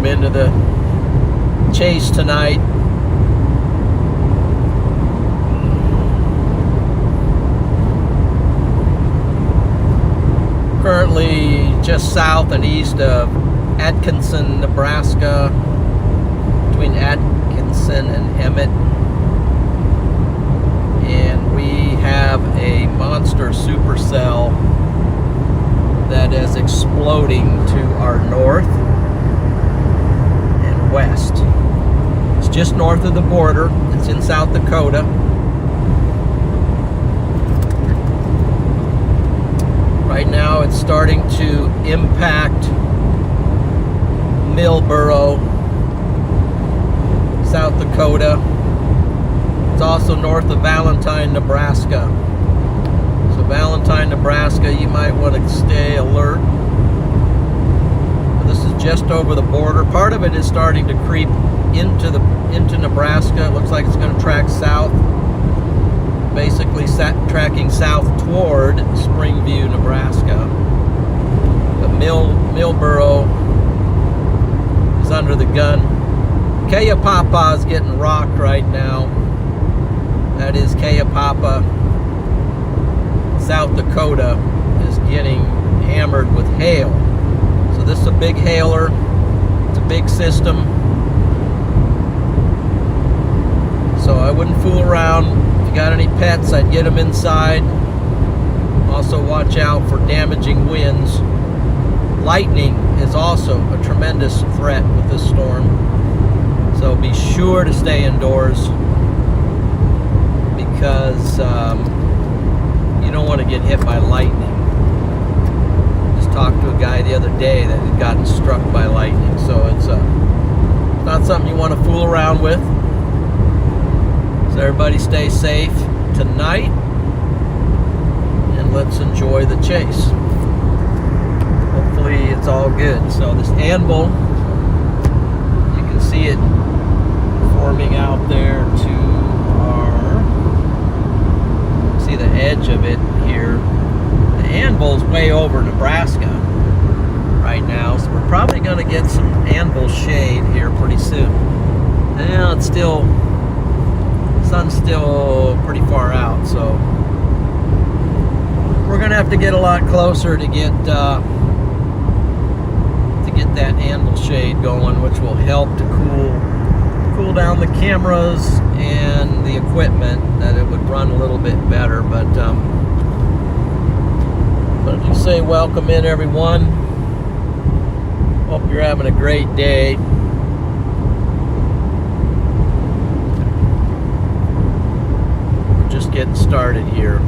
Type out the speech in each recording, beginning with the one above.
into the chase tonight. Currently just south and east of Atkinson, Nebraska, between Atkinson and Emmett. And we have a monster supercell that is exploding to our north and west. It's just north of the border. It's in South Dakota. Right now it's starting to impact Millboro, South Dakota. It's also north of Valentine, Nebraska. So Valentine, Nebraska, you might want to stay alert. But this is just over the border. Part of it is starting to creep into Nebraska. It looks like it's going to track south. Basically tracking south toward Springview, Nebraska. But Millboro is under the gun. Keyapaha is getting rocked right now. That is Keyapaha. South Dakota is getting hammered with hail. So this is a big hailer. It's a big system. So I wouldn't fool around. If you got any pets, I'd get them inside. Also watch out for damaging winds. Lightning is also a tremendous threat with this storm. So be sure to stay indoors because you don't want to get hit by lightning. Just talked to a guy the other day that had gotten struck by lightning. So it's not something you want to fool around with. So everybody stay safe tonight, and let's enjoy the chase. Hopefully it's all good. So this anvil, you can see it forming out there to our, see the edge of it here. The anvil's way over Nebraska right now, so we're probably going to get some anvil shade here pretty soon. Now it's still, sun's still pretty far out, so we're gonna have to get a lot closer to get that anvil shade going, which will help to cool down the cameras and the equipment, that it would run a little bit better. But I do say welcome in, everyone. Hope you're having a great day. Just getting started here.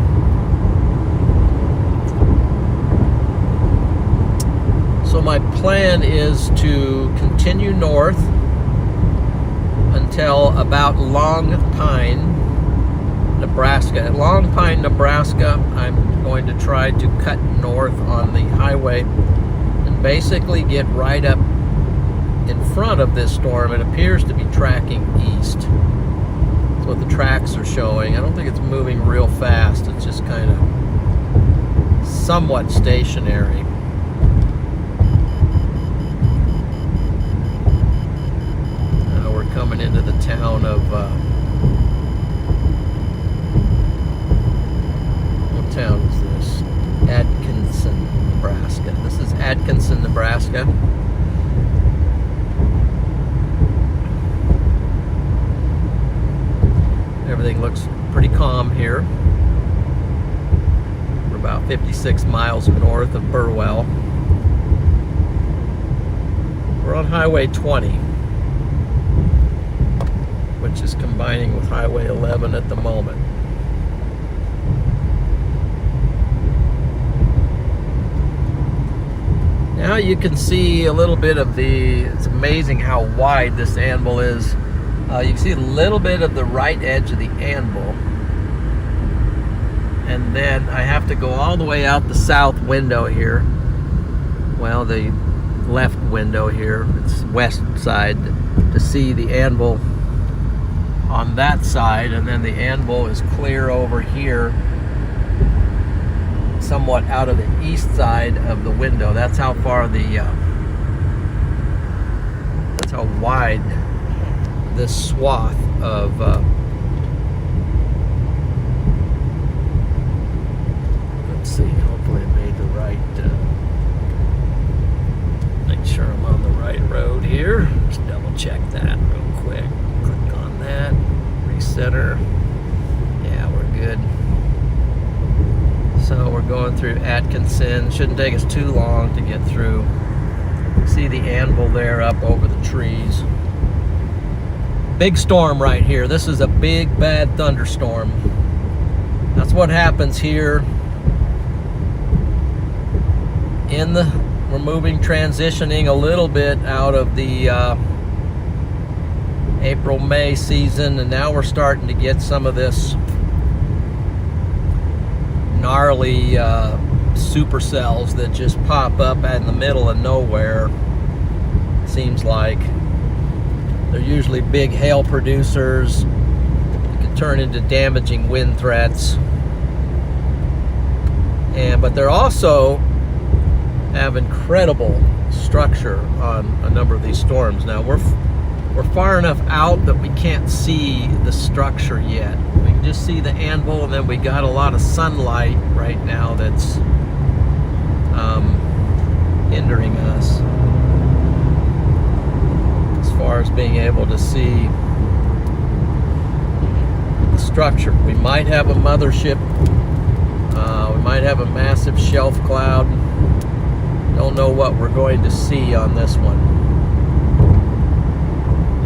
So my plan is to continue north until about Long Pine, Nebraska. At Long Pine, Nebraska, I'm going to try to cut north on the highway and basically get right up in front of this storm. It appears to be tracking east. That's what the tracks are showing. I don't think it's moving real fast. It's just kind of somewhat stationary. We're coming into the town of what town is this? Atkinson, Nebraska. This is Atkinson, Nebraska. Everything looks pretty calm here. We're about 56 miles north of Burwell. We're on Highway 20, which is combining with Highway 11 at the moment. Now you can see a little bit of it's amazing how wide this anvil is. You can see a little bit of the right edge of the anvil. And then I have to go all the way out the south window here. Well, the left window here, it's west side, to see the anvil on that side. And then the anvil is clear over here, somewhat out of the east side of the window. That's how far the wide this swath of let's see, hopefully I made the right make sure I'm on the right road here. Just double check that real quick. Click on that, recenter. Yeah, we're good. So we're going through Atkinson. Shouldn't take us too long to get through. See the anvil there up over the trees. Big storm right here. This is a big bad thunderstorm. That's what happens here in the, we're transitioning a little bit out of the April-May season, and now we're starting to get some of this gnarly supercells that just pop up in the middle of nowhere. Seems like they're usually big hail producers. It can turn into damaging wind threats, but they're also have incredible structure on a number of these storms. Now we're far enough out that we can't see the structure yet. We can just see the anvil, and then we got a lot of sunlight right now that's hindering us as far as being able to see the structure. We might have a mothership. We might have a massive shelf cloud. Don't know what we're going to see on this one.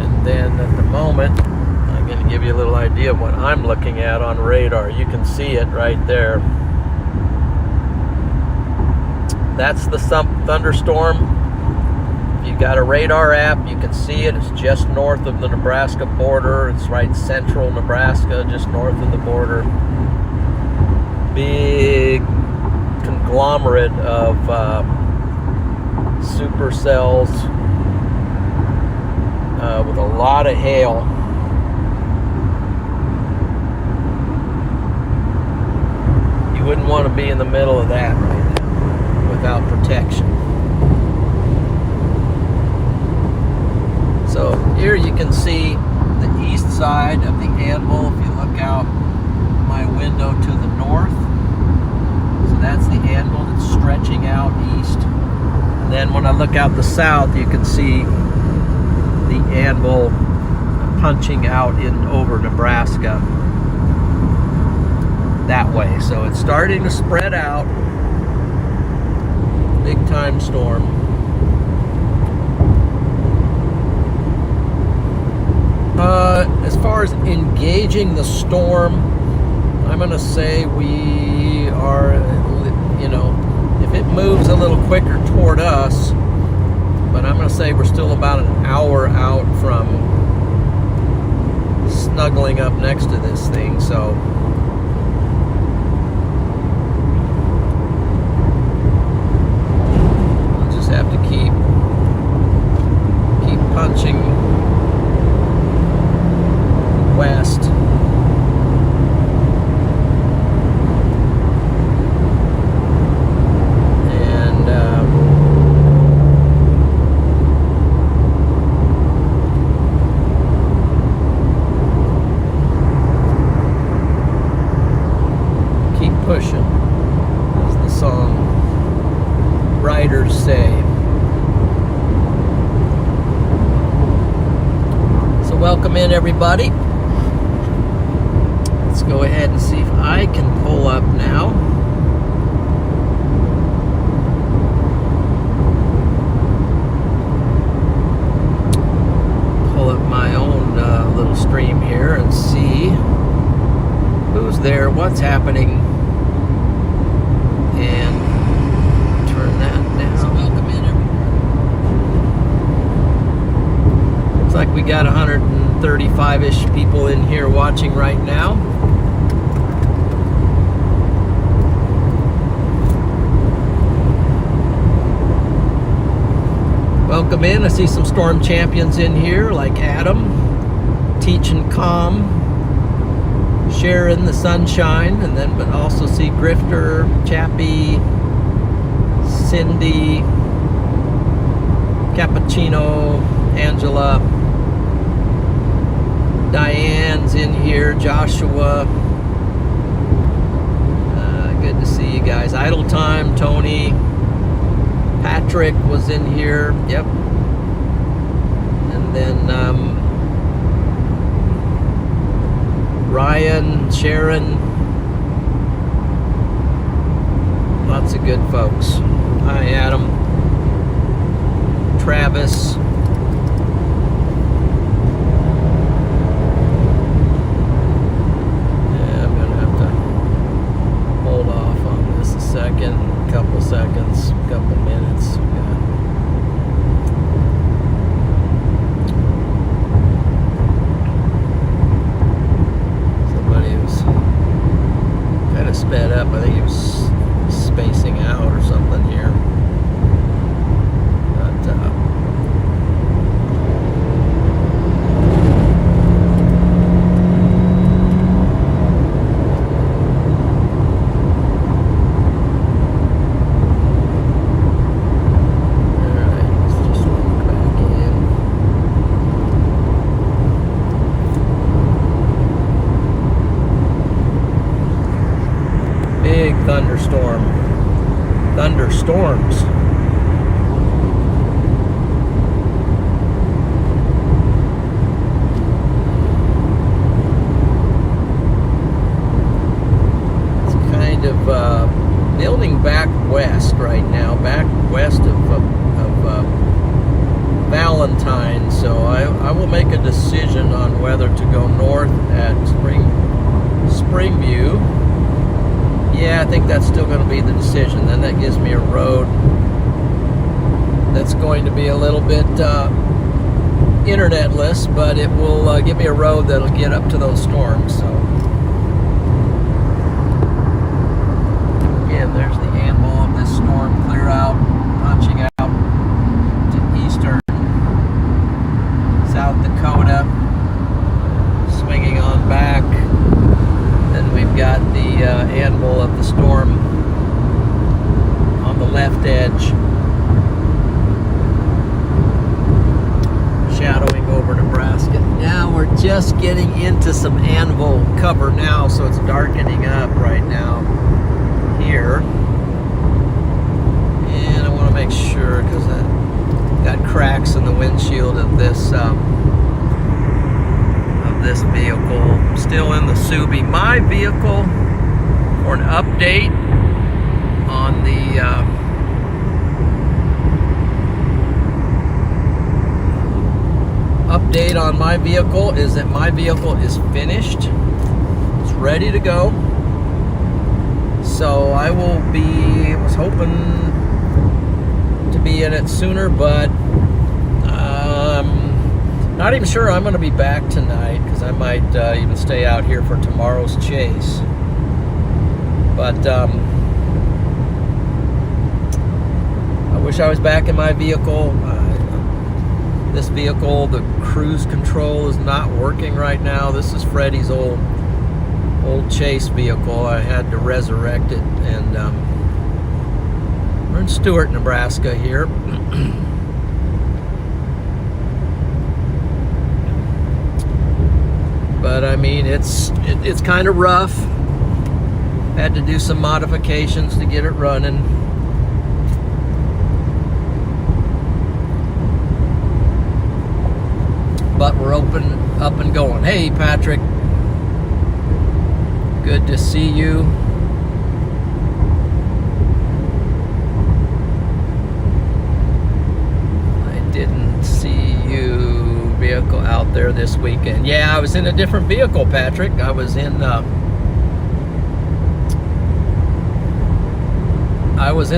And then at the moment, I'm going to give you a little idea of what I'm looking at on radar. You can see it right there. That's the thunderstorm. If you got a radar app, you can see it. It's just north of the Nebraska border. It's right central Nebraska, just north of the border. Big conglomerate of supercells with a lot of hail. You wouldn't want to be in the middle of that right now without protection. So here you can see the east side of the anvil if you look out my window to the north. So that's the anvil that's stretching out east. And then when I look out the south, you can see the anvil punching out in over Nebraska that way. So it's starting to spread out. Big time storm. As far as engaging the storm, I'm going to say we are, you know, if it moves a little quicker toward us, but I'm going to say we're still about an hour out from snuggling up next to this thing, so we'll just have to keep punching west. Pushing, as the song writers say. So welcome in, everybody. Let's go ahead and see if I can pull up now. Pull up my own little stream here and see who's there, what's happening. And turn that down. So welcome in, everybody. Looks like we got 135-ish people in here watching right now. Welcome in. I see some storm champions in here, like Adam, Teaching Calm, Sharon the Sunshine, and then but also see Grifter, Chappie, Cindy, Cappuccino, Angela, Diane's in here, Joshua. Good to see you guys. Idle Time, Tony, Patrick was in here. Yep. And then Ryan, Sharon. Lots of good folks. Hi, Adam. Travis. Couple seconds, couple minutes. Somebody was kind of sped up. I think he was spacing out or something here. Thunderstorms. It's kind of building back west right now, back west of Valentine. So I will make a decision on whether to go north at Springview. Yeah, I think that's still going to be the decision. Then that gives me a road that's going to be a little bit internetless, but it will give me a road that'll get up to those storms. So again, there's the anvil of this storm clear out, launching out to eastern South Dakota, swinging on back. Then we've got the anvil of the storm on the left edge, shadowing over Nebraska. Now we're just getting into some anvil cover now, so it's darkening up right now here. And I want to make sure, because I've got cracks in the windshield of this vehicle. Still in the Subi. My vehicle, for an update on the my vehicle is that my vehicle is finished. It's ready to go. So I will was hoping to be in it sooner, but not even sure I'm going to be back tonight, because I might even stay out here for tomorrow's chase. But I wish I was back in my vehicle. This vehicle, the cruise control is not working right now. This is Freddie's old chase vehicle. I had to resurrect it, and we're in Stewart, Nebraska here. But I mean, it's kind of rough. Had to do some modifications to get it running. But we're up and going. Hey, Patrick. Good to see you. I didn't see you vehicle out there this weekend. Yeah, I was in a different vehicle, Patrick. I was in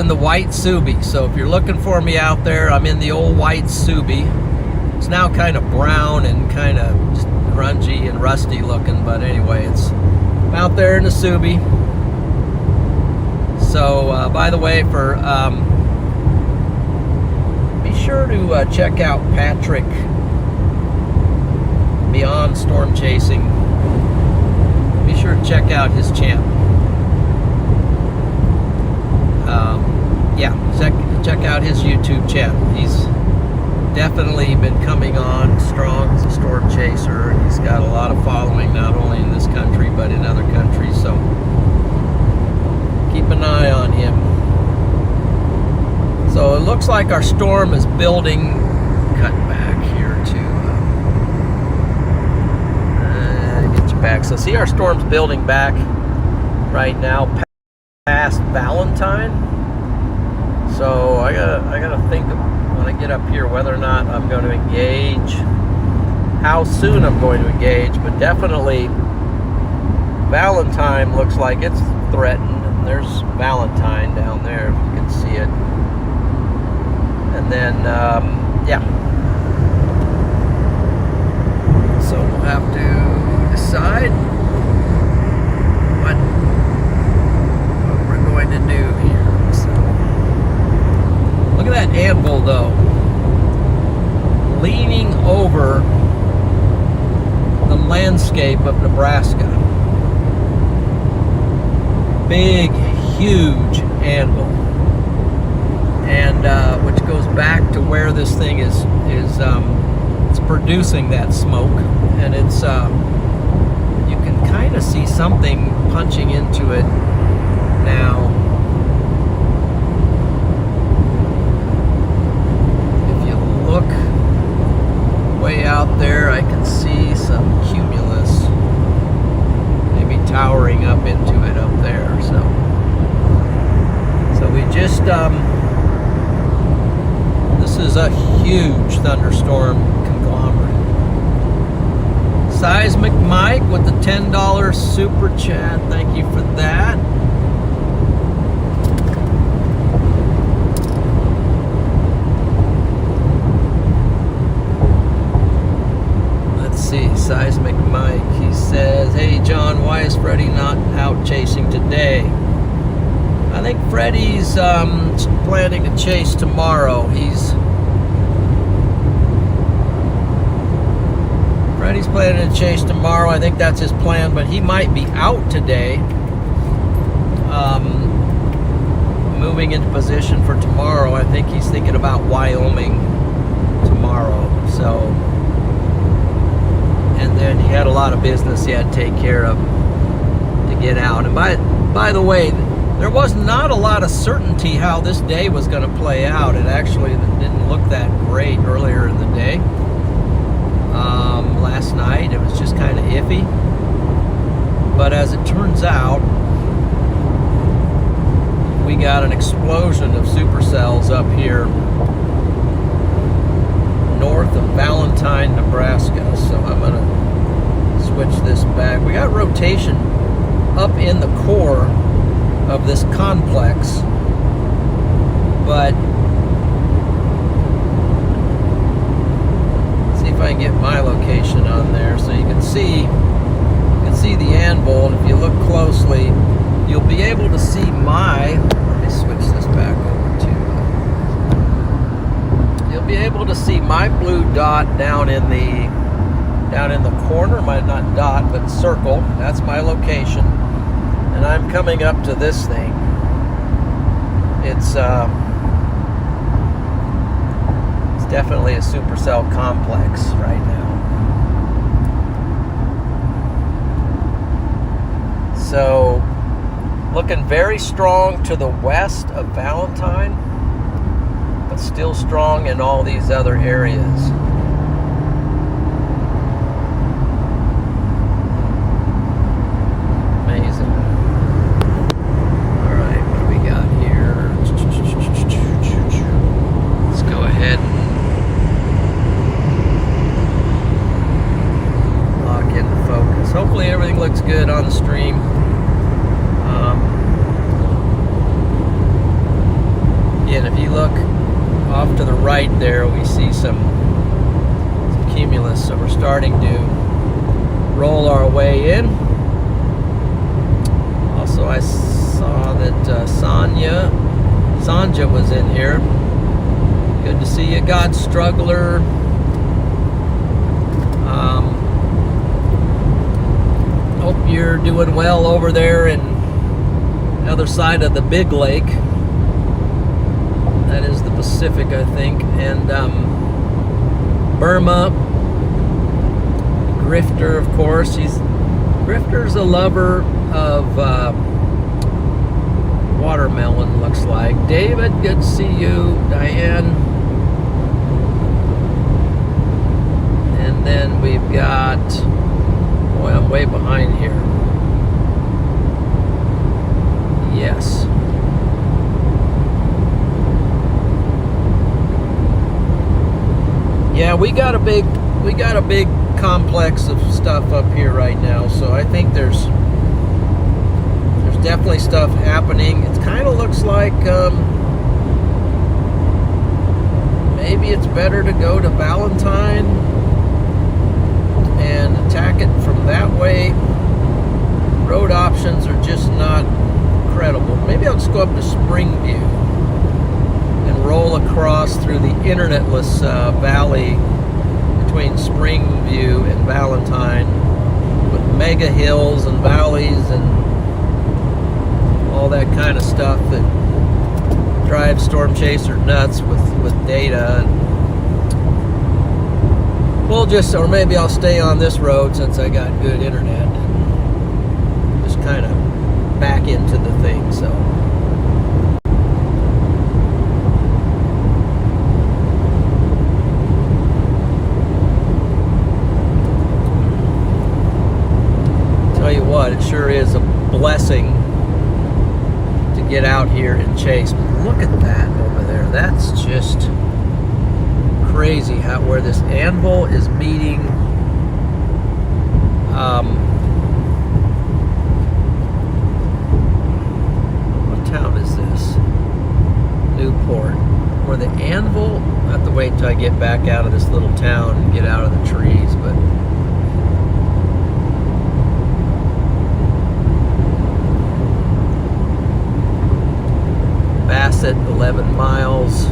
the white Subi. So if you're looking for me out there, I'm in the old white Subi. It's now kind of brown and kind of just grungy and rusty looking, but anyway, I'm out there in the Subi. So by the way, for be sure to check out Patrick Beyond Storm Chasing. Be sure to check out his channel. Yeah, check out his YouTube channel. definitely been coming on strong as a storm chaser. He's got a lot of following, not only in this country, but in other countries. So keep an eye on him. So it looks like our storm is building. Cut back here to get you back. So see, our storm's building back right now past Valentine. So I gotta think when I get up here whether or not I'm going to engage, how soon I'm going to engage, but definitely Valentine looks like it's threatened. There's Valentine down there, if you can see it. And then, yeah. So we'll have to decide what we're going to do here. So, look at that anvil, though, leaning over the landscape of Nebraska. Big, huge anvil, and which goes back to where this thing is it's producing that smoke, and it's you can kind of see something punching into it now. If you look way out there, I can see some cumulus maybe towering up into it up there. So we just this is a huge thunderstorm conglomerate. Seismic Mike with the $10 super chat. Thank you for that. Let's see, Seismic Mike. He says, "Hey John, why is Freddie not out chasing today?" I think Freddie's planning to chase tomorrow. Freddie's planning to chase tomorrow. I think that's his plan, but he might be out today, moving into position for tomorrow. I think he's thinking about Wyoming tomorrow. So, and then he had a lot of business he had to take care of to get out. And by the way, there was not a lot of certainty how this day was going to play out. It actually didn't look that great earlier in the day. Last night, it was just kind of iffy. But as it turns out, we got an explosion of supercells up here north of Valentine, Nebraska. So I'm going to switch this back. We got rotation up in the core of this complex, but see if I can get my location on there so you can see the anvil. And if you look closely, you'll be able to see my, let me switch this back over to, you'll be able to see my blue dot down in the corner, my not dot but circle. That's my location. And I'm coming up to this thing. It's definitely a supercell complex right now. So, looking very strong to the west of Valentine, but still strong in all these other areas. Looks good on the stream. Again, if you look off to the right there, we see some cumulus, so we're starting to roll our way in. Also, I saw that Sanja was in here. Good to see you, God Struggler. Hope you're doing well over there in the other side of the big lake. That is the Pacific, I think. And Burma. Grifter, of course. Grifter's a lover of watermelon, looks like. David, good to see you. Diane. And then we've got, boy, I'm way behind here. Yes. Yeah, we got a big complex of stuff up here right now, so I think there's definitely stuff happening. It kind of looks like maybe it's better to go to Valentine and attack it from that way. Road options are just not credible. Maybe I'll just go up to Springview and roll across through the internetless valley between Springview and Valentine with mega hills and valleys and all that kind of stuff that drives Storm Chaser nuts with data. And we'll just, or maybe I'll stay on this road since I got good internet and just kind of back into the thing. So tell you what, it sure is a blessing to get out here and chase. But look at that over there. That's just crazy how where this anvil is meeting what town is this? Newport. Where the anvil, I have to wait until I get back out of this little town and get out of the trees, but Bassett, 11 miles.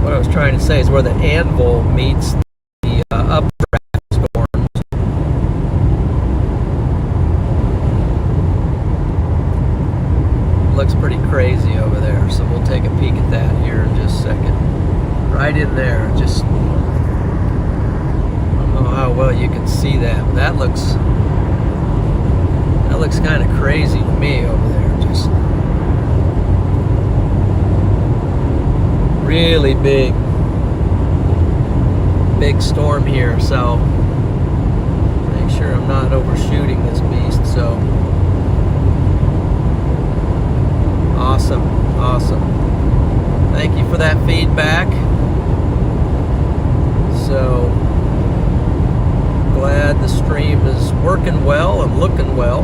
What I was trying to say is where the anvil meets the updraft storms. Looks pretty crazy over there, so we'll take a peek at that here in just a second. Right in there, just, I don't know how well you can see that, but that looks kind of crazy to me over there. Just really big storm here, so make sure I'm not overshooting this beast. So awesome. Thank you for that feedback. So glad the stream is working well and looking well.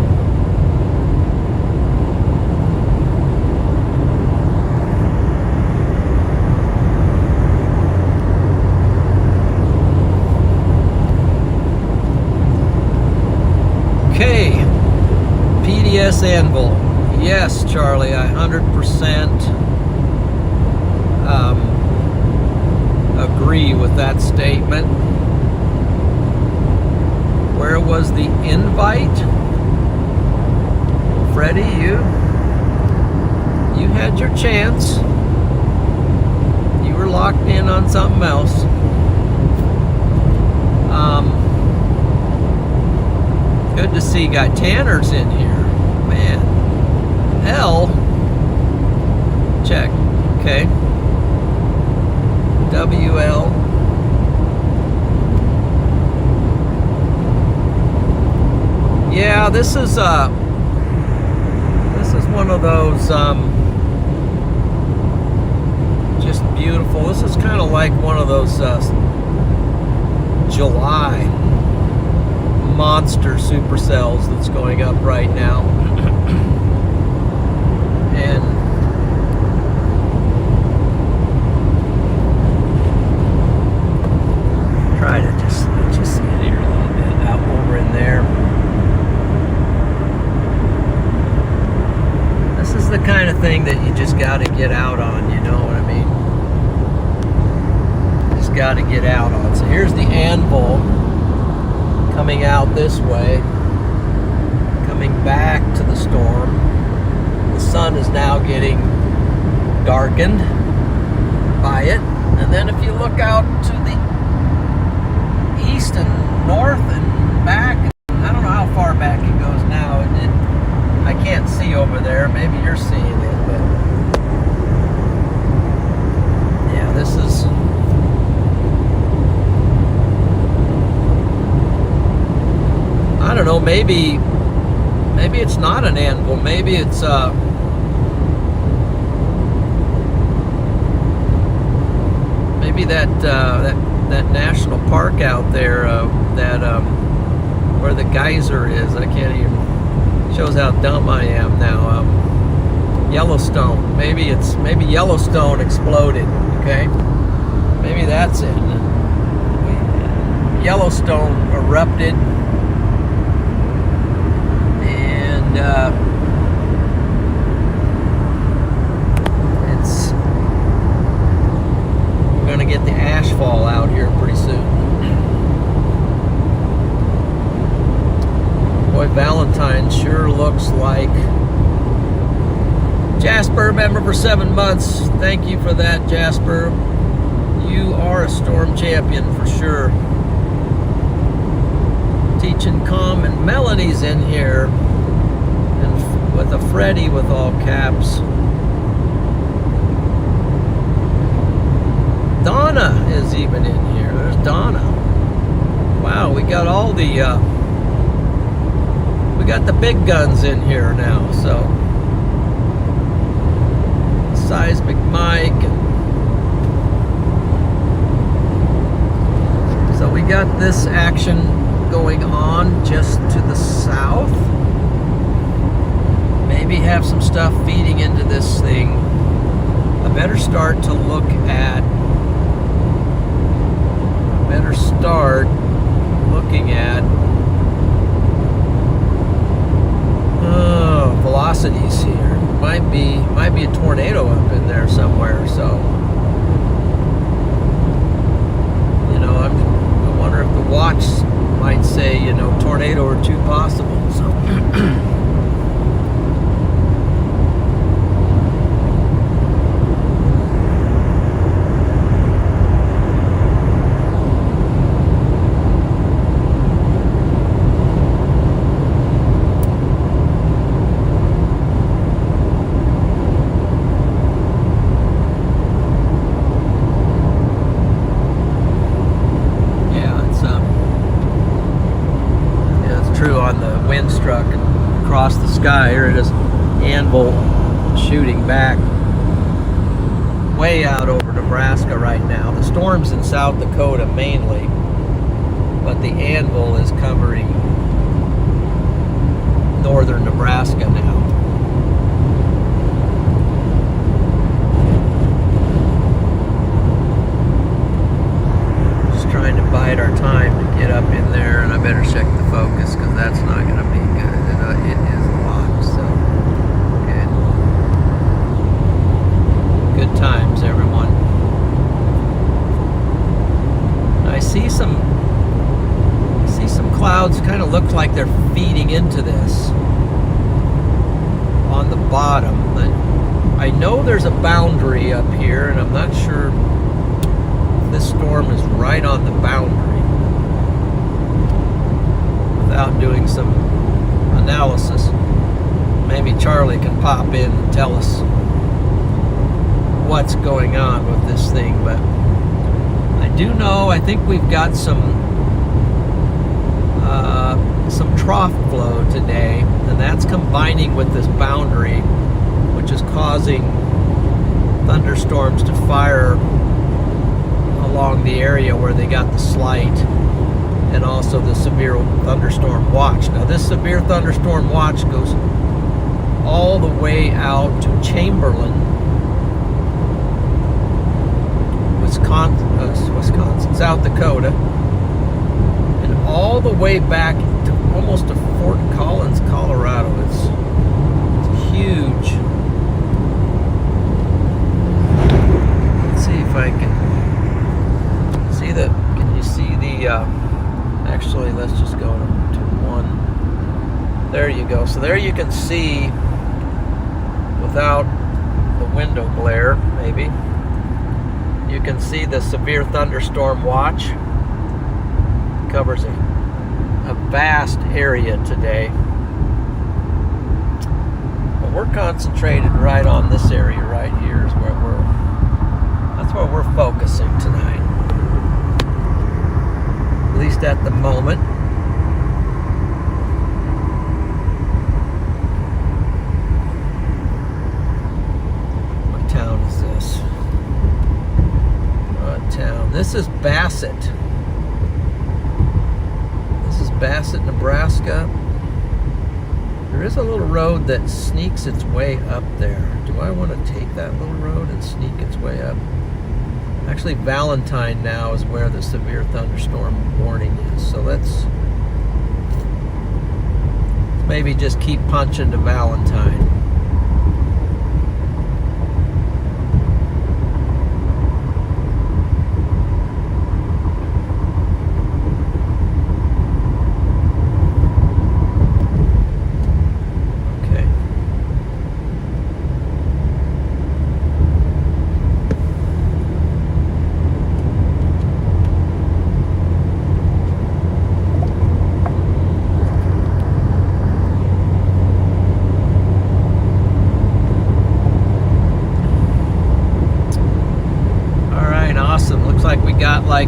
Okay, PDS Anvil. Yes, Charlie, I 100% agree with that statement. Where was the invite? Freddie, you had your chance. You were locked in on something else. Good to see got Tanner's in here. Man. L. Check. Okay. WL. Yeah, this is one of those just beautiful. This is kind of like one of those July monster supercells that's going up right now. And try to just see it here a little bit out over in there. kind of thing that you just got to get out on, you know what I mean? Just got to get out on. So here's the anvil coming out this way, coming back to the storm. The sun is now getting darkened by it. And then if you look out to the east and north and back, I don't know how far back it goes now. I can't see over there. Maybe you're seeing it, but yeah, this is I don't know, maybe it's not an anvil. Maybe it's maybe that national park out there, where the geyser is. I can't even. Shows how dumb I am now. Yellowstone. Maybe Yellowstone exploded. Okay, maybe that's it. Yellowstone erupted, and we're gonna get the ash fall out here pretty soon. Boy, Valentine sure looks like. Jasper, member for 7 months. Thank you for that, Jasper. You are a storm champion for sure. Teaching calm, and Melanie's in here, and with a Freddy with all caps. Donna is even in here. There's Donna. Wow, we got all the we got the big guns in here now. So Seismic Mike, and so we got this action going on just to the south. Maybe have some stuff feeding into this thing. I better start to look at. Start looking at velocities here. Might be a tornado up in there somewhere. So you know, I wonder if the watch might say, you know, tornado or two possible. So struck across the sky. Here it is, anvil shooting back way out over Nebraska right now. The storm's in South Dakota mainly, but the anvil is covering northern Nebraska now. Just trying to bide our time to get up in there, and I better check the focus because that's not going to be good. It is locked, so good times, everyone. I see some clouds kind of look like they're feeding into this on the bottom. I know there's a boundary up here, and I'm not sure if this storm is right on the boundary without doing some analysis. Maybe Charlie can pop in and tell us what's going on with this thing, but I do know, I think we've got some trough flow today, and that's combining with this boundary, which is causing thunderstorms to fire along the area where they got the slight, and also the severe thunderstorm watch. Now this severe thunderstorm watch goes all the way out to Chamberlain, Wisconsin, South Dakota, and all the way back to almost to Fort Collins, Colorado. It's huge go. So there you can see, without the window glare, maybe, you can see the severe thunderstorm watch. Covers a vast area today. But we're concentrated right on this area right here is where that's where we're focusing tonight. At least at the moment. What town is this? What town? This is Bassett. This is Bassett, Nebraska. There is a little road that sneaks its way up there. Do I want to take that little road and sneak its way up? Actually, Valentine now is where the severe thunderstorm warning is. So let's maybe just keep punching to Valentine.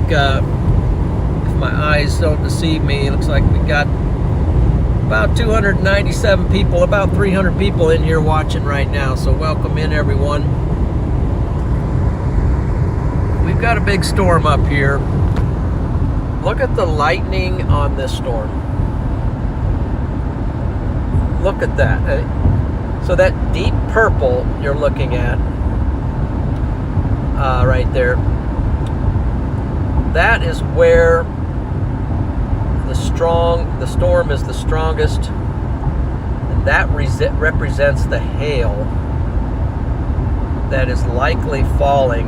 If my eyes don't deceive me, it looks like we got about 297 people, about 300 people in here watching right now. So welcome in, everyone. We've got a big storm up here. Look at the lightning on this storm. Look at that. So that deep purple you're looking at right there, that is where the storm is the strongest, and that represents the hail that is likely falling.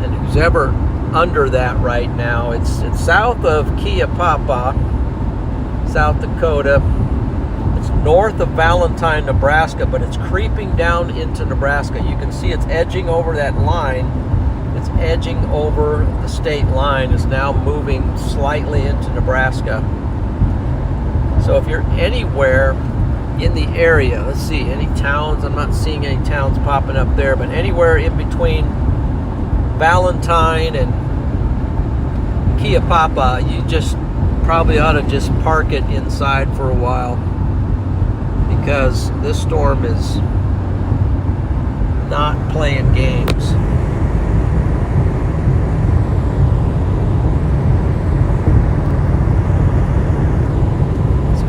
And who's ever under that right now, it's south of Keyapaha, South Dakota. It's north of Valentine, Nebraska, but it's creeping down into Nebraska. You can see it's edging over that line. It's edging over the state line, is now moving slightly into Nebraska. So if you're anywhere in the area, let's see, any towns, I'm not seeing any towns popping up there, but anywhere in between Valentine and Keyapaha, you just probably ought to just park it inside for a while, because this storm is not playing games.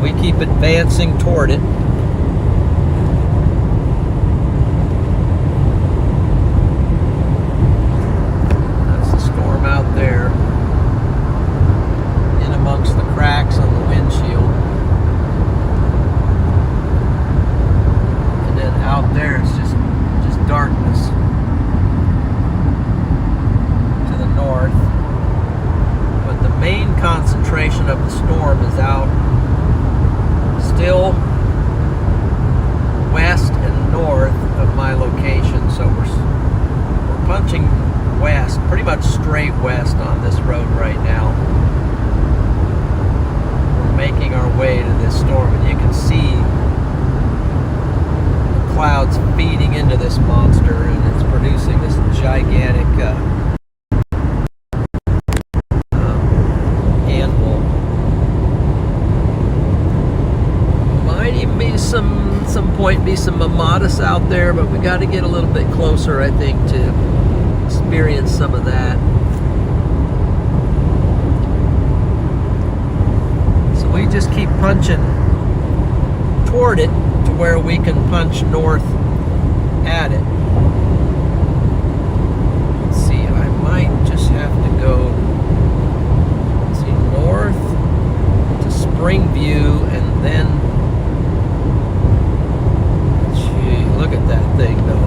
We keep advancing toward it. That's the storm out there, in amongst the cracks on the windshield. And then out there it's just darkness to the north. But the main concentration of the storm is out still west and north of my location. So we're punching west, pretty much straight west on this road right now. We're making our way to this storm, and you can see the clouds feeding into this monster, and it's producing this gigantic some point be some mamadas out there, but we got to get a little bit closer, I think, to experience some of that. So we just keep punching toward it to where we can punch north at it. Let's see, I might just have to go, let's see, north to Springview, and then look at that thing, though.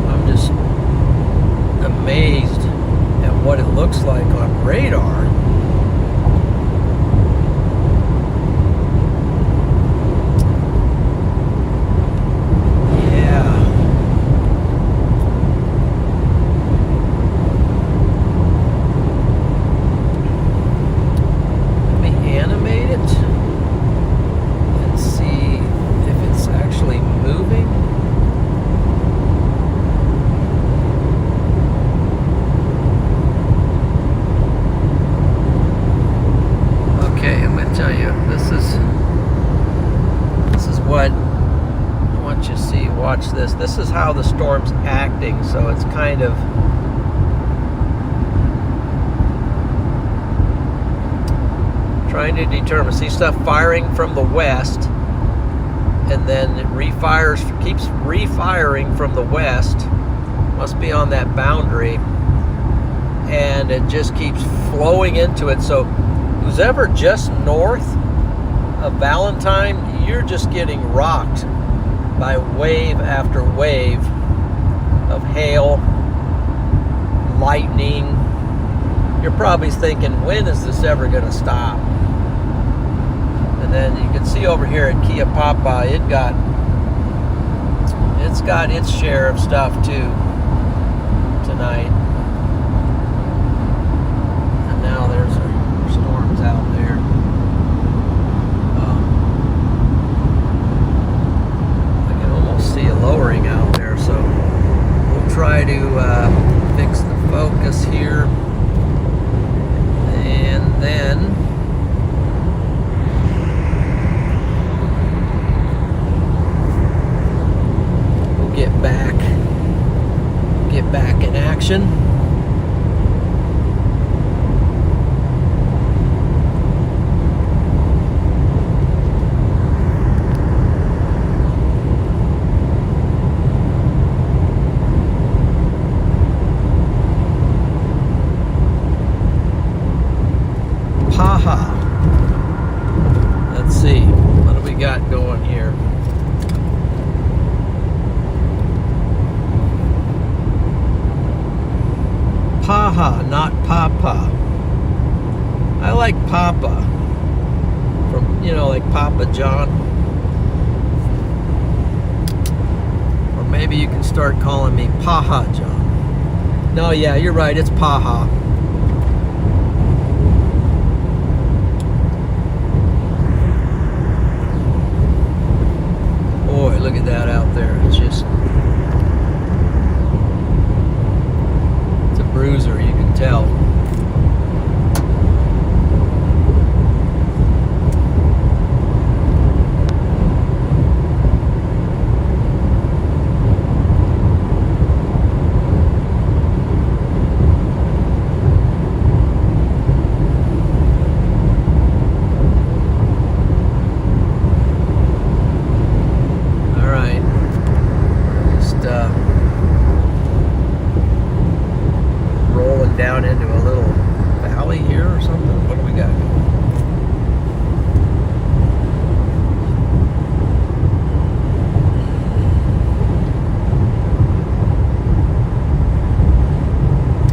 I'm just amazed at what it looks like on radar. what I want you to see. Watch this. This is how the storm's acting. So it's kind of trying to determine. See stuff firing from the west, and then it keeps refiring from the west. Must be on that boundary, and it just keeps flowing into it. So who's ever just north of Valentine, you're just getting rocked by wave after wave of hail, lightning. You're probably thinking, when is this ever going to stop? And then you can see over here at Keyapaha, it's got its share of stuff too tonight. And now there's storms out there. I can almost see a lowering out there, so we'll try to fix the focus here, and then get back in action. Paha. Let's see, what do we got going here? Paha, not Papa. I like Papa. From, like Papa John. Or maybe you can start calling me Paha John. No, yeah, you're right, it's Paha. Boy, look at that out there. It's just bruiser, you can tell. All right. Just rolling down into a little valley here or something. What do we got?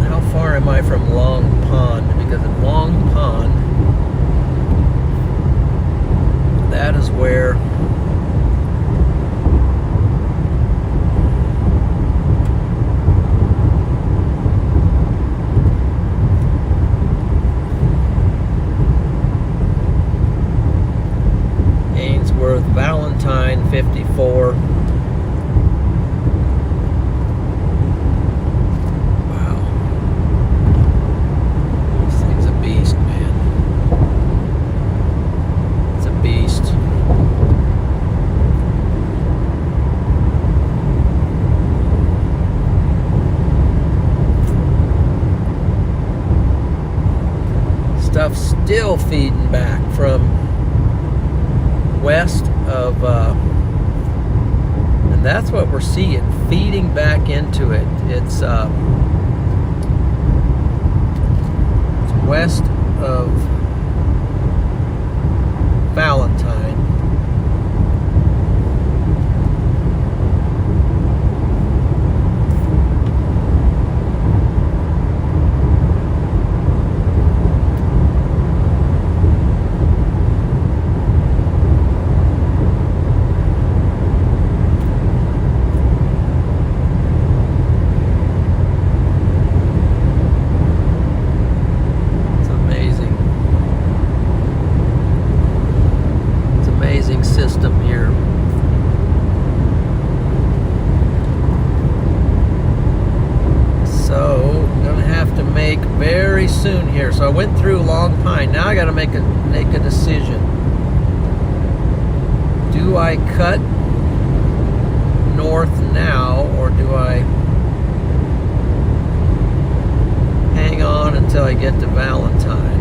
How far am I from Long Pond? Because in Long Pond, that is where Valentine 54. Wow. This thing's a beast, man. It's a beast. Stuff still feeding back from west of, and that's what we're seeing, feeding back into it. It's west of Valentine. System here. So I'm gonna have to make very soon here. So I went through Long Pine. Now I got to make a decision. Do do I cut north now, or do I hang on until I get to Valentine?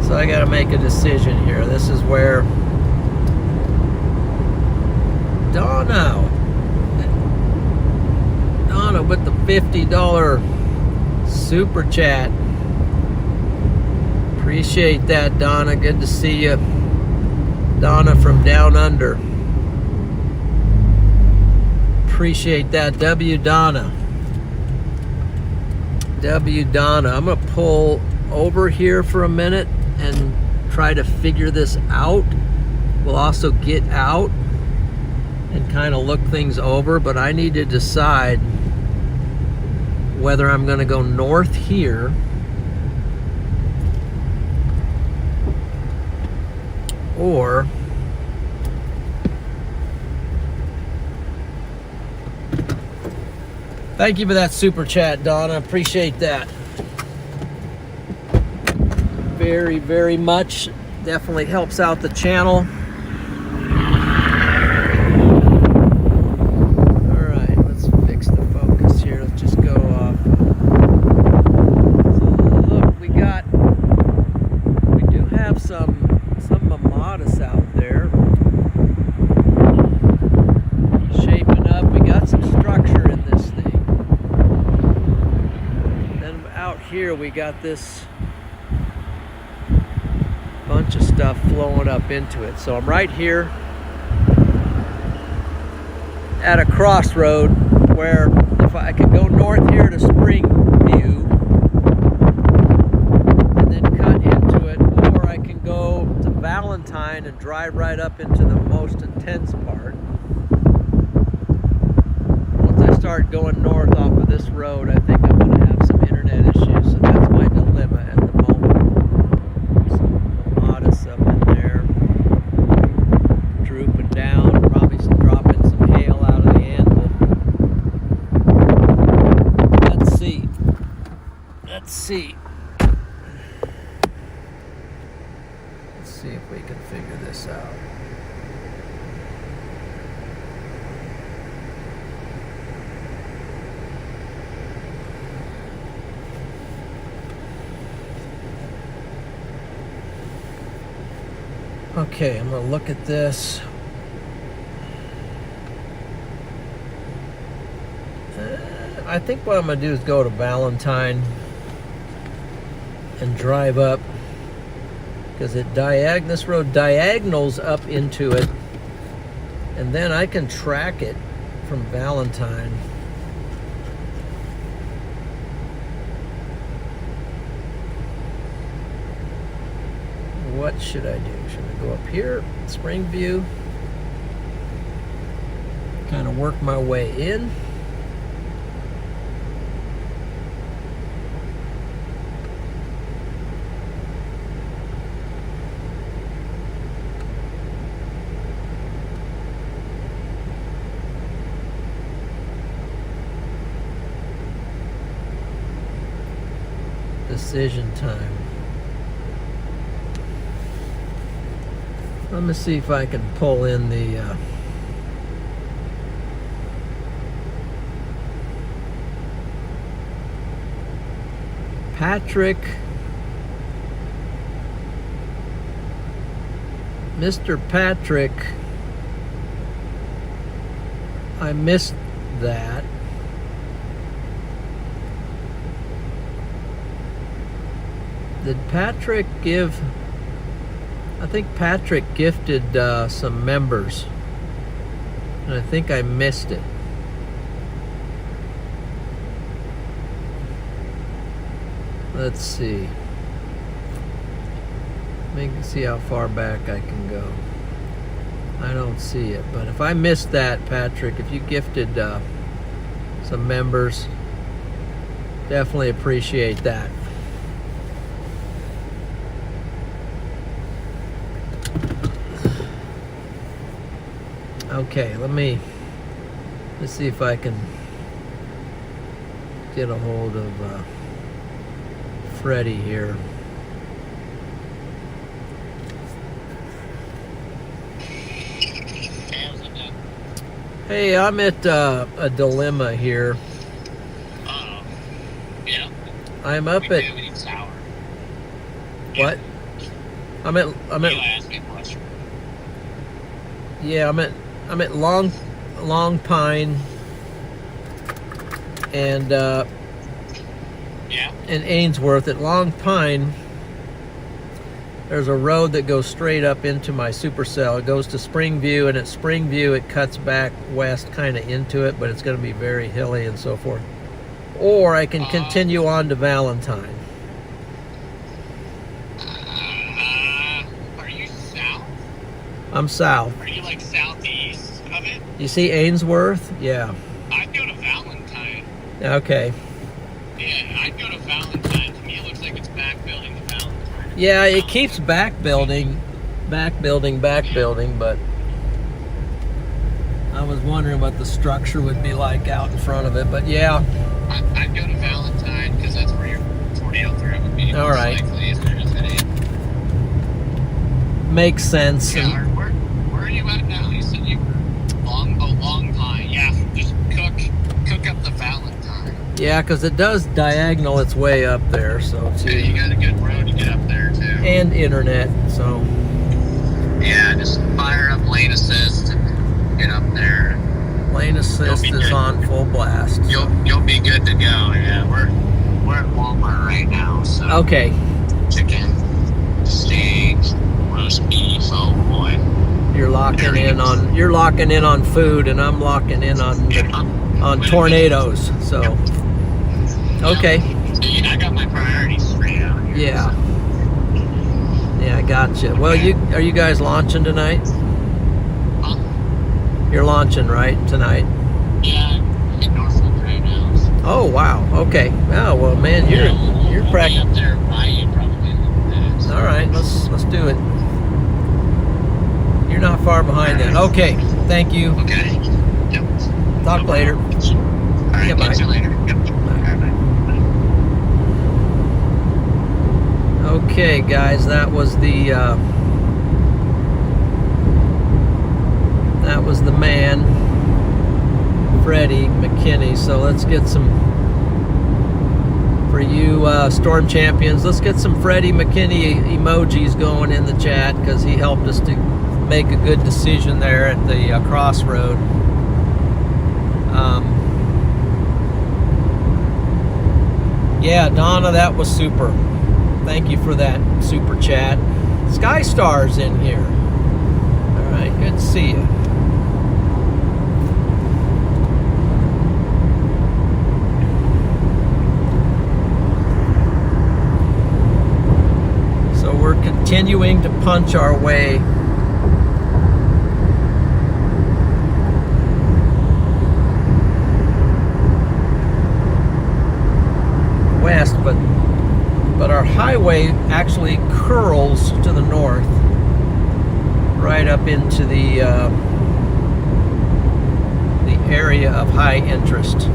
I gotta make a decision here. This is where Donna with the $50 super chat. Appreciate that, Donna. Good to see you. Donna from down under. Appreciate that. W Donna. W Donna. I'm gonna pull over here for a minute and try to figure this out. We'll also get out and kind of look things over, but I need to decide whether I'm going to go north here or thank you for that super chat, Donna. Appreciate that very, very much. Definitely helps out the channel. All right, let's fix the focus here. Let's just go off. So look, we do have some Mamadas out there shaping up. We got some structure in this thing. Then out here we got this bunch of stuff flowing up into it. So I'm right here at a crossroad where if I could go north here to Springview and then cut into it, or I can go to Valentine and drive right up into the most intense part. Once I start going north off of this road, I think I'm going to have some internet issues, so that's my dilemma at the moment. Up in there, drooping down, probably dropping some hail out of the anvil. Let's see. Let's see if we can figure this out. Okay, I'm going to look at this. I think what I'm going to do is go to Valentine and drive up, because this road diagonals up into it, and then I can track it from Valentine. What should I do? Should I go up here, Springview, kind of work my way in? Decision time. Let me see if I can pull in the Patrick, Mr. Patrick. I missed that. Did Patrick give? I think Patrick gifted some members, and I think I missed it. Let's see. Let me see how far back I can go. I don't see it, but if I missed that, Patrick, if you gifted some members, Definitely appreciate that. Okay, let's see if I can get a hold of Freddie here. Hey, I'm at a dilemma here. Yeah. I'm up at. What? I'm at. Yeah, I'm at Long Pine and in Ainsworth. At Long Pine, there's a road that goes straight up into my Supercell. It goes to Springview, and at Springview it cuts back west kind of into it, but it's going to be very hilly and so forth. Or I can continue on to Valentine. Are you south? I'm south. Are you like southeast of it? You see Ainsworth? Yeah. I'd go to Valentine. Okay. Yeah, I'd go to Valentine. To me, it looks like it's back building to Valentine. Yeah, it keeps back building, but I was wondering what the structure would be like out in front of it, but yeah. I'd go to Valentine because that's where your tornado threat would be. All right. Likely, if Makes sense. Yeah, where are you at now? You said you were Long Pine. Yeah, just cook up the Valentine. Yeah, because it does diagonal its way up there, so yeah, you got a good road to get up there too. And internet, so. Yeah, just fire up lane assist and get up there. Lane assist is on full blast. So. You'll be good to go. Yeah, we're at Walmart right now. So. Okay. Chicken, steak, roast beef. Oh boy. You're locking in on food, and I'm locking in on tornadoes. So. Okay. Yeah, I got my priorities straight out here. Yeah. So. Yeah, I gotcha. Well, are you guys launching tonight? Huh? You're launching, right, tonight? Yeah, I'm in Norfolk right now. So. Oh wow. Okay. Oh well, man, you're practicing up there by you probably. So. All right, let's do it. You're not far behind then. Okay. Thank you. Okay. Yep. Talk later. All right. Bye. Catch you later. Yep. Okay, guys, that was the man, Freddie McKinney. So let's get some, for you Storm Champions, let's get some Freddie McKinney emojis going in the chat, because he helped us to make a good decision there at the crossroad. Yeah, Donna, that was super. Thank you for that super chat. Sky Star's in here. All right, good to see you. So we're continuing to punch our way west, but our highway actually curls to the north, right up into the area of high interest.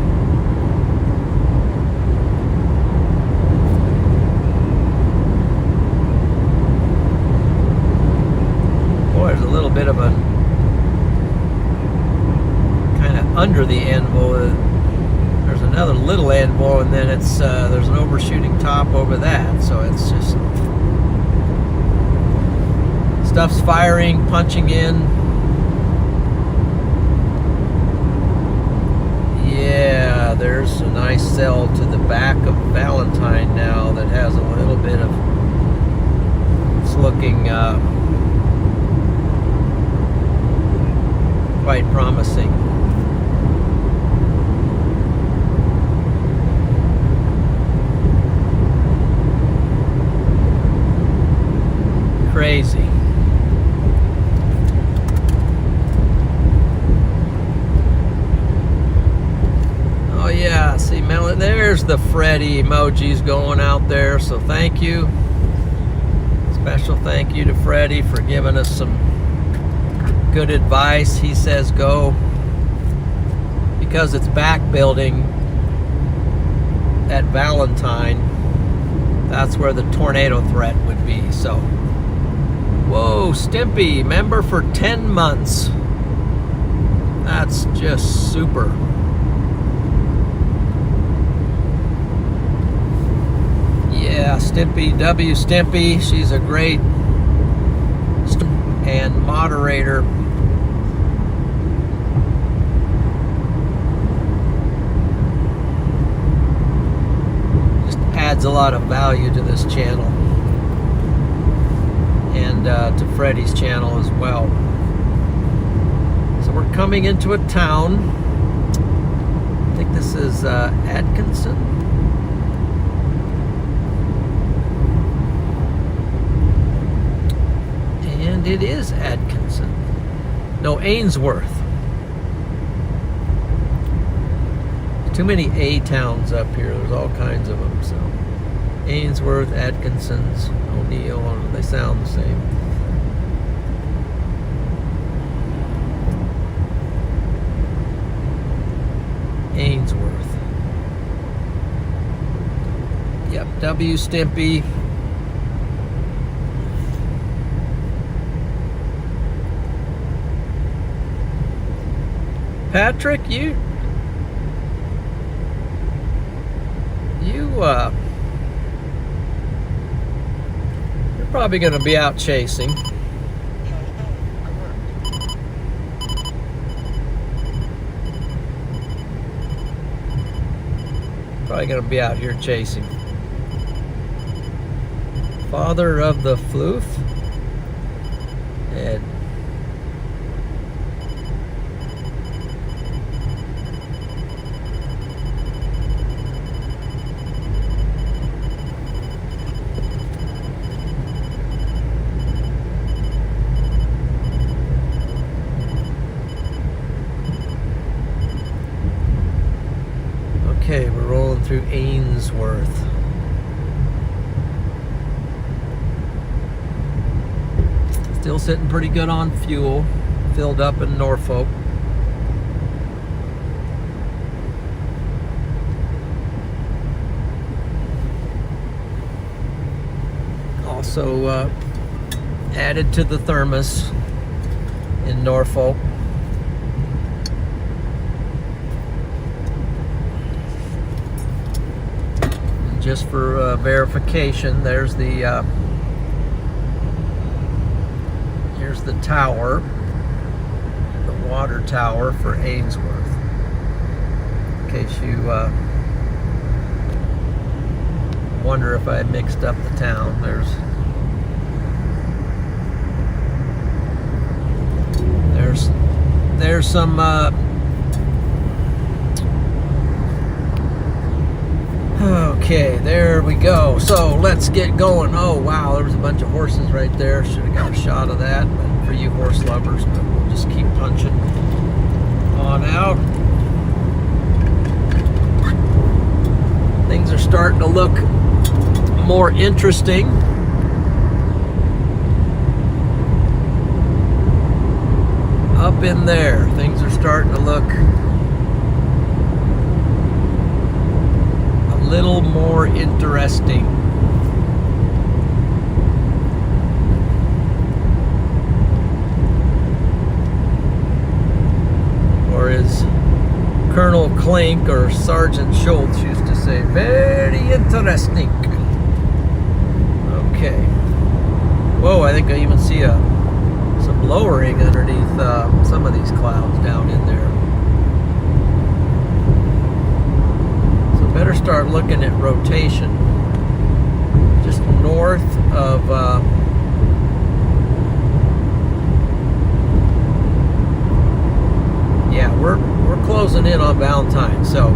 Boy, there's a little bit of a kind of under the anvil. There's another little anvil, and then it's there's an overshooting top over that, so it's just stuff's firing, punching in. Yeah, there's a nice cell to the back of Valentine now that has a little bit of, it's looking quite promising. Crazy. Oh yeah, see, there's there's the Freddy emojis going out there. So thank you. Special thank you to Freddy for giving us some good advice. He says go because it's back building at Valentine. That's where the tornado threat would be. So, whoa, Stimpy, member for 10 months. That's just super. Yeah, Stimpy, W Stimpy, she's a great and moderator. Just adds a lot of value to this channel and to Freddy's channel as well. So we're coming into a town. I think this is Atkinson. And it is Atkinson. No, Ainsworth. Too many A towns up here. There's all kinds of them. So Ainsworth, Atkinson's, O'Neill, they sound the same. Ainsworth. Yep, W Stimpy. Patrick, you're probably going to be out chasing. Probably going to be out here chasing. Father of the floof. Ed. Okay, we're rolling through Ainsworth. Still sitting pretty good on fuel. Filled up in Norfolk. Also added to the thermos in Norfolk. Just for verification, there's the here's the tower, the water tower for Ainsworth. In case you wonder if I mixed up the town, there's some okay, there we go. So let's get going. Oh wow, there was a bunch of horses right there. Should have got a shot of that, but for you horse lovers, but we'll just keep punching on out. Things are starting to look more interesting. Up in there, things are starting to look little more interesting. Or as Colonel Klink or Sergeant Schultz used to say, very interesting. Okay. Whoa, I think I even see some lowering underneath some of these clouds down in there. Better start looking at rotation. Just north of yeah, we're closing in on Valentine. So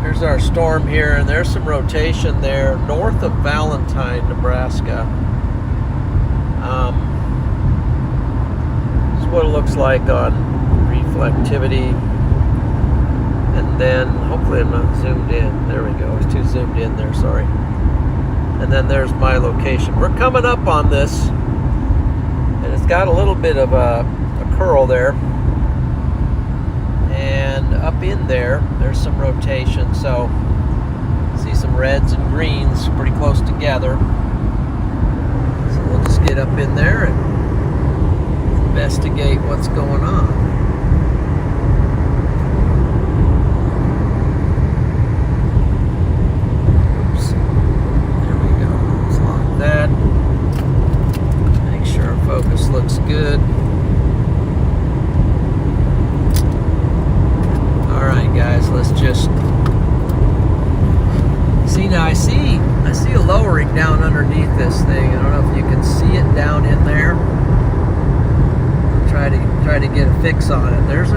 there's our storm here, and there's some rotation there north of Valentine, Nebraska. What it looks like on reflectivity. And then, hopefully I'm not zoomed in. There we go. I was too zoomed in there, sorry. And then there's my location. We're coming up on this, and it's got a little bit of a curl there. And up in there, there's some rotation. So, see some reds and greens pretty close together. So we'll just get up in there and investigate what's going on. That. Make sure our focus looks good. Alright guys, let's just see now. I see a lowering down underneath this thing. I don't know if you can see it down in there. Try to get a fix on it. There's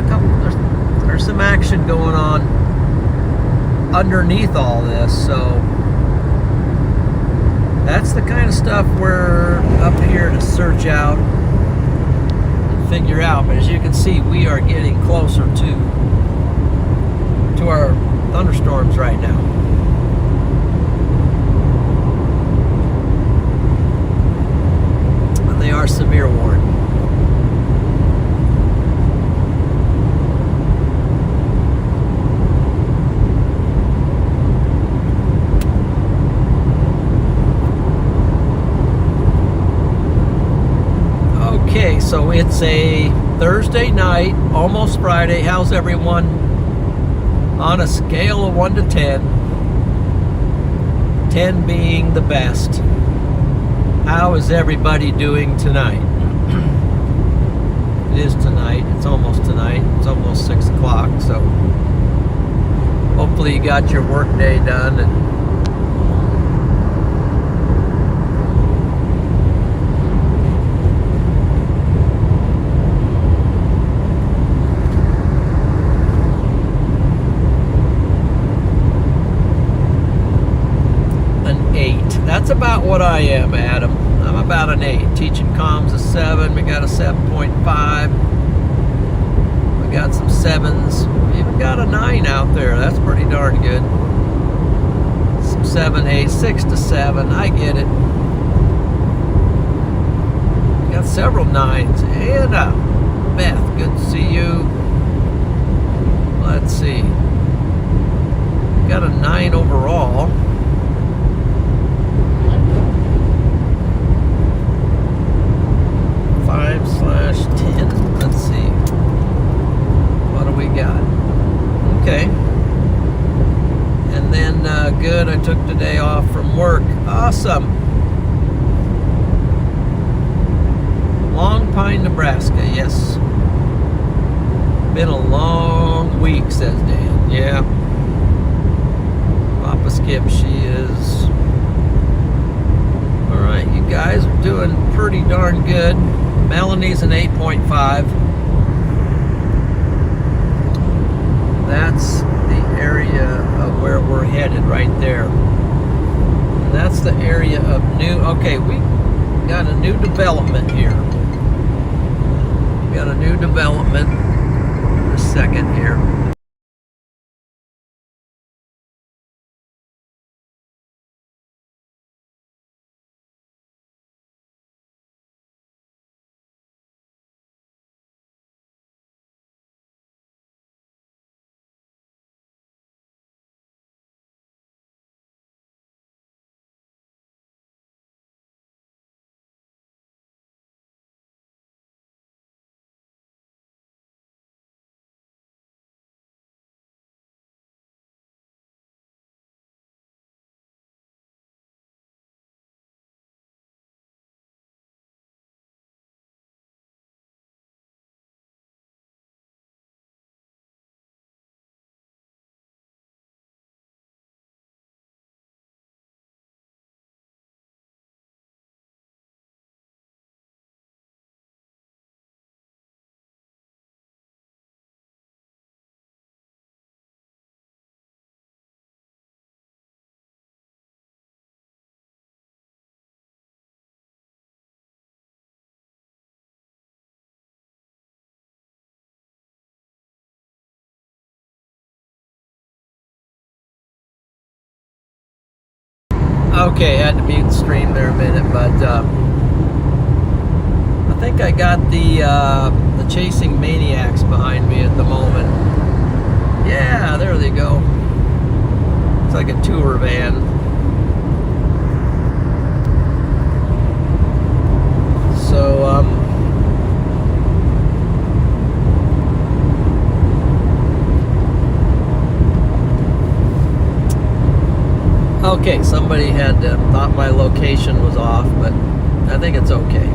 some action going on underneath all this, so that's the kind of stuff we're up here to search out and figure out. But as you can see, we are getting closer to our thunderstorms right now. And they are severe warning. Okay, so it's a Thursday night, almost Friday. How's everyone on a scale of 1 to 10? 10 being the best. How is everybody doing tonight? It is tonight. It's almost tonight. It's almost 6 o'clock, so hopefully you got your work day done and that's about what I am, Adam. I'm about an 8. Teaching comms a 7. We got a 7.5. We got some 7s. We even got a 9 out there. That's pretty darn good. Some 7, 8, 6 to 7. I get it. We got several 9s. And Beth, good to see you. Let's see. We got a 9 overall. 5/10. Let's see. What do we got? Okay. And then, good, I took the day off from work. Awesome. Long Pine, Nebraska, yes. Been a long week, says Dan. Yeah. Papa Skip, she is. Alright, you guys are doing pretty darn good. Melanie's an 8.5. That's the area of where we're headed right there. And that's the area of new. Okay, we got a new development here. We got a new development. A second here. Okay, had to mute the stream there a minute, but I think I got the Chasing Maniacs behind me at the moment. Yeah, there they go. It's like a tour van. So, okay, somebody had thought my location was off, but I think it's okay.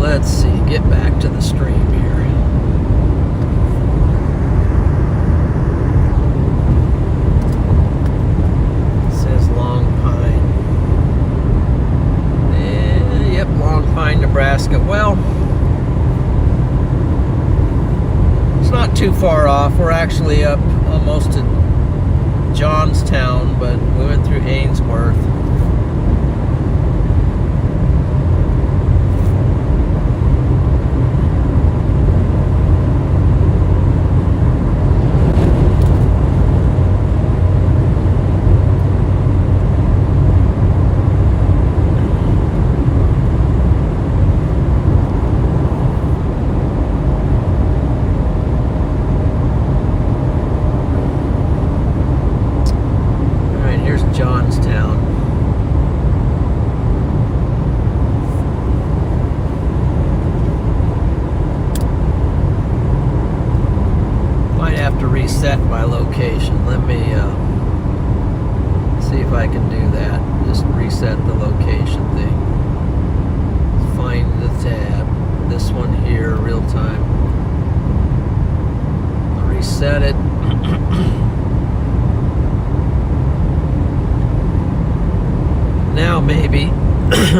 Let's see, get back to the stream here. It says Long Pine. Yep, Long Pine, Nebraska. Well, it's not too far off. We're actually up almost to Johnstown, but we went through Ainsworth. Reset my location. Let me see if I can do that. Just reset the location thing. Find the tab. This one here, real time. Reset it. Now maybe,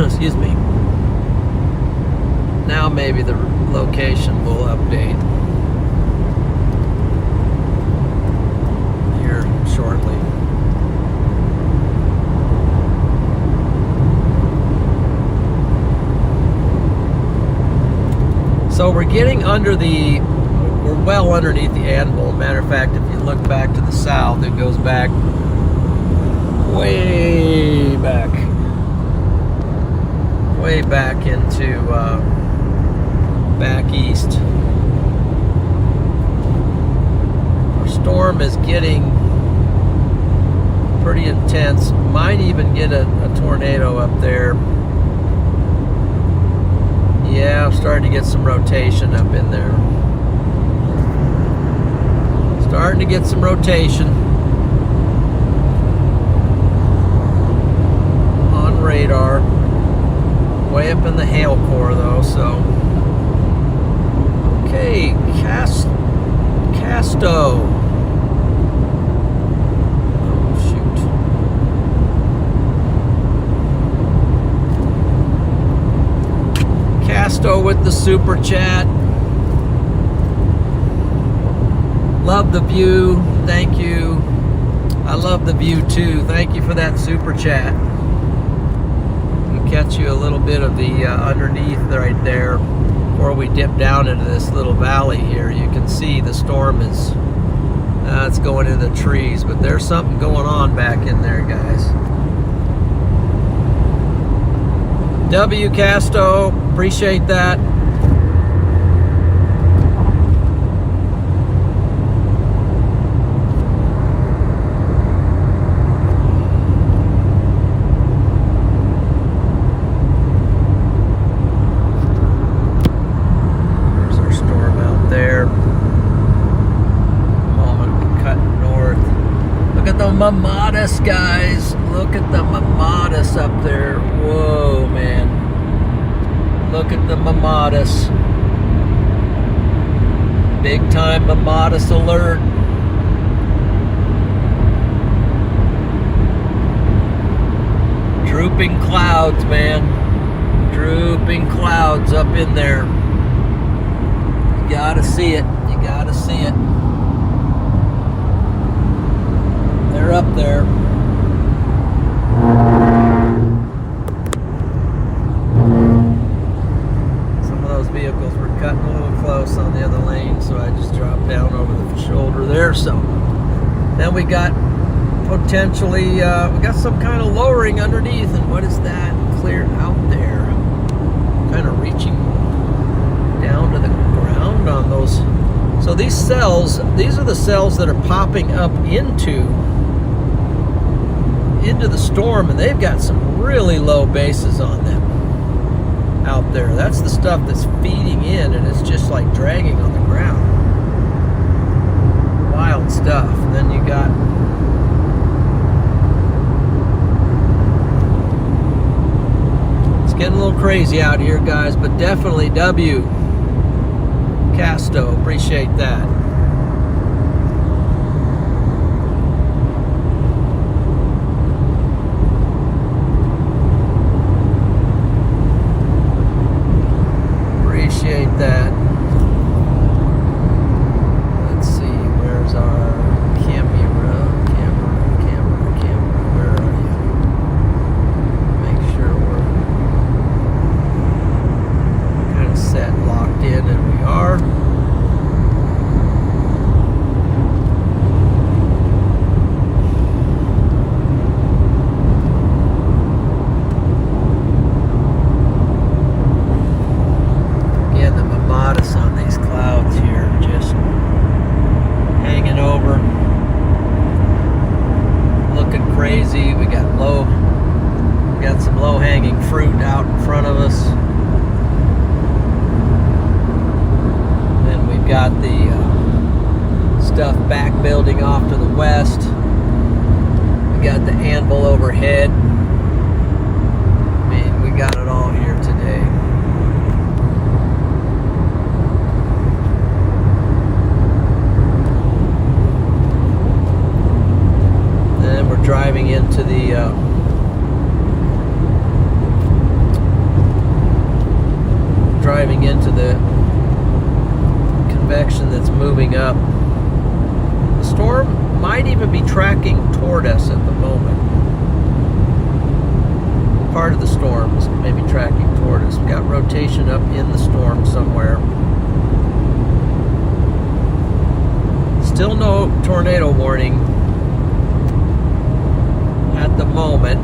excuse me. Now maybe the location will update. Shortly. So we're getting we're well underneath the anvil. Matter of fact, if you look back to the south, it goes back way back into back east. Our storm is getting pretty intense. Might even get a tornado up there. Yeah, I'm starting to get some rotation up in there. Starting to get some rotation on radar. Way up in the hail core though, so. Okay, Casto. With the super chat. Love the view. Thank you. I love the view too. Thank you for that super chat. We'll catch you a little bit of the underneath right there before we dip down into this little valley here. You can see the storm is it's going in the trees, but there's something going on back in there, guys. W Casto, appreciate that. There's our storm out there. Moment we're cutting north. Look at the Mamadas, guys. Look at the Mamadas up there. Whoa, man. Look at the Mamadas. Big time Mamadas alert. Drooping clouds, man. Drooping clouds up in there. You gotta see it. You gotta see it. They're up there. Vehicles were cutting a little close on the other lane, so I just dropped down over the shoulder there. So then we got potentially, we got some kind of lowering underneath. And what is that clear out there? Kind of reaching down to the ground on those. So these cells, these are the cells that are popping up into the storm, and they've got some really low bases on them out there. That's the stuff that's feeding in, and it's just like dragging on the ground. Wild stuff. And then you got it's getting a little crazy out here, guys, but definitely W Casto, appreciate that. Appreciate that. Let's see, where's our camera? Where are you? Make sure we're kind of set, locked in, and we are. On these clouds here, just hanging over, looking crazy. We got some low-hanging fruit out in front of us. Then we've got the stuff back building off to the west. We got the anvil overhead. I mean, we got it all here today. Driving into the convection that's moving up. The storm might even be tracking toward us at the moment. Part of the storm is maybe tracking toward us. We've got rotation up in the storm somewhere. Still no tornado warning at the moment.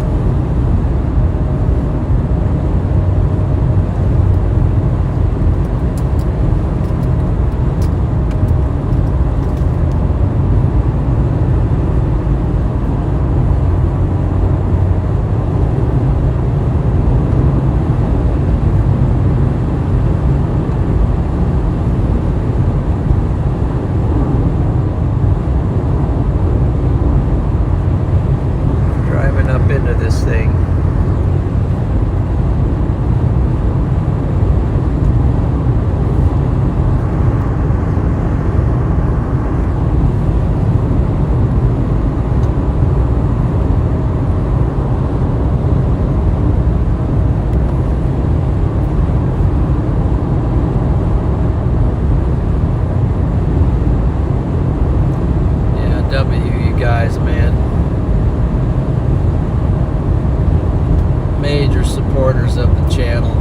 Into this thing. Yeah, W, you guys, man. Major supporters of the channel.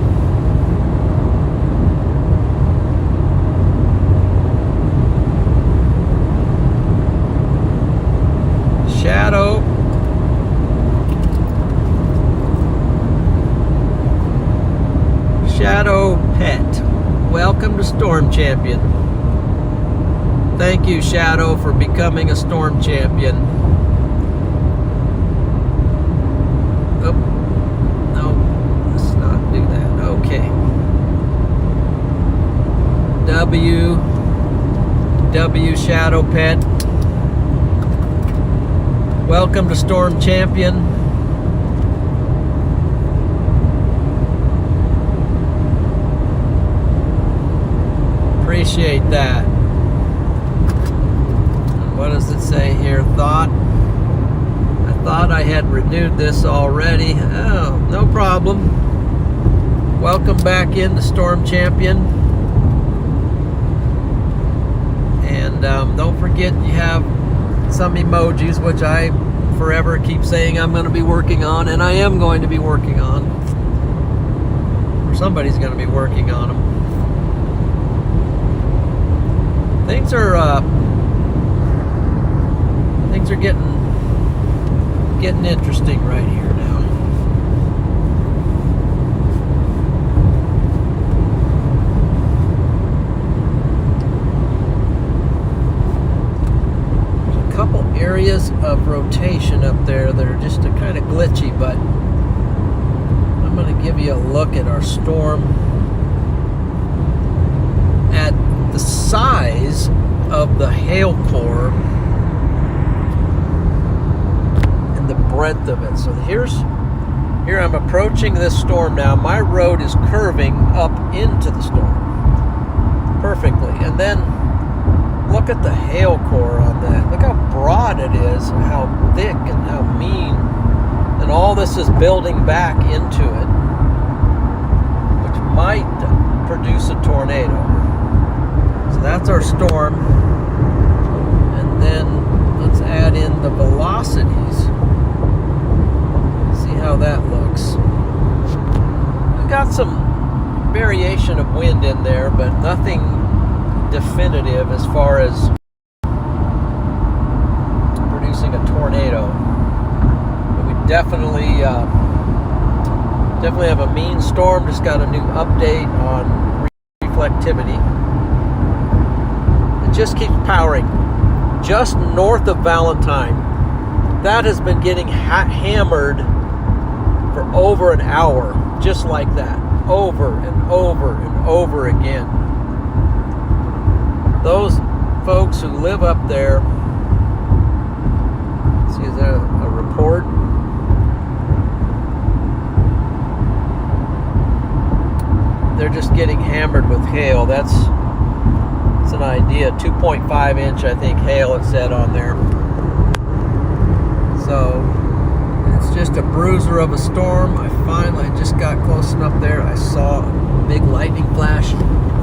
Shadow Pet, welcome to Storm Champion. Thank you, Shadow, for becoming a Storm Champion. Oh. Okay. W Shadow Pet. Welcome to Storm Champion. Appreciate that. What does it say here? Thought I had renewed this already. Oh, no problem. Welcome back into Storm Champion. And don't forget, you have some emojis, which I forever keep saying I'm going to be working on, and I am going to be working on. Or somebody's going to be working on them. Things are getting getting interesting right here now. There's a couple areas of rotation up there that are just kind of glitchy, but I'm going to give you a look at our storm at the size of the hail core and the breadth of it. So here I'm approaching this storm now. My road is curving up into the storm perfectly, and then look at the hail core on that. Look how broad it is, and how thick and how mean, and all this is building back into it, which might produce a tornado. So that's our storm. And then let's add in the velocities. See how that looks. We've got some variation of wind in there, but nothing definitive as far as producing a tornado. But we definitely have a mean storm. Just got a new update on reflectivity. It just keeps powering. Just north of Valentine, that has been getting hammered for over an hour, just like that, over and over and over again. Those folks who live up there, see, is that a report? They're just getting hammered with hail. That's an idea. 2.5 inch, I think, hail it said on there. So it's just a bruiser of a storm. I finally just got close enough there. I saw a big lightning flash,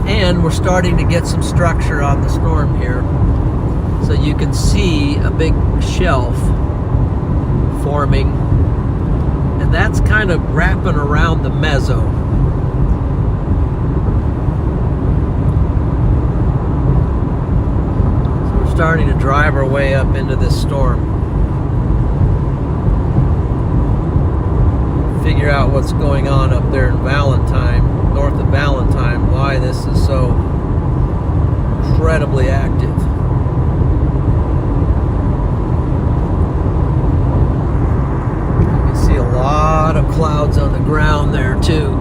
and we're starting to get some structure on the storm here. So you can see a big shelf forming, and that's kind of wrapping around the mezzo. Starting to drive our way up into this storm. Figure out what's going on up there in Valentine, north of Valentine, why this is so incredibly active. You can see a lot of clouds on the ground there too.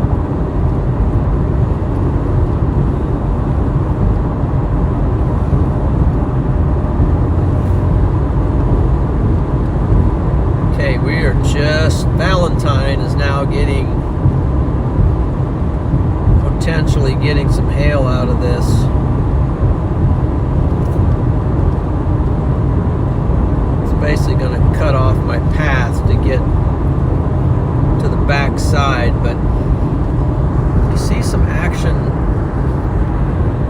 Valentine is now potentially getting some hail out of this. It's basically going to cut off my path to get to the back side, but you see some action.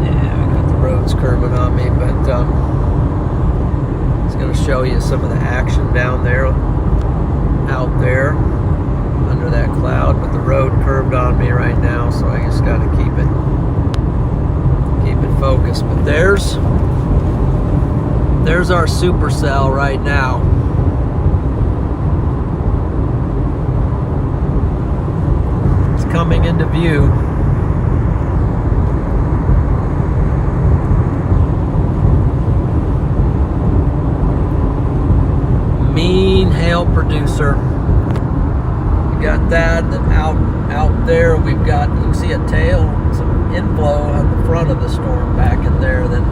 Yeah, I got the roads curving on me, but it's going to show you some of the action down there, out there under that cloud, but the road curved on me right now, so I just got to keep it focused. But there's our supercell right now. It's coming into view. Mean hail producer. We got that, and then out there we've got, you can see a tail, some inflow on the front of the storm back in there. Then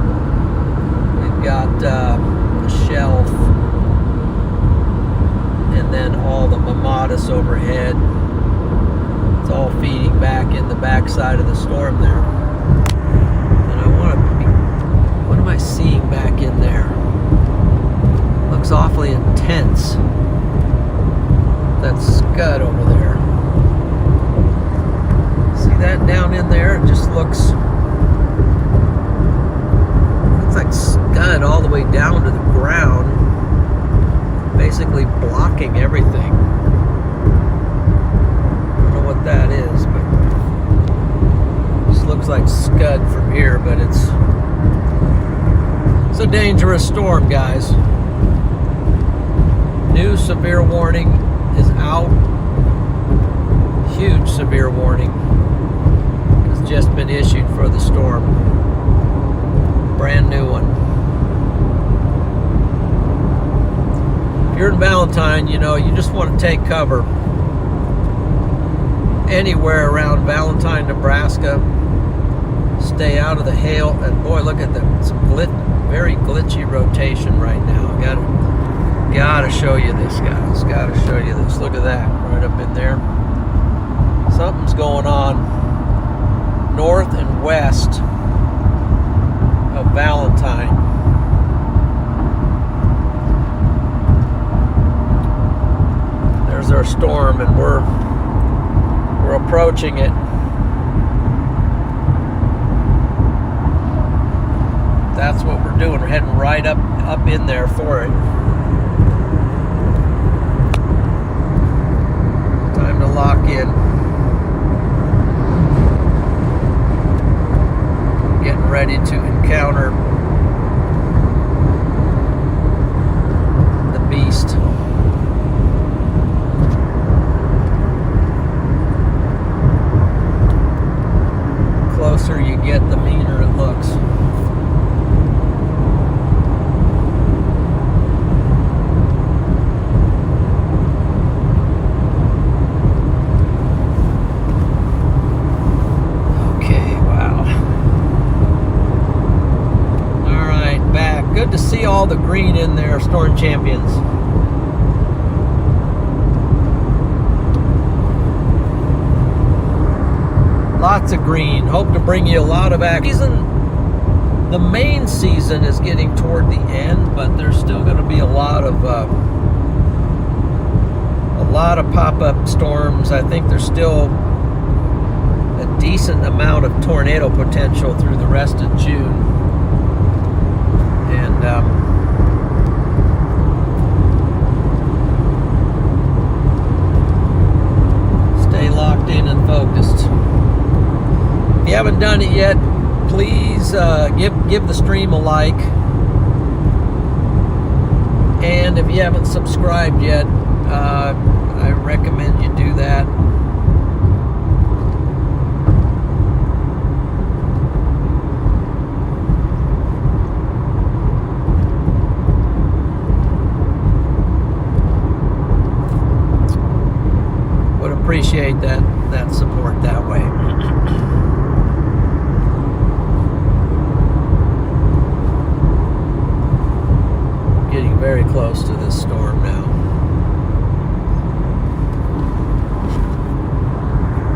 we've got the shelf, and then all the mamadas overhead. It's all feeding back in the backside of the storm there. And I want to be, what am I seeing back in there? Looks awfully intense. That scud over there. See that down in there? It just looks like scud all the way down to the ground, basically blocking everything. I don't know what that is, but it just looks like scud from here, but it's a dangerous storm, guys. New severe warning is out. Huge severe warning has just been issued for the storm. Brand new one. If you're in Valentine, you know, you just want to take cover anywhere around Valentine, Nebraska. Stay out of the hail. And boy, look at that. Some very glitchy rotation right now. Gotta show you this, guys. Gotta show you this. Look at that. Right up in there. Something's going on north and west of Valentine. There's our storm, and we're approaching it. That's what we're doing. We're heading right up in there for it. Time to lock in. Getting ready to encounter the beast. The closer you get, the meaner it looks. To see all the green in there, Storm Champions. Lots of green. Hope to bring you a lot of action. The main season is getting toward the end, but there's still going to be a lot of pop-up storms. I think there's still a decent amount of tornado potential through the rest of June. Stay locked in and focused. If you haven't done it yet, please give the stream a like. And if you haven't subscribed yet, I recommend you do that. Appreciate that support that way. Getting very close to this storm now.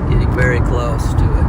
Getting very close to it.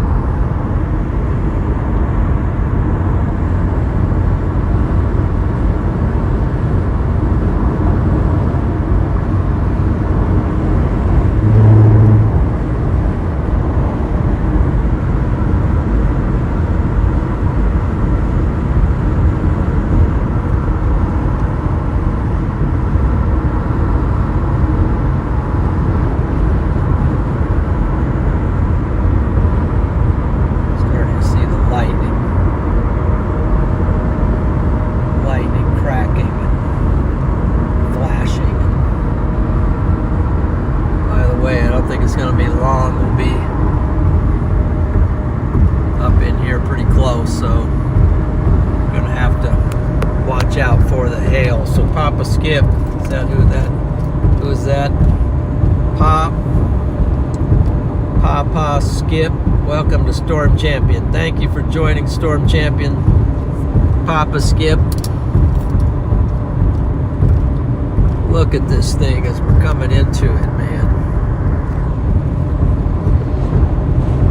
Skip, is that who is that? Papa Skip, welcome to Storm Champion. Thank you for joining Storm Champion, Papa Skip. Look at this thing as we're coming into it, man.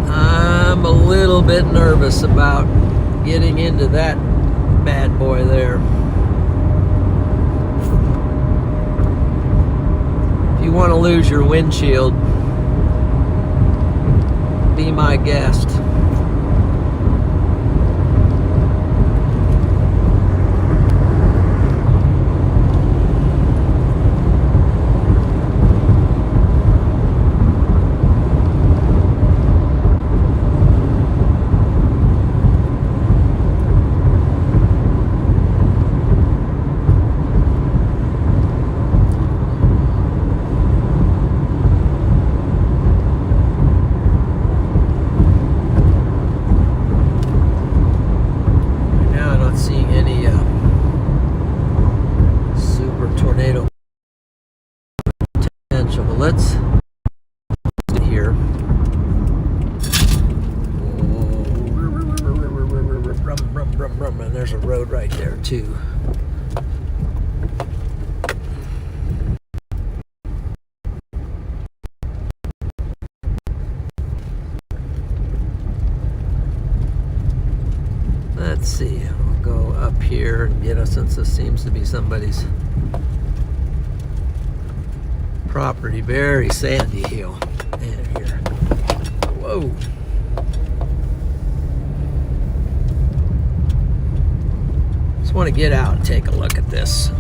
I'm a little bit nervous about getting into that bad boy there. You want to lose your windshield, be my guest. let's here. And there's a road right there too. Let's see, we'll go up here and get us, since this seems to be somebody's property. Very sandy hill. And here. Whoa. Just want to get out and take a look at this.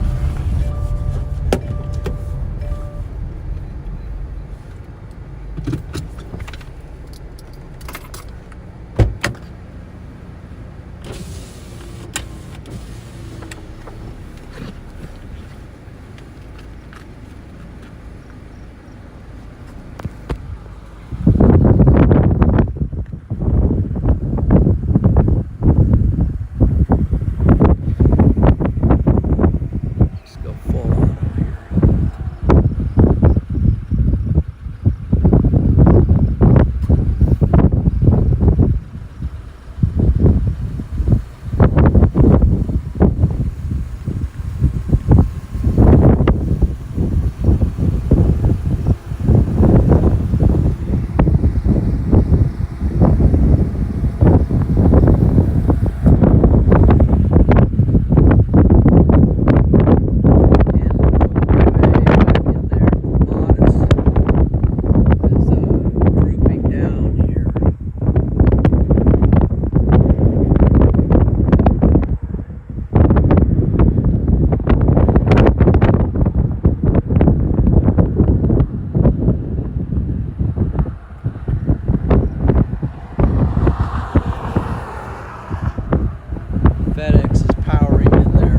FedEx is powering in there.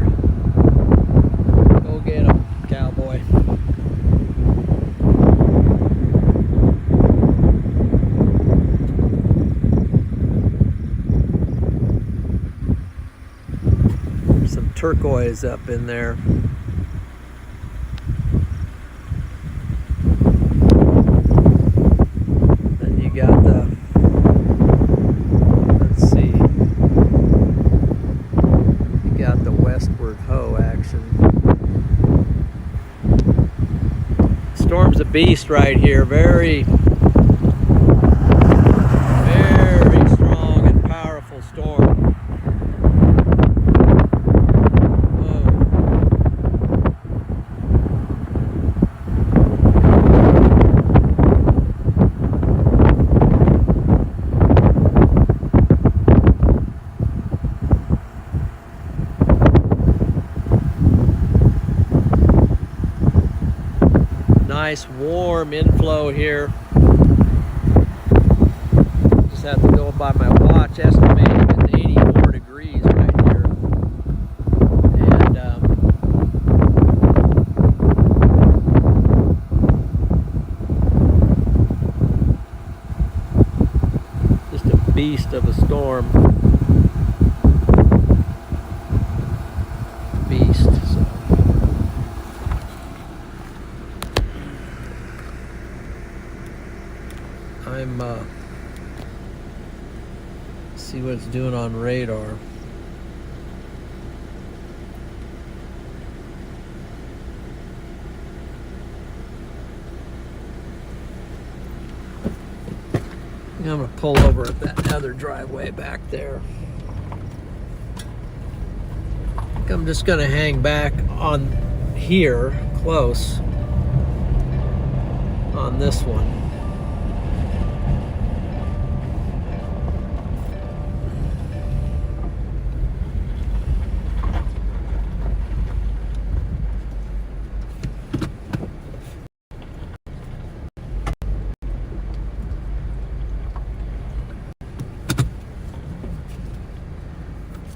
Go get him, cowboy. Some turquoise up in there. Then you got the, let's see, you got the westward hoe action. Storm's a beast right here. Very strong and powerful storm. Nice warm inflow here. Just have to go by my watch, estimating it's 84 degrees right here. And just a beast of a storm. Beast. So. I'm see what it's doing on radar. I'm gonna pull over at that other driveway back there. I think I'm just gonna hang back on here, close, on this one.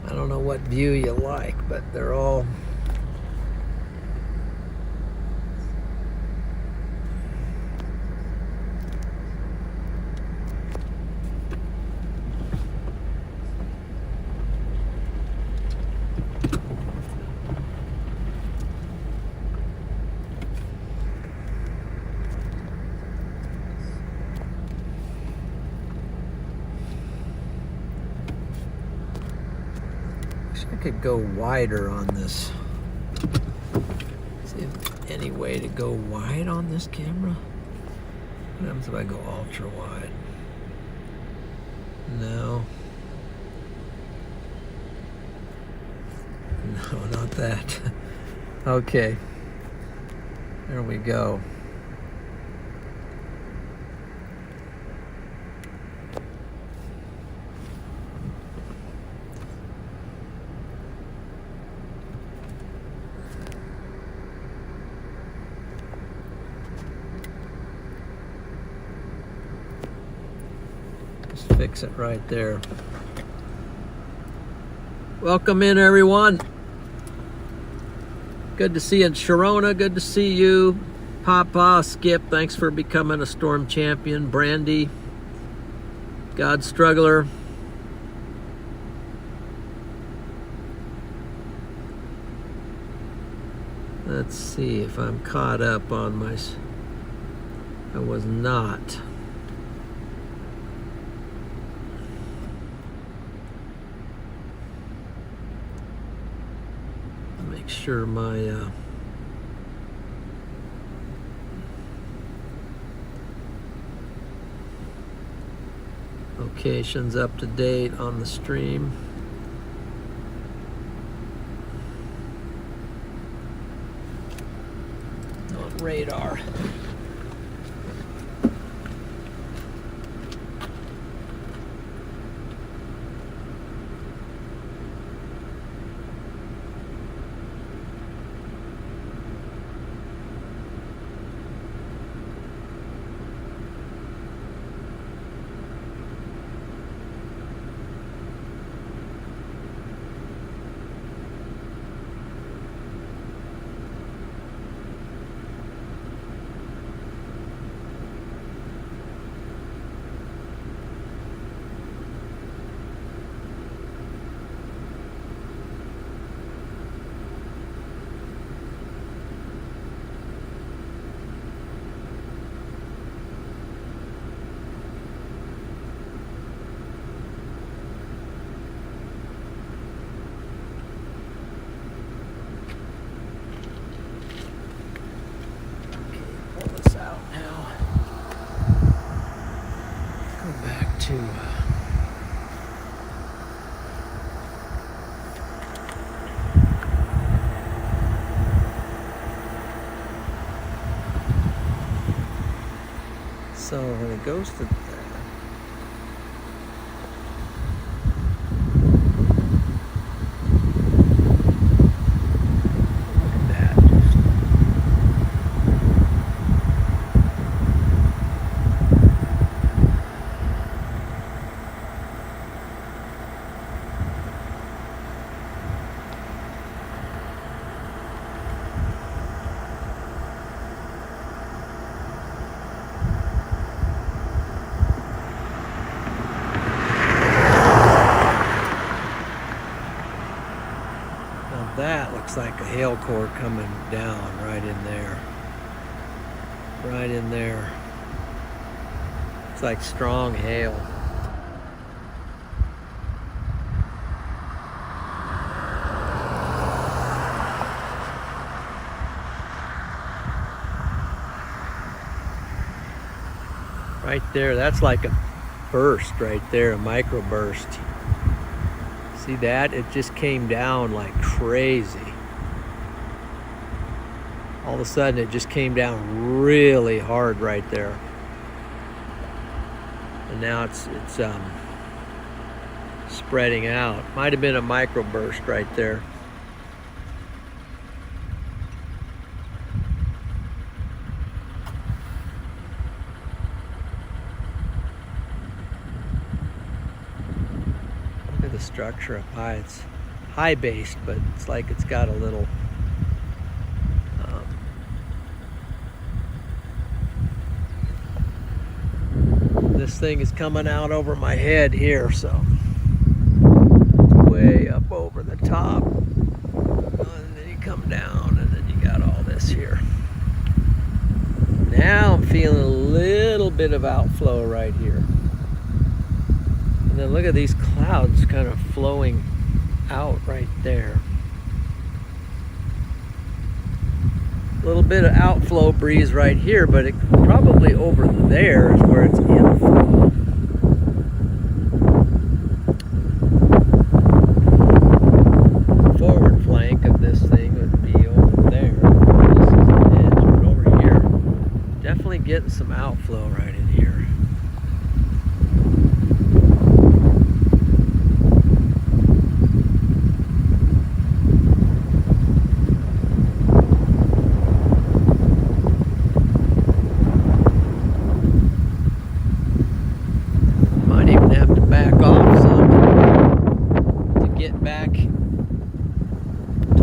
I don't know what view you like, but they're all could go wider on this. See if any way to go wide on this camera? What happens if I go ultra wide? No. No, not that. Okay. There we go. Just fix it right there. Welcome in, everyone. Good to see you in Sharona. Good to see you. Papa, Skip, thanks for becoming a Storm champion. Brandy, God Struggler. Let's see if I'm caught up on my... I was not. Make sure my location's up to date on the stream. On radar. So when it goes to that, look at that. That looks like a hail core coming down right in there. Right in there. It's like strong hail. Right there, that's like a burst right there, a micro burst. See that? It just came down like crazy. All of a sudden it just came down really hard right there. And now it's spreading out. Might have been a microburst right there. The structure up high, it's high based, but it's like it's got a little this thing is coming out over my head here, so way up over the top, and then you come down and then you got all this here. Now I'm feeling a little bit of outflow right here. And then look at these clouds kind of flowing out right there. A little bit of outflow breeze right here, but it probably over there is where it's inflow. Forward flank of this thing would be over there. This is the edge, but over here, definitely getting some outflow right in here.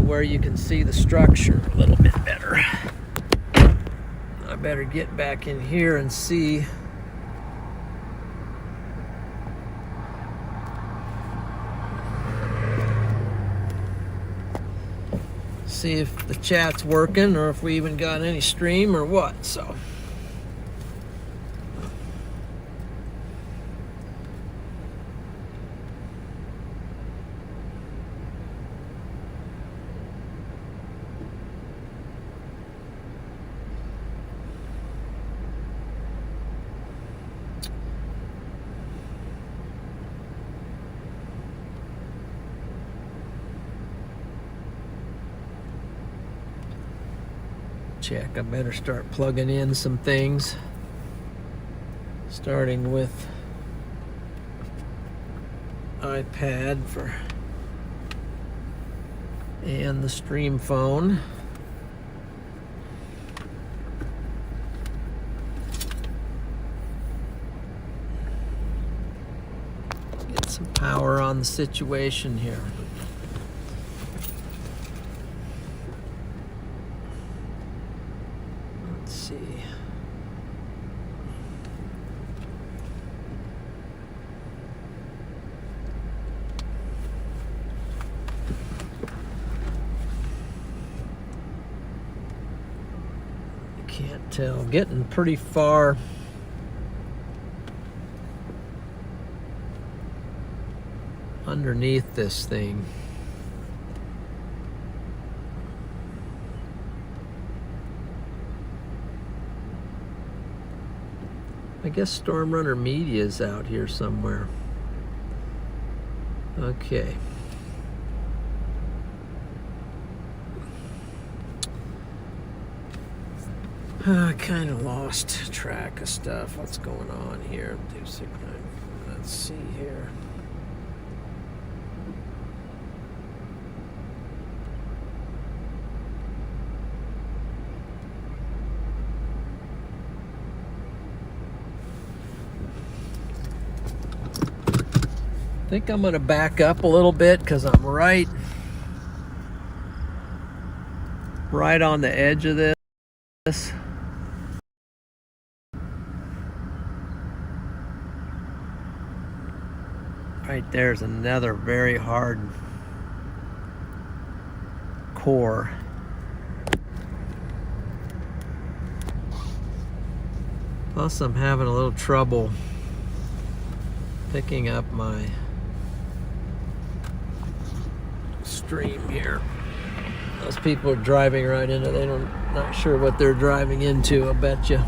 Where you can see the structure a little bit better. I better get back in here and see. See if the chat's working or if we even got any stream or what. So check. I better start plugging in some things, starting with iPad and the stream phone. Get some power on the situation here. Can't tell. Getting pretty far underneath this thing. I guess Storm Runner Media is out here somewhere. Okay. I kind of lost track of stuff. What's going on here? Let's see here. I think I'm going to back up a little bit because I'm right on the edge of this. Right there's another very hard core. Plus I'm having a little trouble picking up my stream here. Those people are driving right into it. Not sure what they're driving into, I bet you.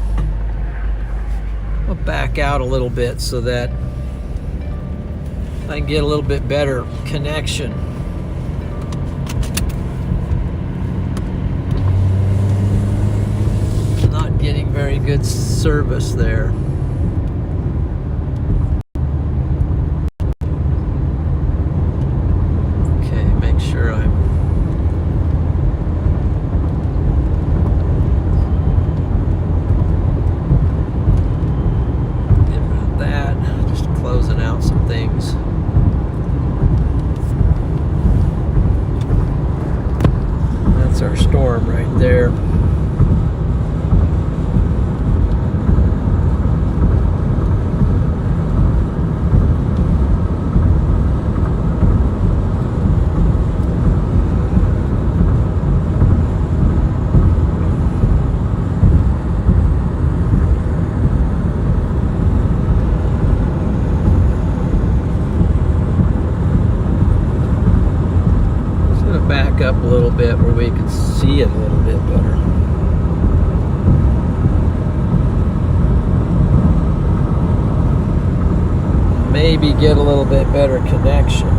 I'll back out a little bit so that I can get a little bit better connection. Not getting very good service there. Okay, make sure I'm getting rid of that. Just closing out some things. That's our storm right there. bit where we can see it a little bit better. Maybe get a little bit better connection.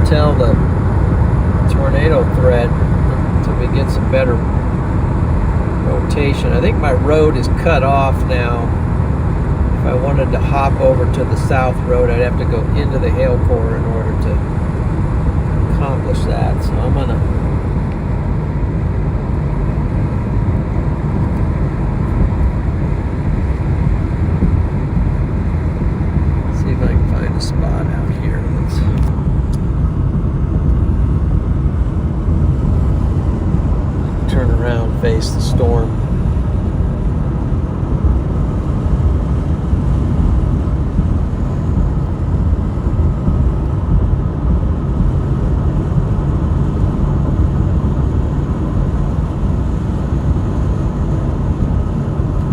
Until the tornado threat, until we get some better rotation. I think my road is cut off now. If I wanted to hop over to the south road, I'd have to go into the hail core in order to accomplish that. So I'm gonna see if I can find a spot out here. Turn around, face the storm.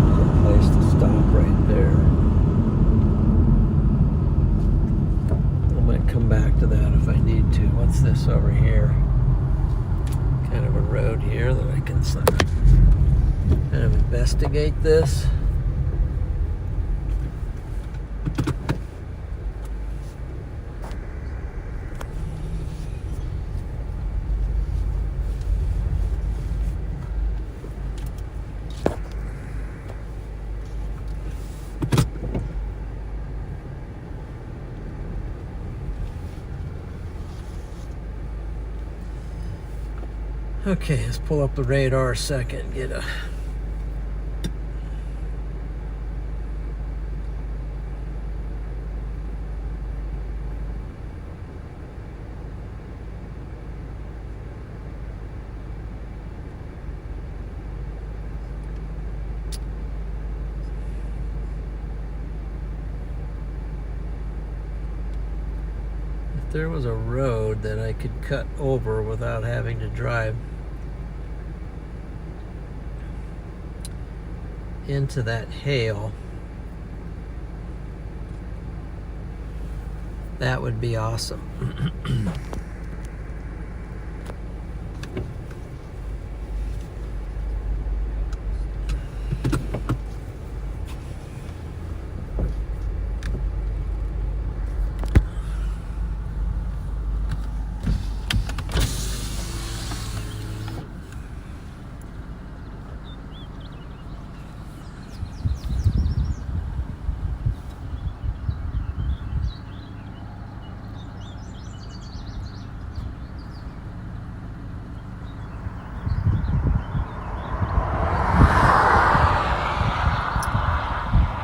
There's a place to stop right there. I might come back to that if I need to. What's this over here? Kind of a road here that I can kind of investigate this. Okay, let's pull up the radar a second, get a if there was a road that I could cut over without having to drive into that hail, that would be awesome.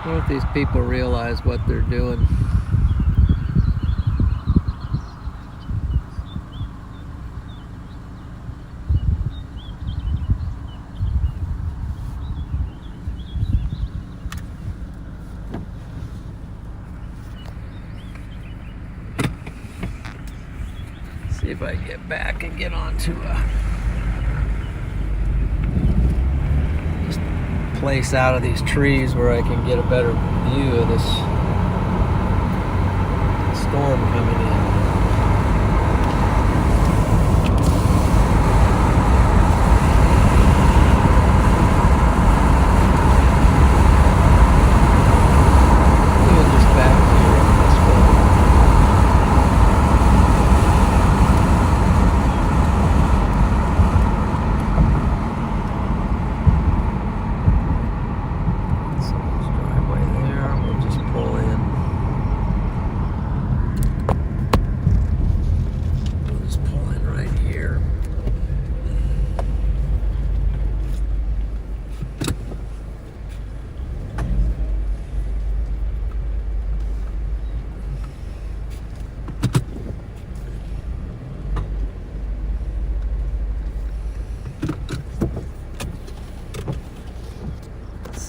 I wonder if these people realize what they're doing. See if I can get back and get onto a place out of these trees where I can get a better view of this storm coming in.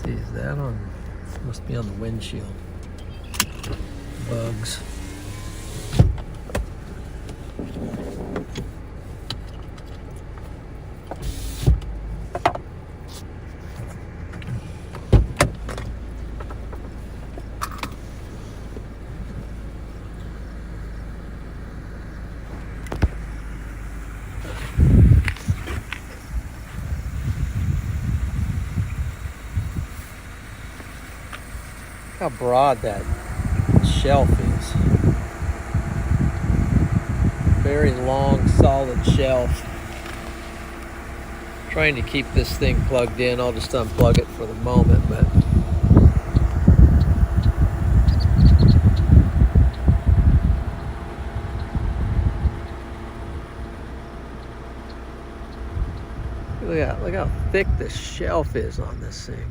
see, is that on? Must be on the windshield. Bugs. How broad that shelf is. Very long, solid shelf. Trying to keep this thing plugged in. I'll just unplug it for the moment, but look how thick the shelf is on this thing.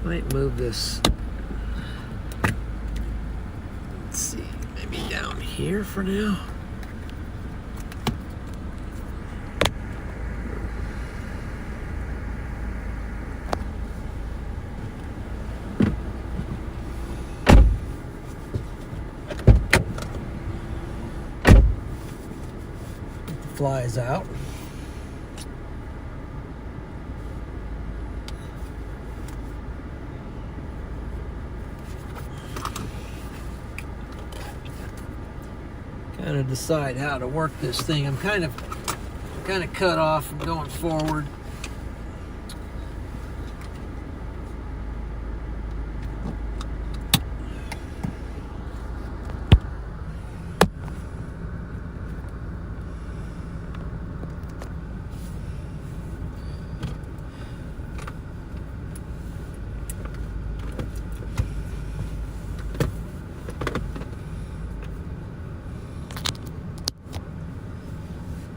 Might move this. Let's see, maybe down here for now. Get the flies out. Kind of decide how to work this thing. I'm kind of cut off from going forward.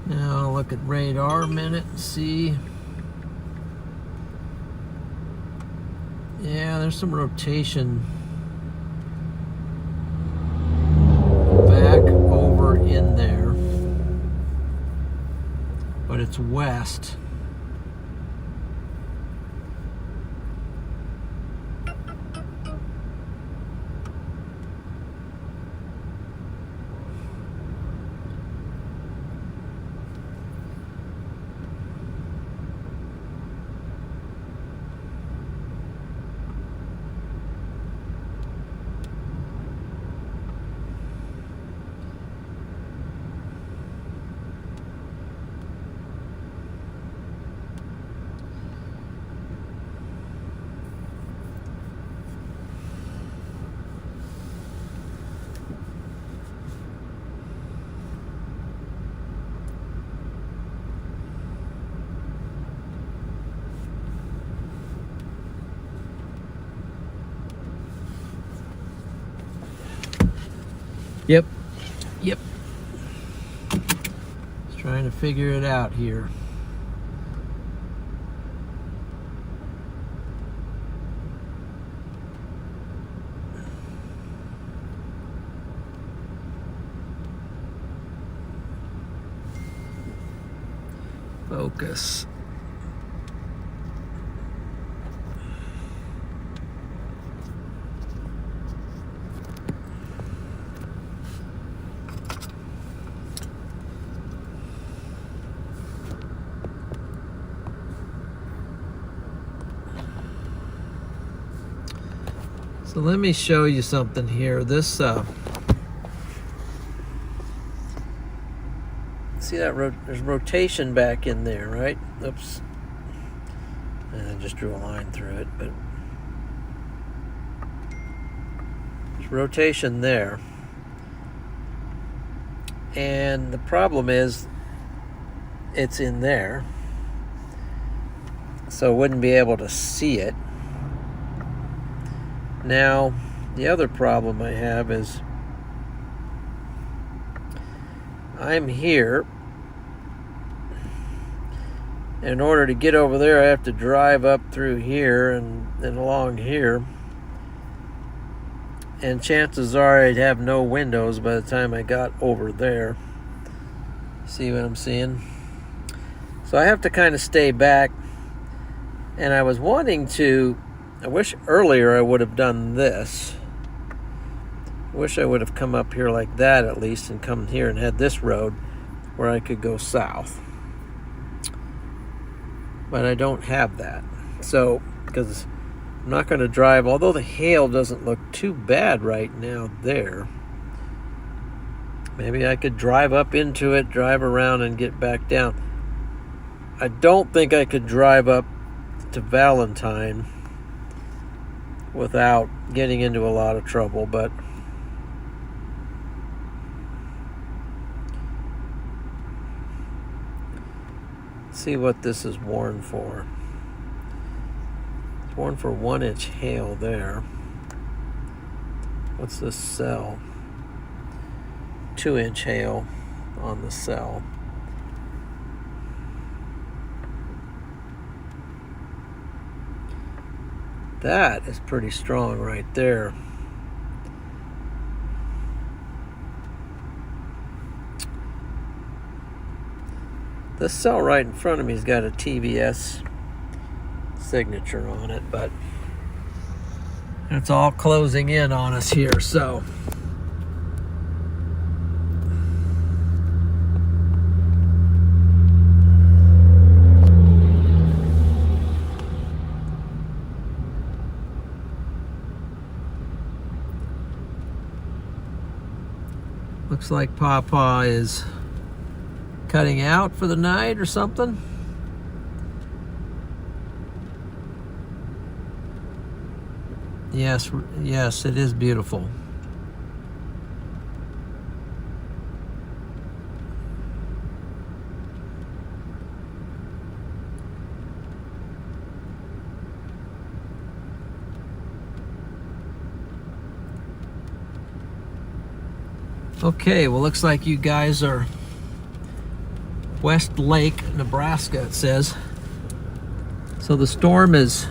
Now look at radar minute and see. Yeah, there's some rotation back over in there, but it's west. Yep. Just trying to figure it out here. Focus. So let me show you something here. This, see that there's rotation back in there, right? Oops. And I just drew a line through it, but there's rotation there. And the problem is it's in there, so I wouldn't be able to see it. Now, the other problem I have is I'm here. In order to get over there, I have to drive up through here and along here. And chances are I'd have no windows by the time I got over there. See what I'm seeing? So I have to kind of stay back. And I was wanting to, I wish earlier I would have done this. I wish I would have come up here like that at least and come here and had this road where I could go south. But I don't have that. So, because I'm not going to drive, although the hail doesn't look too bad right now there. Maybe I could drive up into it, drive around, and get back down. I don't think I could drive up to Valentine without getting into a lot of trouble, but let's see what this is warned for. It's warned for 1-inch hail there. What's this cell? 2-inch hail on the cell. That is pretty strong right there. This cell right in front of me has got a TVS signature on it, but it's all closing in on us here, so looks like Papa is cutting out for the night or something. Yes, it is beautiful. Okay, well, looks like you guys are West Lake, Nebraska, it says. So the storm is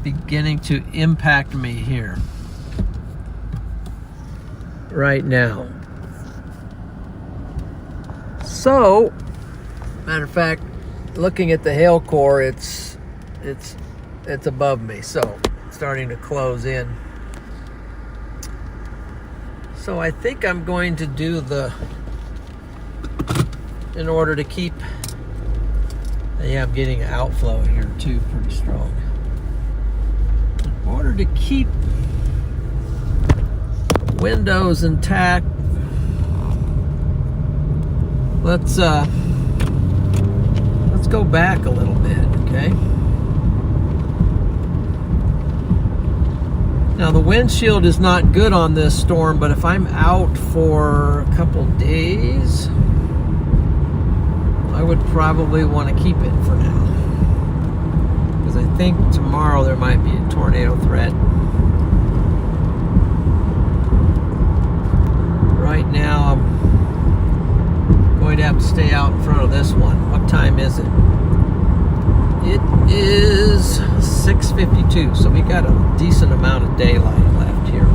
beginning to impact me here right now. So, matter of fact, looking at the hail core, it's above me, so it's starting to close in. So I think I'm going to do in order to keep, yeah, I'm getting an outflow here too, pretty strong. In order to keep windows intact, let's go back a little bit, okay? Now the windshield is not good on this storm, but if I'm out for a couple days, I would probably want to keep it for now. Because I think tomorrow there might be a tornado threat. stay out in front of this one. What time is it? It is 6:52, so we got a decent amount of daylight left here.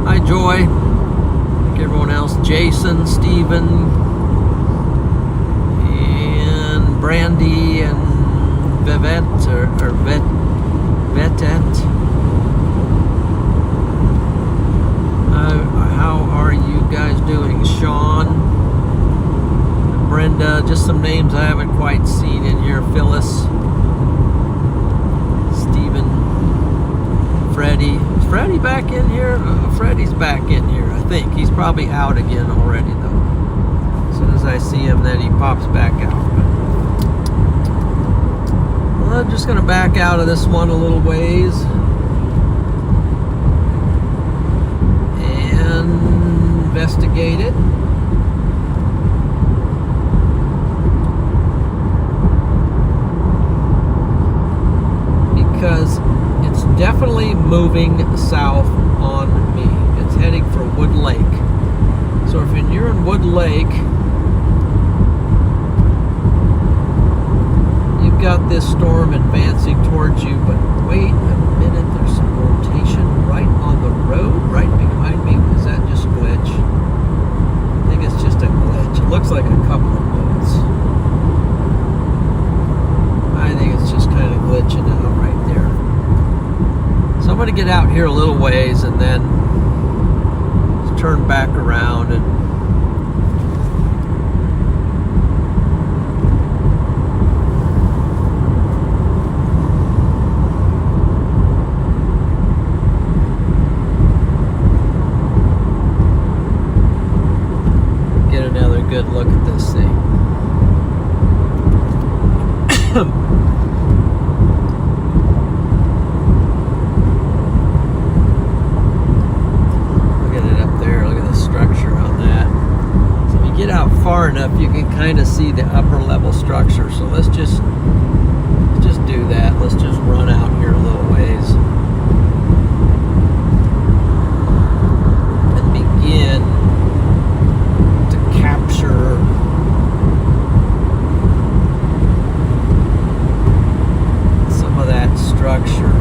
Hi, Joy. Like everyone else, Jason, Steven, and Brandy, and Vivette, or Vetette. How are you guys doing? Sean, Brenda, just some names I haven't quite seen in here. Phyllis, Steven, Freddie. Is Freddie back in here? Freddie's back in here, I think. He's probably out again already, though. As soon as I see him, then he pops back out. Well, I'm just going to back out of this one a little ways. And investigate it. Because it's definitely moving south on me. It's heading for Wood Lake. So if you're in Wood Lake, you've got this storm advancing towards you, but wait a minute, there's some rotation right on the road, right behind me. Is that just a glitch? I think it's just a glitch. It looks like a couple of boats. I think it's just kind of glitching out right there. So I'm going to get out here a little ways and then just turn back around and get another good look at this thing. Far enough you can kind of see the upper level structure, so let's just do that. Let's just run out here a little ways and begin to capture some of that structure.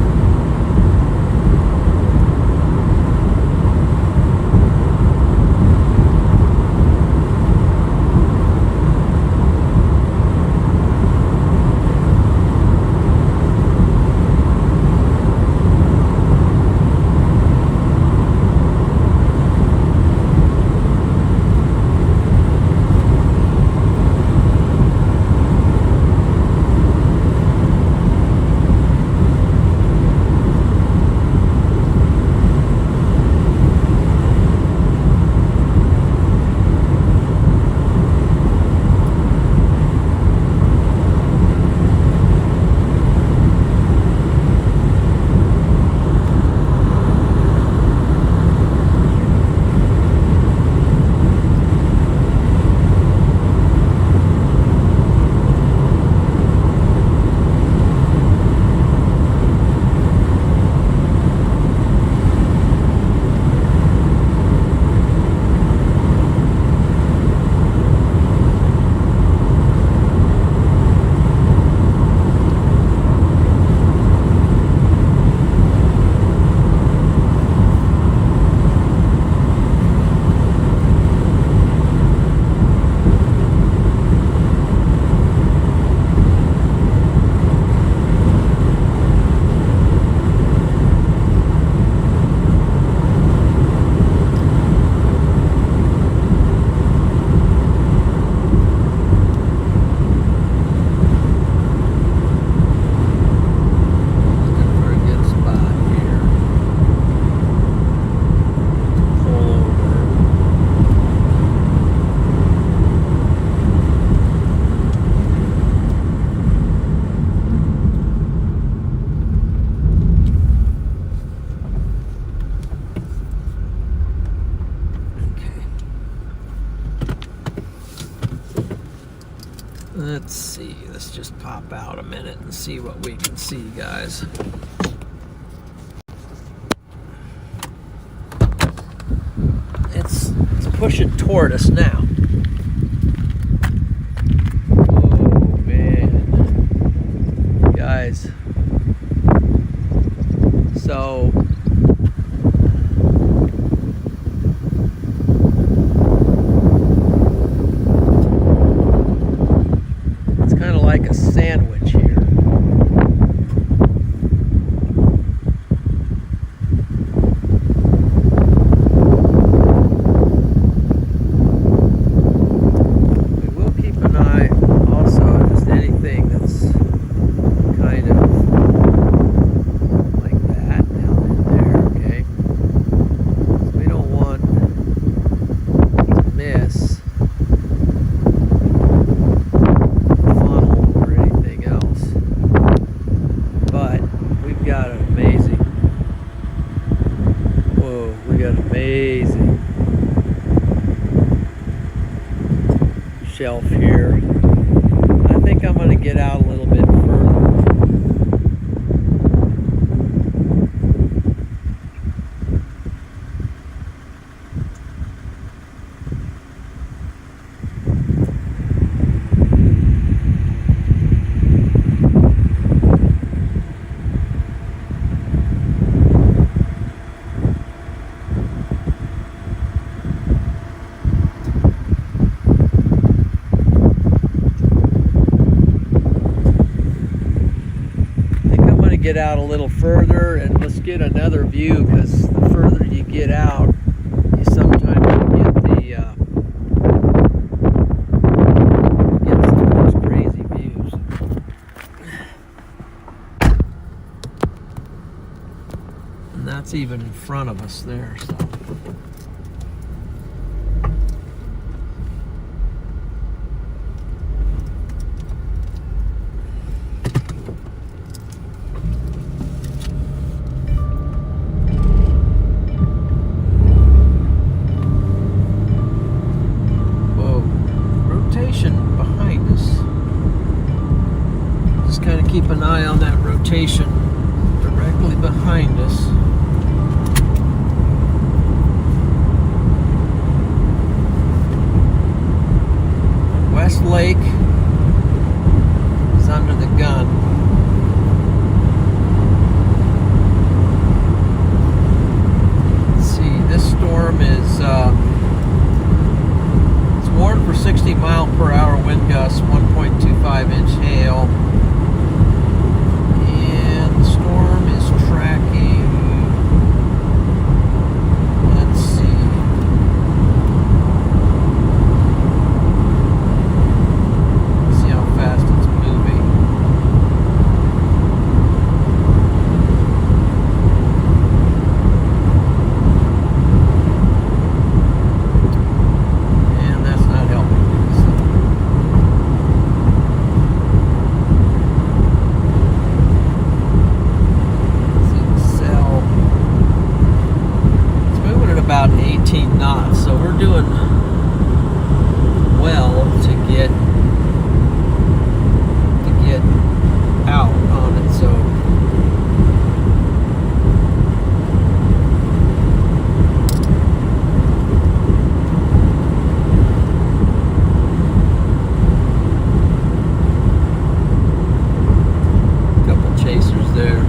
Let's see. Let's just pop out a minute and see what we can see, guys. It's pushing toward us now. Oh, man. Guys. So... like a sandwich here. We will keep an eye also on just anything that's kind of like that down in there, okay? So we don't want to miss amazing shelf here. I think I'm going to get out a little bit further. Get out a little further and let's get another view, because the further you get out, you sometimes get some of those crazy views. And that's even in front of us there. So. Keep an eye on that rotation directly behind us. West Lake is under the gun. Let's see, this storm is it's warned for 60-mile-per-hour wind gusts, 1.25-inch hail. Storm is tracking, let's see, how fast it's moving. And that's not helping. About 18 knots, so we're doing well to get out on it. So a couple chasers there.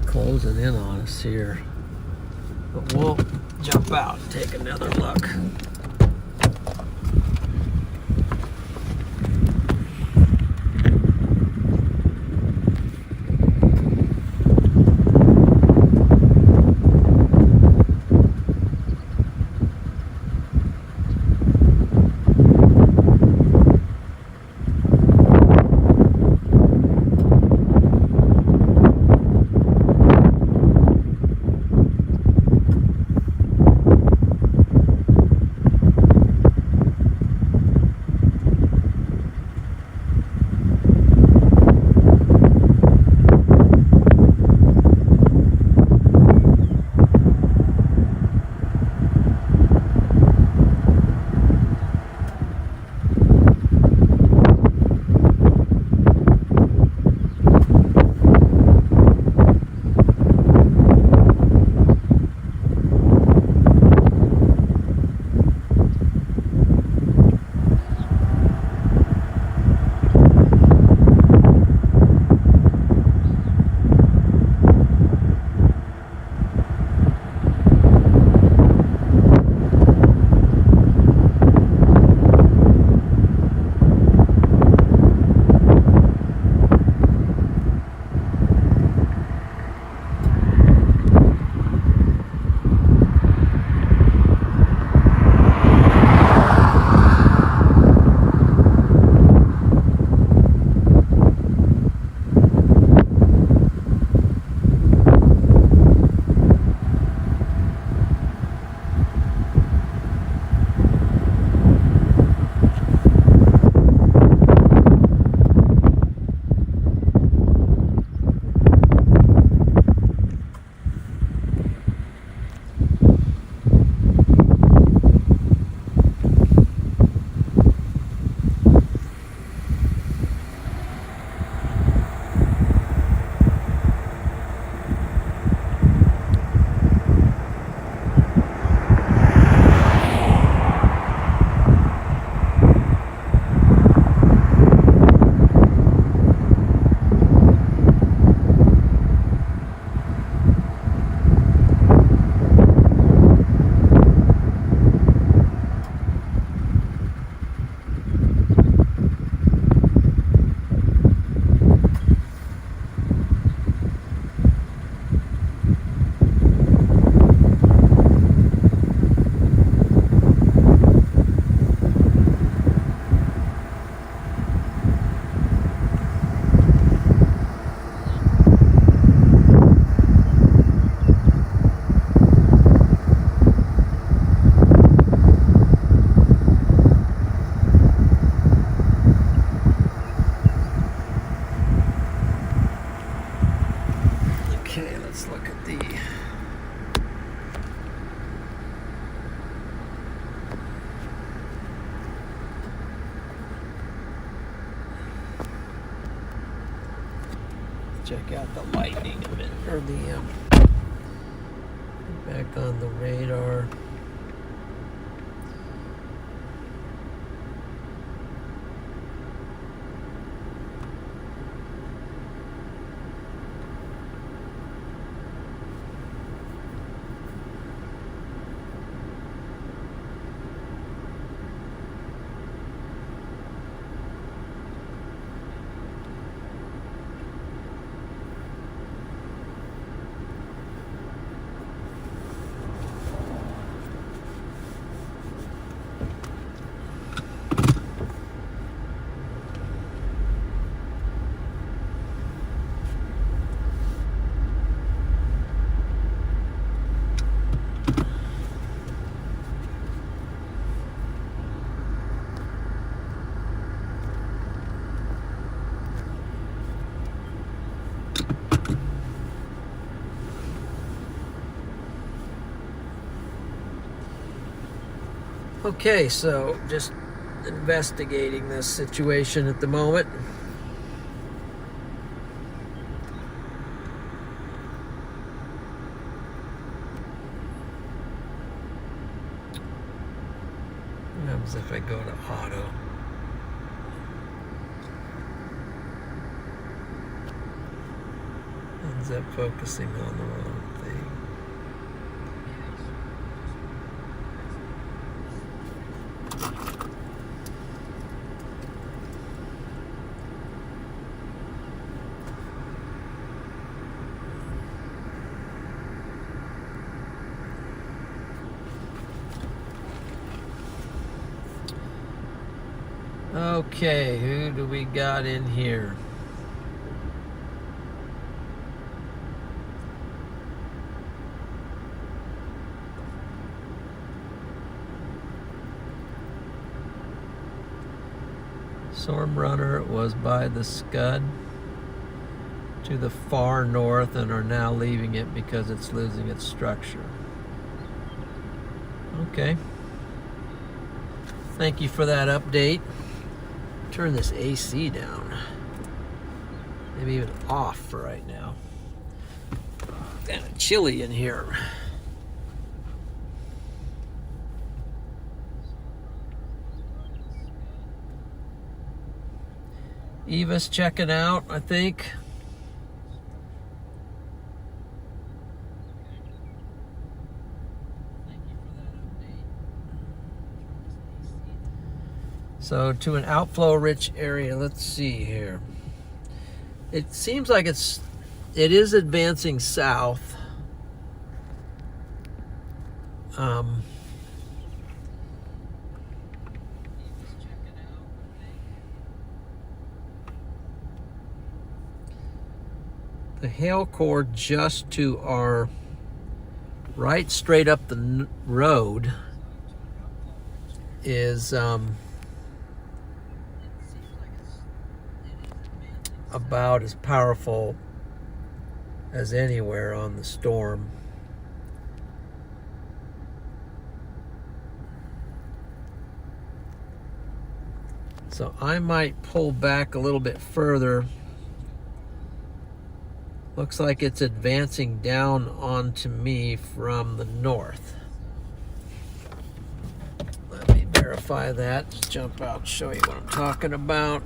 Closing in on us here, but we'll jump out and take another look. check out the lightning a minute, or the back on the radar. Okay, so just investigating this situation at the moment. What happens if I go to auto? Ends up focusing on the wrong thing. Okay, who do we got in here? Storm Runner was by the Scud to the far north and are now leaving it because it's losing its structure. Okay. Thank you for that update. Turn this AC down. Maybe even off for right now. Kind of chilly in here. Eva's checking out, I think. So to an outflow rich area, let's see here. It seems like it is advancing south. The hail core just to our right, straight up the road, is about as powerful as anywhere on the storm. So I might pull back a little bit further. Looks like it's advancing down onto me from the north. Let me verify that. Just jump out and show you what I'm talking about.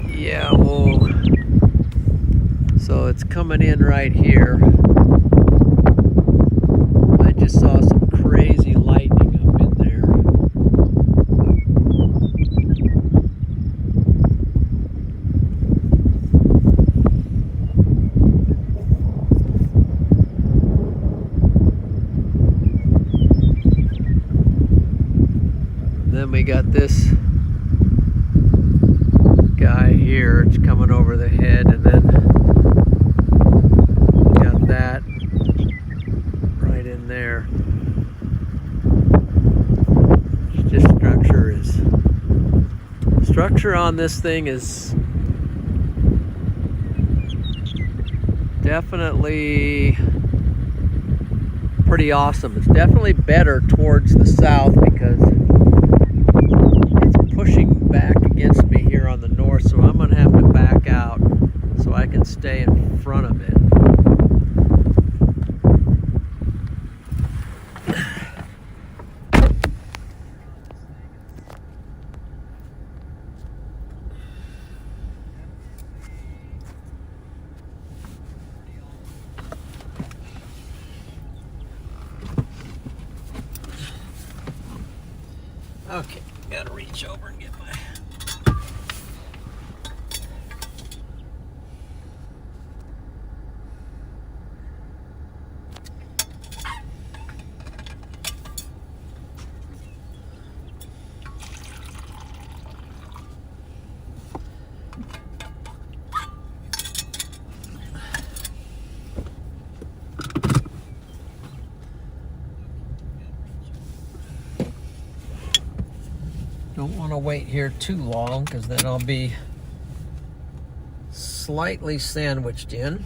Yeah, well, so it's coming in right here. I just saw some crazy lightning up in there. Then we got this guy here, it's coming over the head, and then got that right in there. This structure on this thing is definitely pretty awesome. It's definitely better towards the south because it's pushing back so I'm going to have to back out so I can stay in front of it. Okay, gotta reach over and get my... Don't want to wait here too long because then I'll be slightly sandwiched in.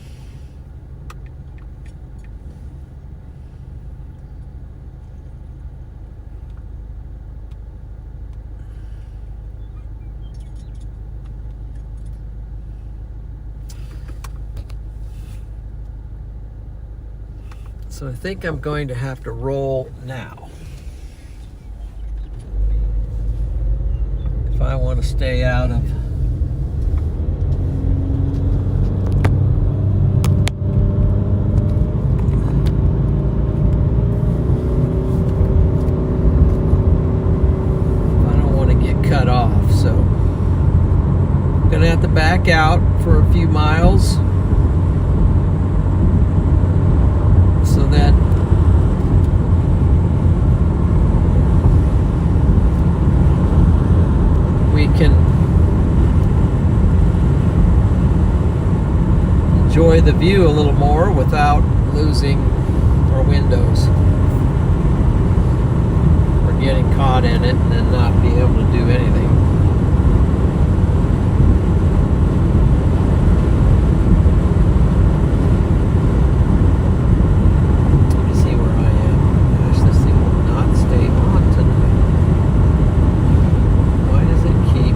So I think I'm going to have to roll now. If I want to stay out of cut off, so I'm gonna have to back out for a few miles so that we can enjoy the view a little more without losing our windows. Getting caught in it and then not be able to do anything. Let me see where I am. Gosh, this thing will not stay on tonight. Why does it keep...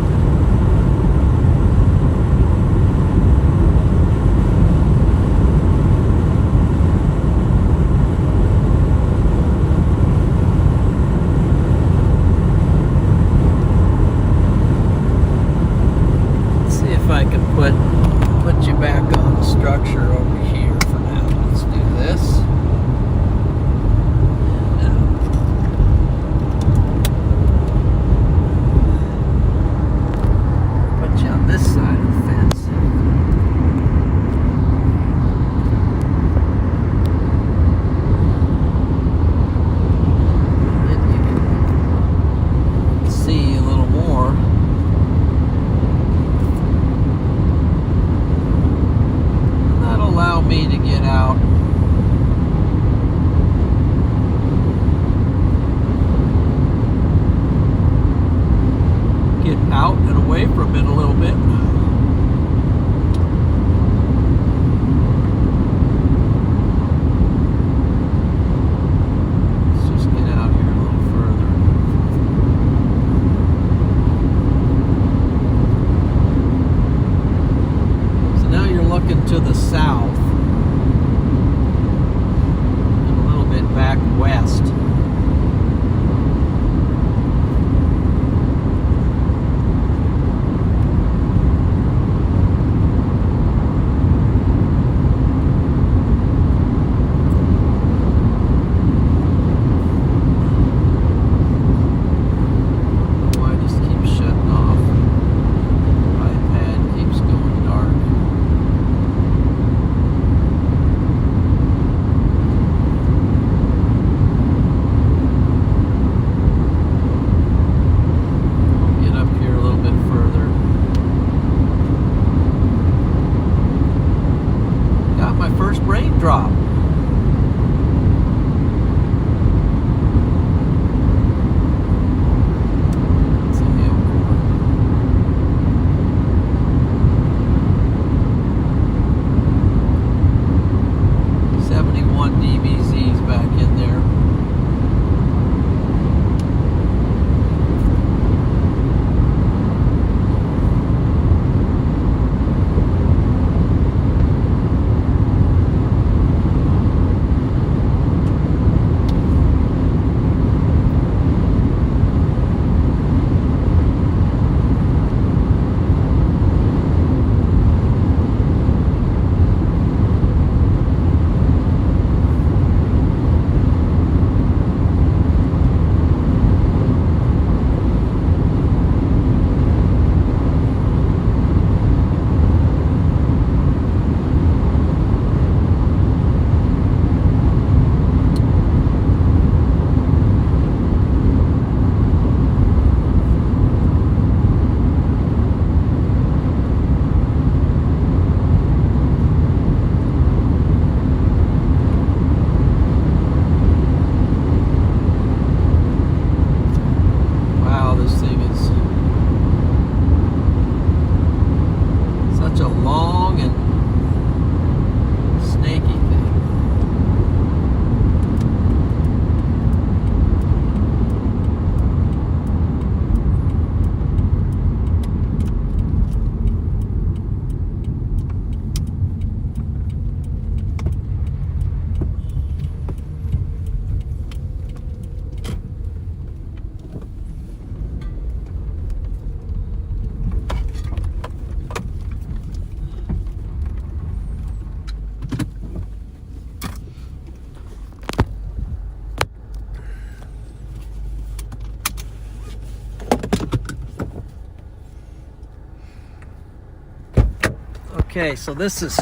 Okay, so this is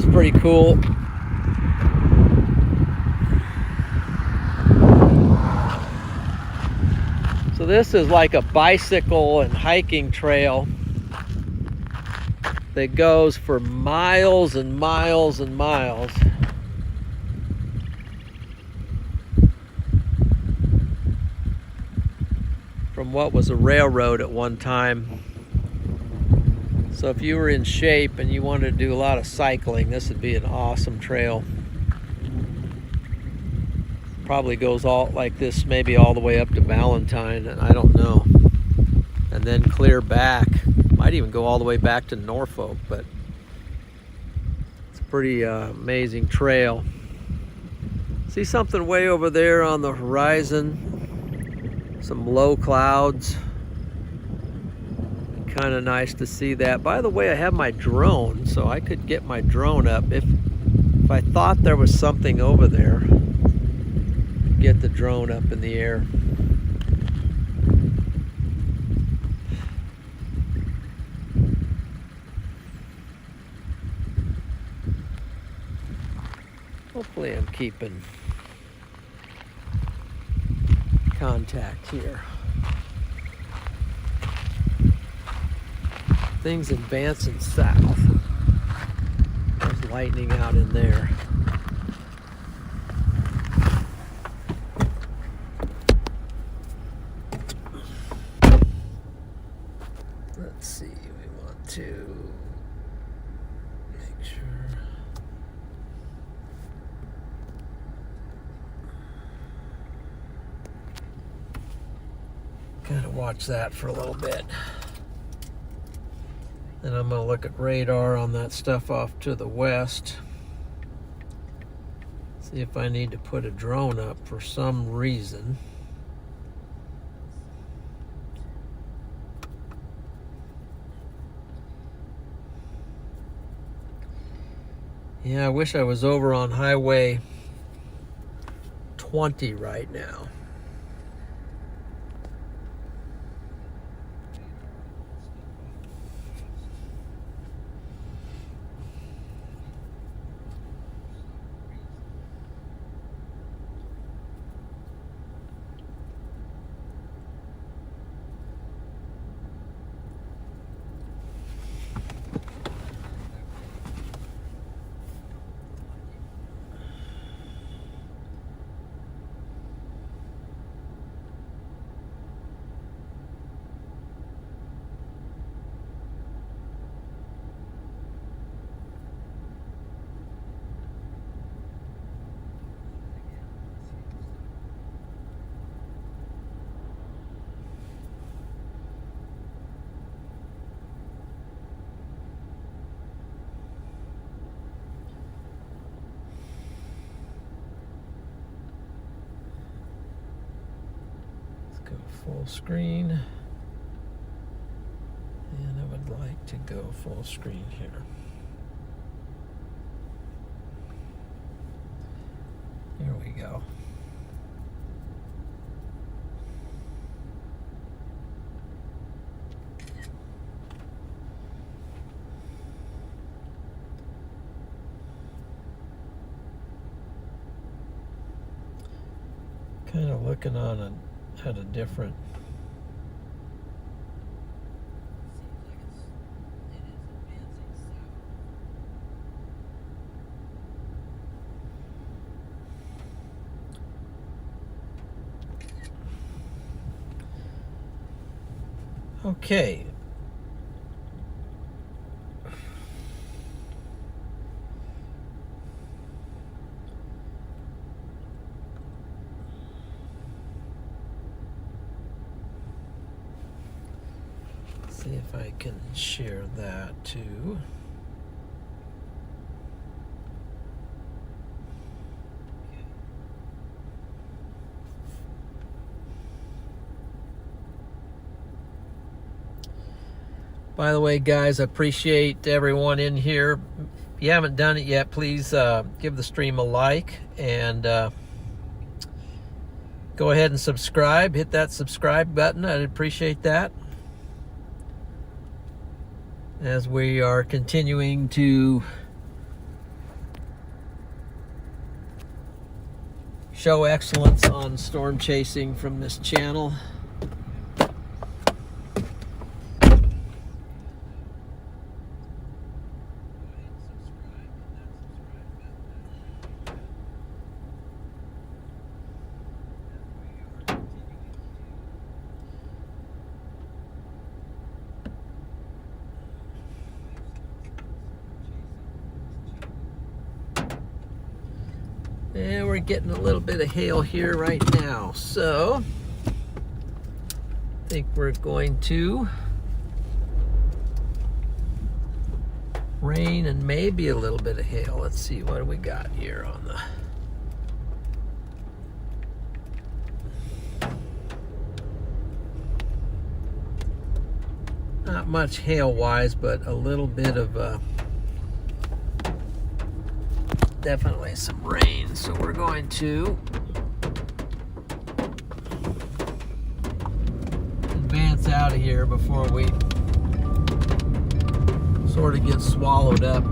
pretty cool. So this is like a bicycle and hiking trail that goes for miles and miles and miles. From what was a railroad at one time. So if you were in shape and you wanted to do a lot of cycling, this would be an awesome trail. Probably goes all like this, maybe all the way up to Valentine, and I don't know. And then clear back. Might even go all the way back to Norfolk, but it's a pretty amazing trail. See something way over there on the horizon? Some low clouds. Kind of nice to see that. By the way, I have my drone, so I could get my drone up if I thought there was something over there. Get the drone up in the air. Hopefully I'm keeping contact here. Things advancing south. There's lightning out in there. Let's see, we want to make sure. Kind of watch that for a little bit. Then I'm going to look at radar on that stuff off to the west. See if I need to put a drone up for some reason. Yeah, I wish I was over on Highway 20 right now. Full screen, and I would like to go full screen here. Here we go. Kind of looking on at a different. Okay. See if I can share that too. By the way, guys, I appreciate everyone in here. If you haven't done it yet, please give the stream a like and go ahead and subscribe. Hit that subscribe button. I'd appreciate that. as we are continuing to show excellence on storm chasing from this channel. And we're getting a little bit of hail here right now, so I think we're going to rain and maybe a little bit of hail. Let's see, what do we got here on the... Not much hail-wise, but a little bit of definitely some rain. So we're going to advance out of here before we sort of get swallowed up.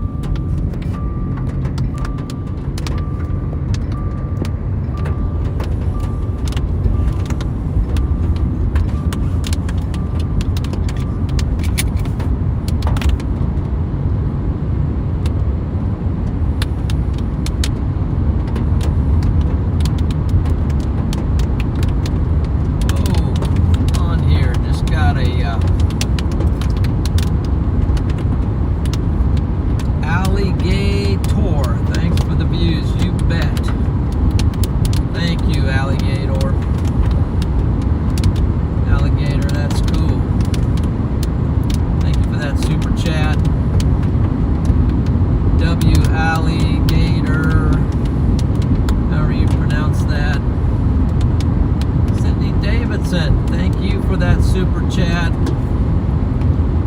Super chat.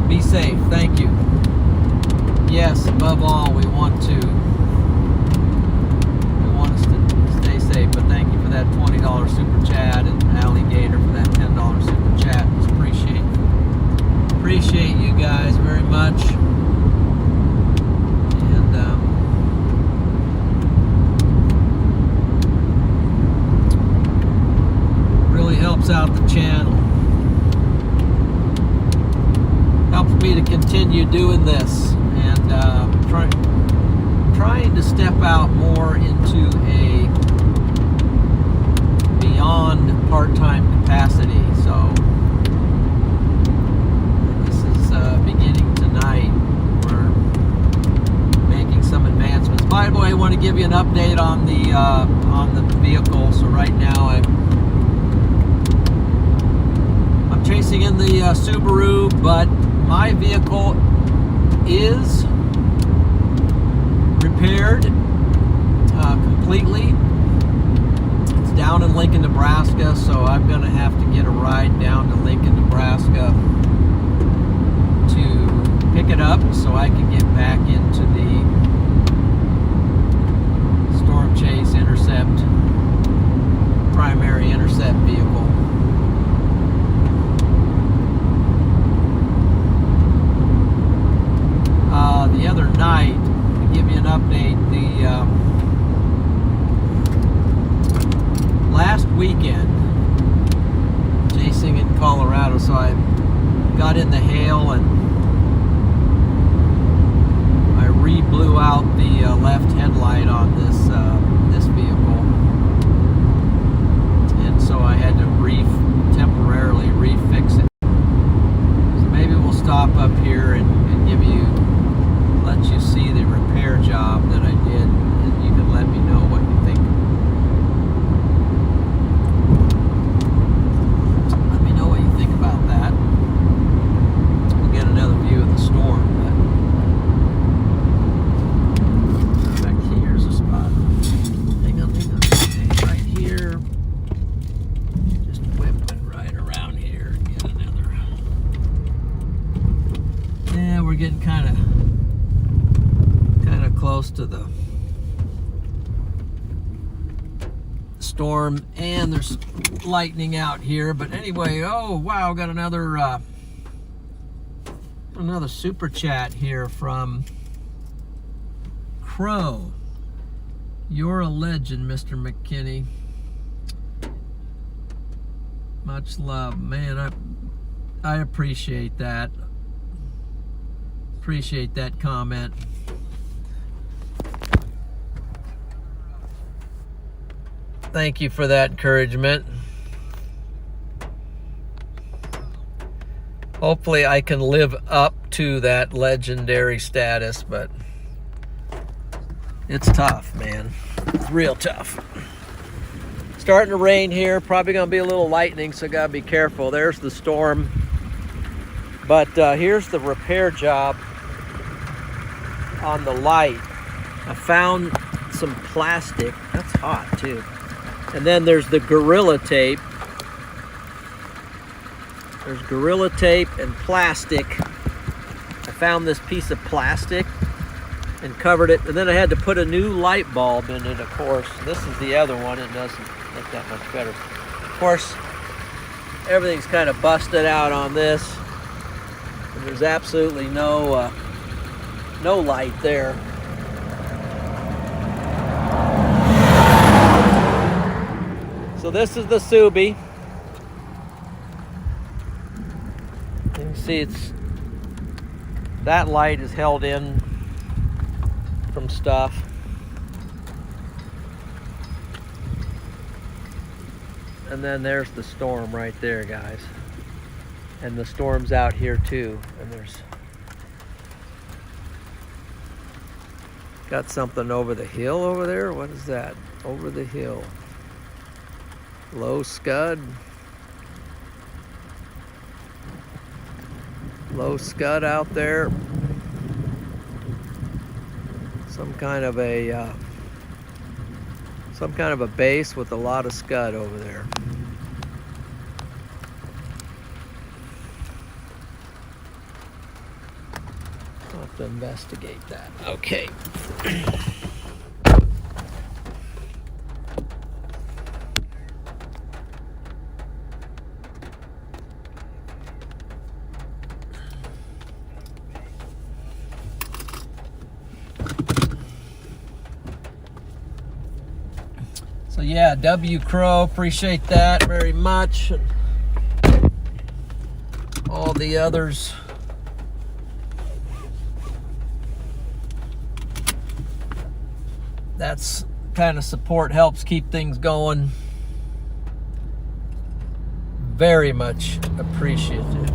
Be safe. Thank you. Yes, above all, we want us to stay safe. But thank you for that $20 super chat, and Alligator for that $10 super chat. Just appreciate you guys very much. And really helps out the channel. Helps me to continue doing this, and trying to step out more into a beyond part-time capacity. So this is beginning tonight. We're making some advancements. By the way, I want to give you an update on the vehicle. So right now I'm chasing in the Subaru, but my vehicle is repaired completely. It's down in Lincoln, Nebraska, so I'm going to have to get a ride down to Lincoln, Nebraska to pick it up so I can get back into the storm chase intercept, primary intercept vehicle. The other night, to give you an update, last weekend, chasing in Colorado, so I got in the hail and I re-blew out the left headlight on this vehicle, and so I had to temporarily refix it. So maybe we'll stop up here and let you see the repair job that I did, and you can let me know what you think. Let me know what you think about that. We'll get another view of the storm. But back here's a spot. Hang on. Right here. Just whip it right around here. Get another. Yeah, we're getting kind of close to the storm, and there's lightning out here. But anyway, oh wow, got another Another super chat here from Crow. You're a legend, Mr. McKinney. Much love. Man, I appreciate that. Appreciate that comment. Thank you for that encouragement. Hopefully I can live up to that legendary status, but it's tough, man. It's real tough. Starting to rain here. Probably going to be a little lightning, so got to be careful. There's the storm. But here's the repair job on the light. I found some plastic. That's hot, too. And then there's the Gorilla Tape. There's Gorilla Tape and plastic. I found this piece of plastic and covered it. And then I had to put a new light bulb in it, of course. This is the other one. It doesn't look that much better. Of course, everything's kind of busted out on this. And there's absolutely no light there. So this is the Subi. You can see that light is held in from stuff. And then there's the storm right there, guys. And the storm's out here too. And there's got something over the hill over there. What is that? Over the hill. Low scud. Low scud out there. Some kind of a base with a lot of scud over there. I'll have to investigate that. Okay. So yeah, W Crow, appreciate that very much. And all the others. That's kind of support helps keep things going. Very much appreciated.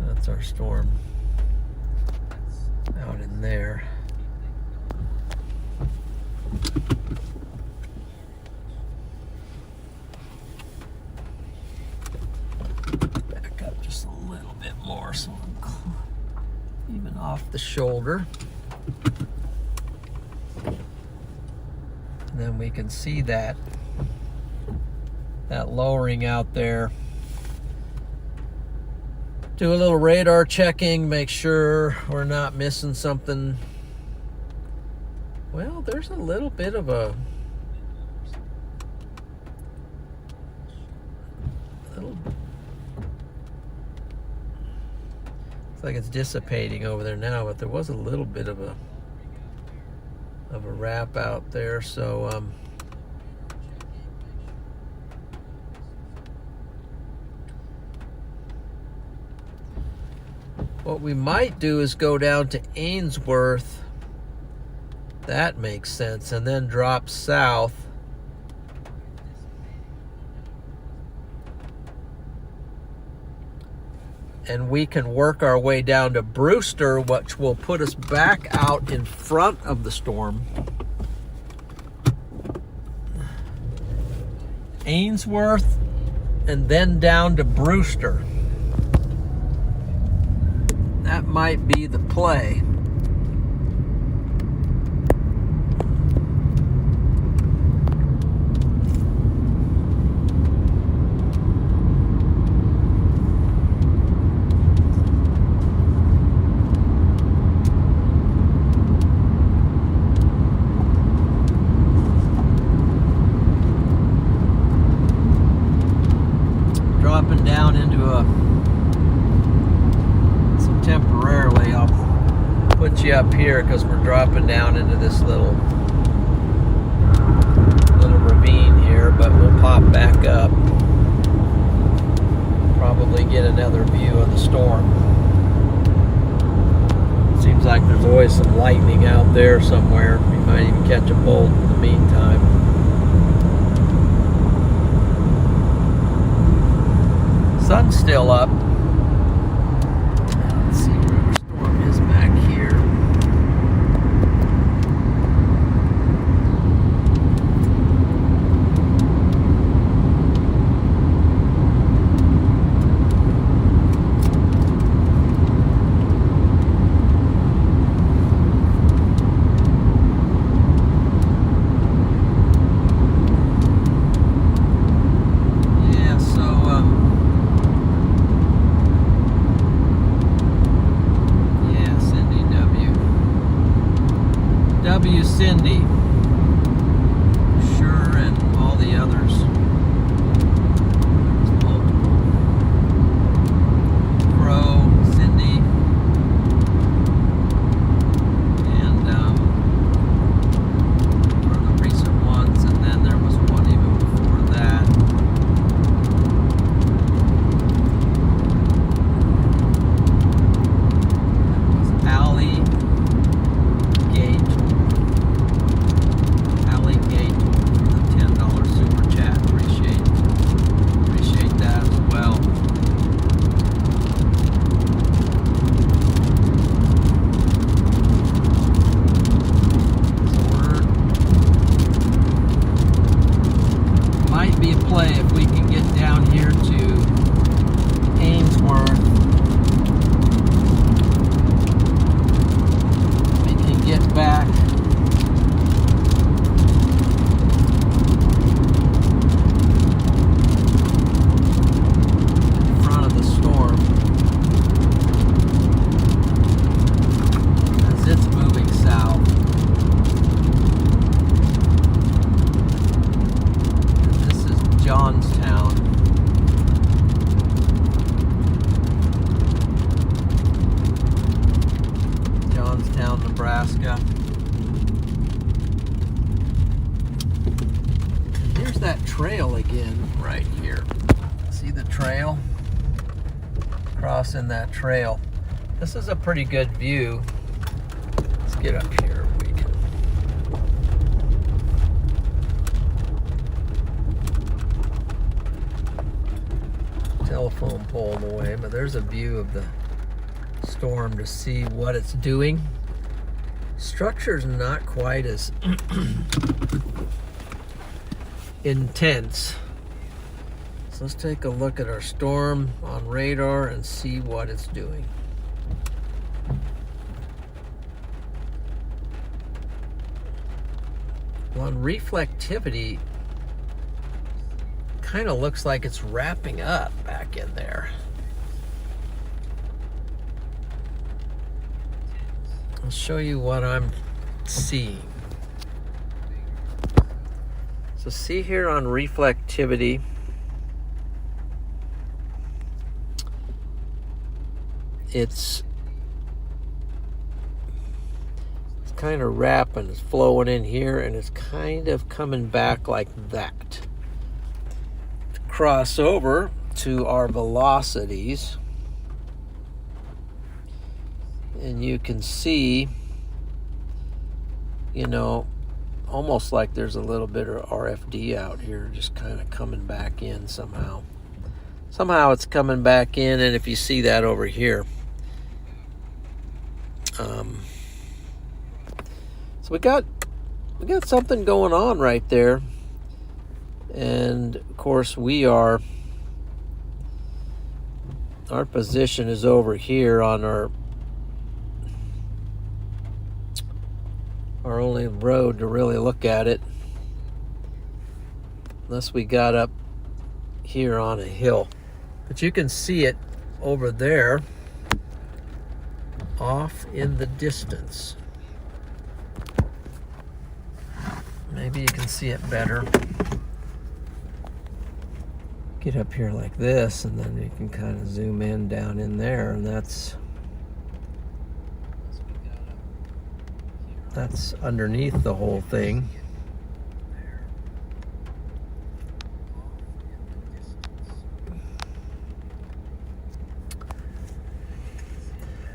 That's our storm out in there. Back up just a little bit more so I'm even off the shoulder. And then we can see that lowering out there. Do a little radar checking, make sure we're not missing something. Well, there's a little bit of a it's like it's dissipating over there now, but there was a little bit of a wrap out there, so what we might do is go down to Ainsworth. That makes sense. And then drop south. And we can work our way down to Brewster, which will put us back out in front of the storm. Ainsworth, and then down to Brewster. That might be the play. dropping down into a, so temporarily I'll put you up here because we're dropping down into this little ravine here, but we'll pop back up. Probably get another view of the storm. Seems like there's always some lightning out there somewhere. We might even catch a bolt in the meantime. Sun's still up. Let's see where our storm is back here. Cindy, sure, and all the others. There's multiple. Crow, Cindy, and are the recent ones, and then there was one even before that. That was Allie Gate. If we can get down here to Ainsworth, we can get back in front of the storm as it's moving south. Johnstown. Johnstown, Nebraska. And here's that trail again right here. See the trail? Crossing that trail. This is a pretty good view. Let's get up here. Telephone pole in the way, but there's a view of the storm to see what it's doing. Structure's not quite as intense. So let's take a look at our storm on radar and see what it's doing. Well, on reflectivity, kind of looks like it's wrapping up back in there. I'll show you what I'm seeing. So see here on reflectivity, it's kind of wrapping, it's flowing in here, and it's kind of coming back like that. Cross over to our velocities, and you can see, you know, almost like there's a little bit of RFD out here, just kind of coming back in somehow. Somehow it's coming back in, and if you see that over here, so we got something going on right there. And of course our position is over here on our only road to really look at it, unless we got up here on a hill. But you can see it over there off in the distance. Maybe you can see it better. get up here like this, and then you can kind of zoom in down in there, and that's underneath the whole thing.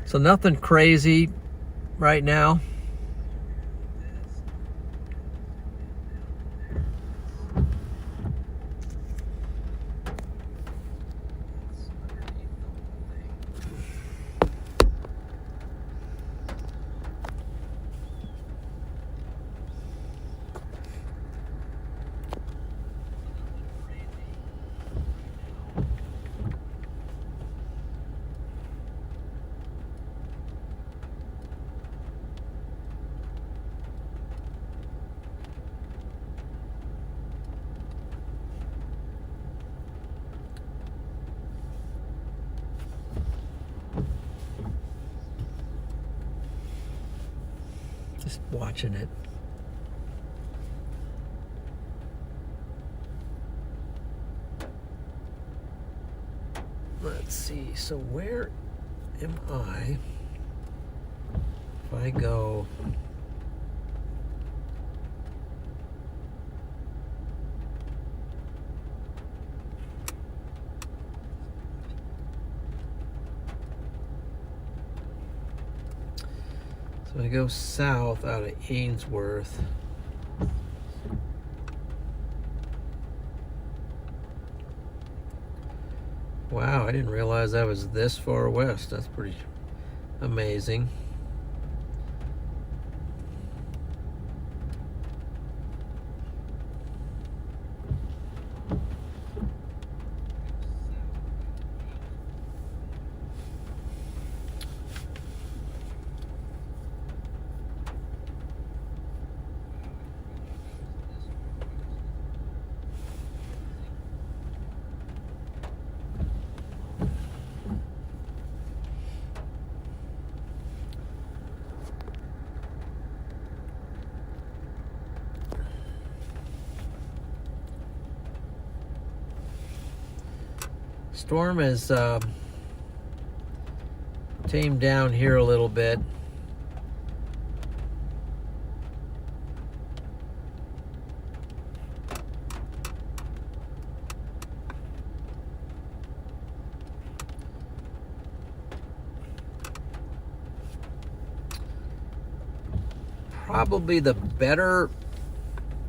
So nothing crazy right now. Just watching it. Let's see, so where am I? If I go south out of Ainsworth. Wow, I didn't realize I was this far west. That's pretty amazing. Storm has tamed down here a little bit. Probably the better,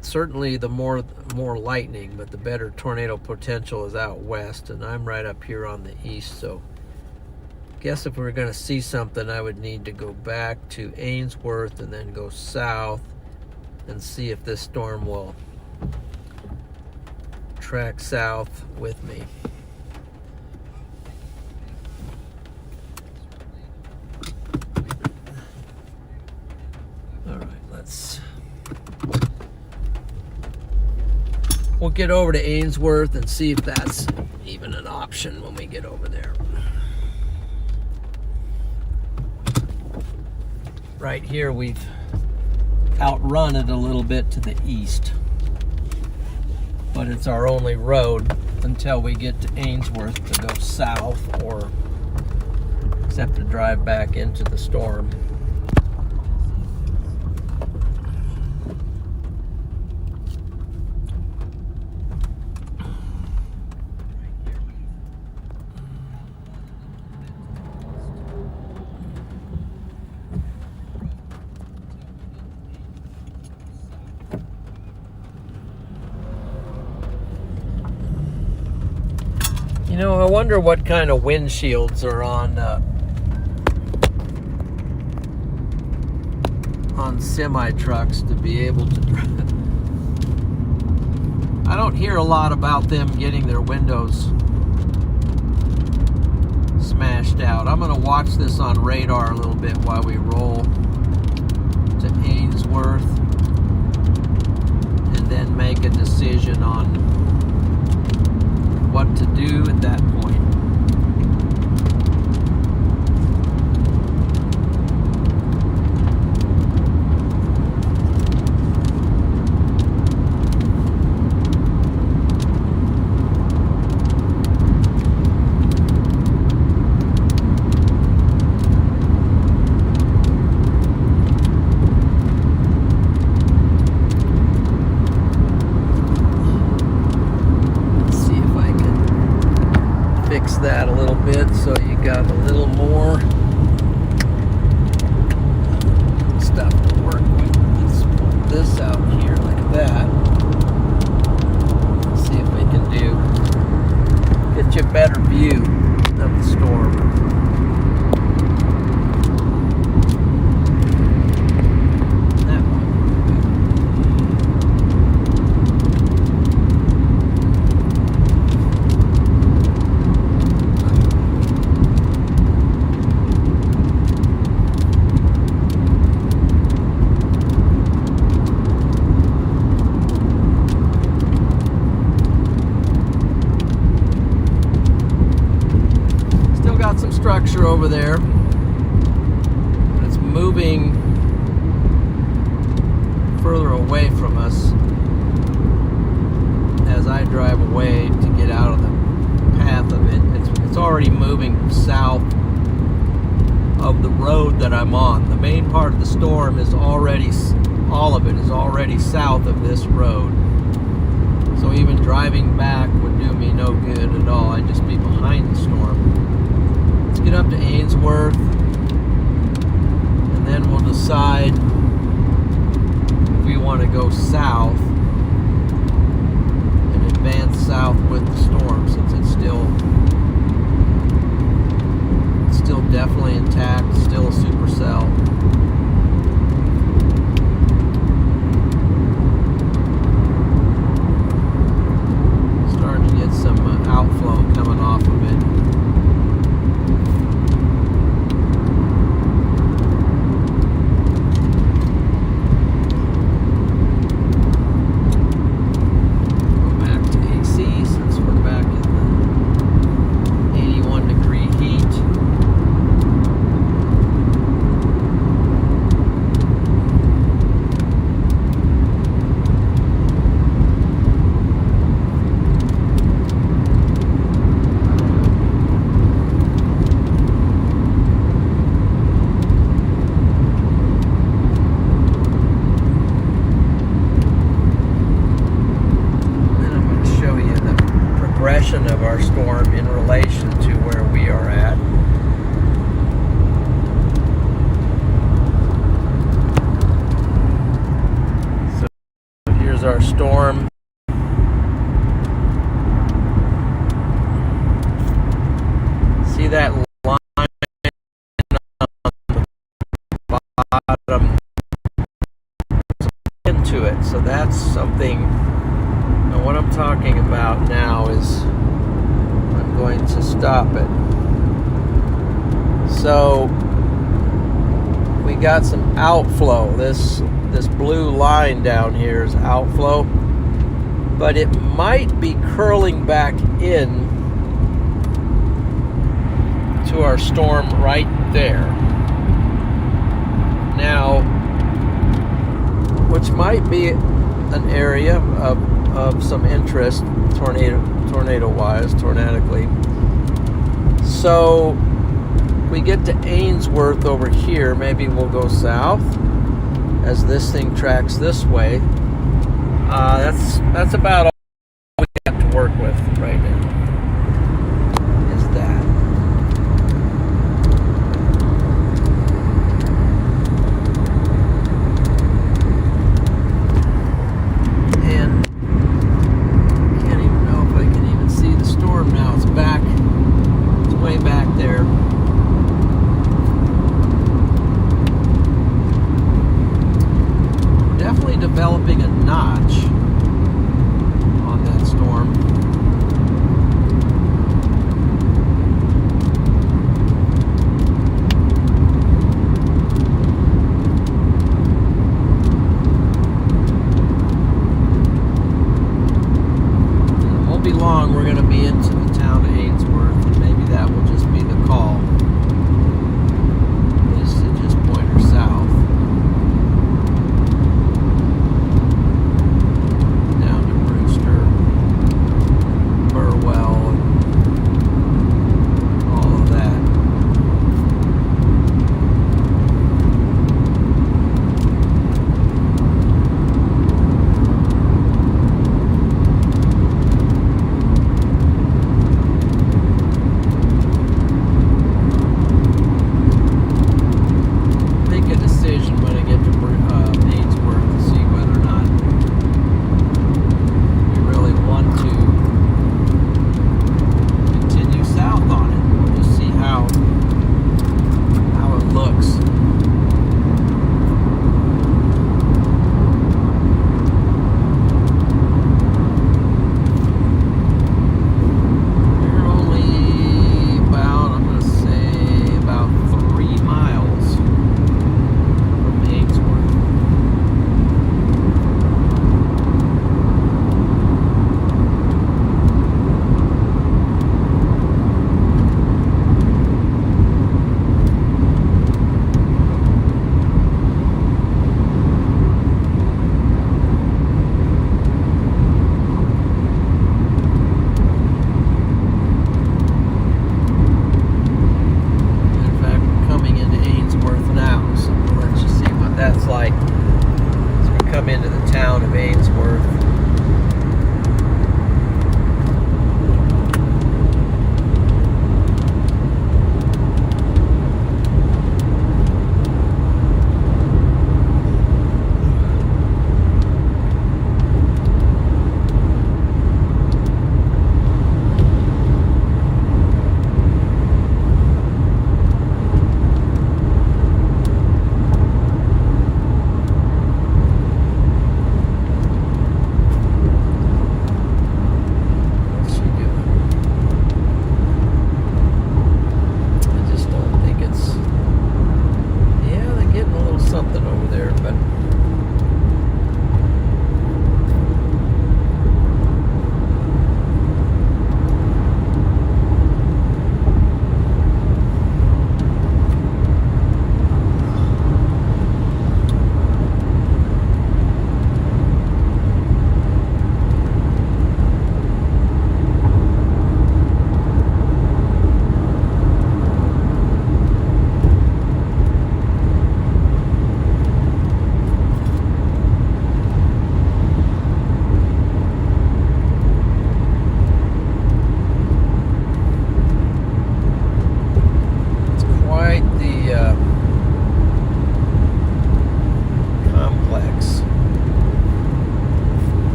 certainly the more lightning, but the better tornado potential is out west, and I'm right up here on the east. So I guess if we were going to see something, I would need to go back to Ainsworth and then go south and see if this storm will track south with me. All right, we'll get over to Ainsworth and see if that's even an option when we get over there. Right here, we've outrun it a little bit to the east, but it's our only road until we get to Ainsworth to go south, or except to drive back into the storm. You know, I wonder what kind of windshields are on semi-trucks to be able to drive. I don't hear a lot about them getting their windows smashed out. I'm going to watch this on radar a little bit while we roll to Ainsworth, and then make a decision on what to do at that point. fix that a little bit so you got a little more stuff to work with. Let's pull this out here like that. Let's see if we can get you a better view of the storm. Structure over there, but it's moving further away from us as I drive away to get out of the path of it. It's already moving south of the road that I'm on. The main part of the storm is already, all of it is already south of this road. So even driving back would do me no good at all. I'd just be behind the storm. Get up to Ainsworth, and then we'll decide if we want to go south and advance south with the storm, since it's still definitely intact, still a supercell. Starting to get some outflow coming off of it. Of our storm in relation to where we are at. So here's our storm. See that line on the bottom into it. So that's something. Now what I'm talking about now is going to stop it. So we got some outflow. This blue line down here is outflow, but it might be curling back in to our storm right there. Now, which might be an area of some interest tornado-wise, tornadically. So we get to Ainsworth over here, maybe we'll go south as this thing tracks this way. That's about all we have to work with right now. Is that. Now it's back, it's way back there. Definitely developing a notch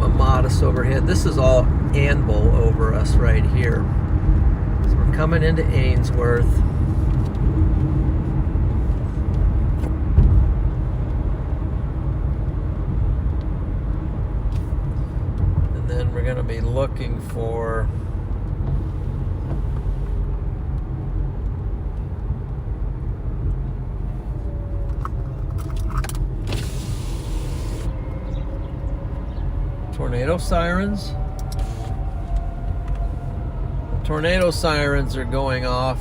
a modest overhead. This is all Anvil over us right here. So we're coming into Ainsworth. And then we're going to be looking for tornado sirens. The tornado sirens are going off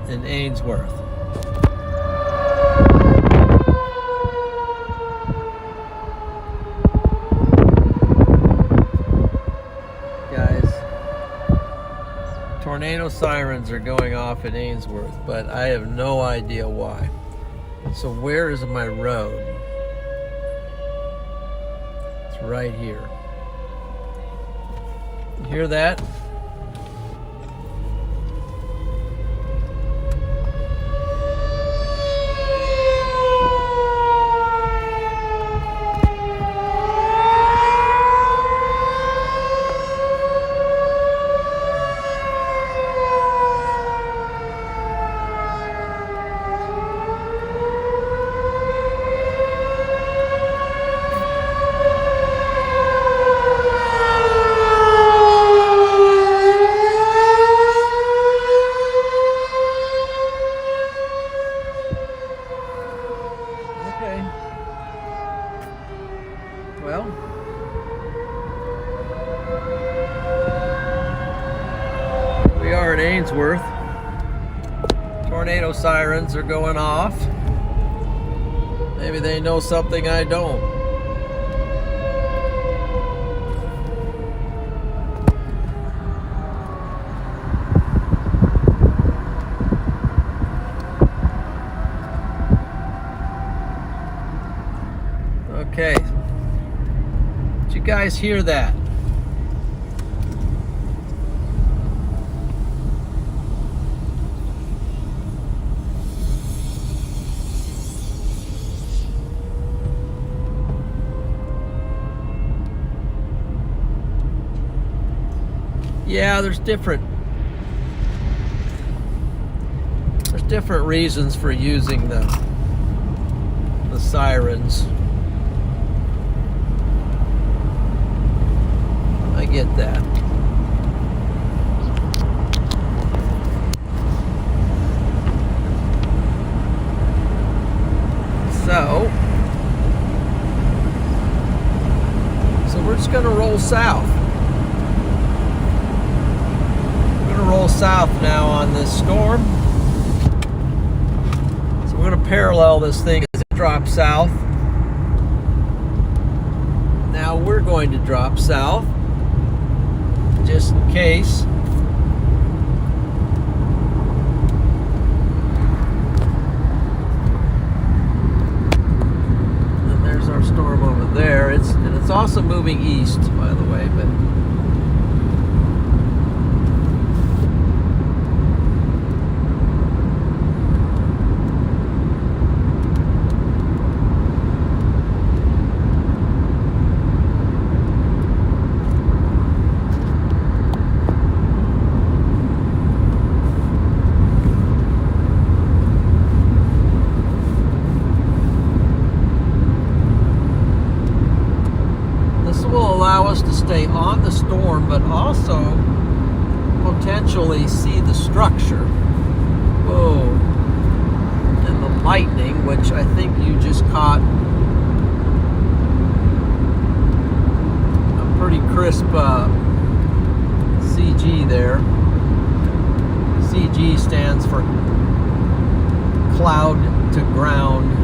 in Ainsworth. Guys, tornado sirens are going off in Ainsworth, but I have no idea why. So where is my road? Right here. You hear that? Well, we are in Ainsworth. Tornado sirens are going off. Maybe they know something I don't. Okay. Did you guys hear that? Yeah, there's different reasons for using the sirens. I get that. So we're just going to roll south. We're going to roll south now on this storm. So we're going to parallel this thing as it drops south. Now we're going to drop south, just in case. And there's our storm over there. It's also moving east, by the way, but us to stay on the storm, but also potentially see the structure. Whoa. And the lightning, which I think you just caught a pretty crisp CG there. CG stands for cloud to ground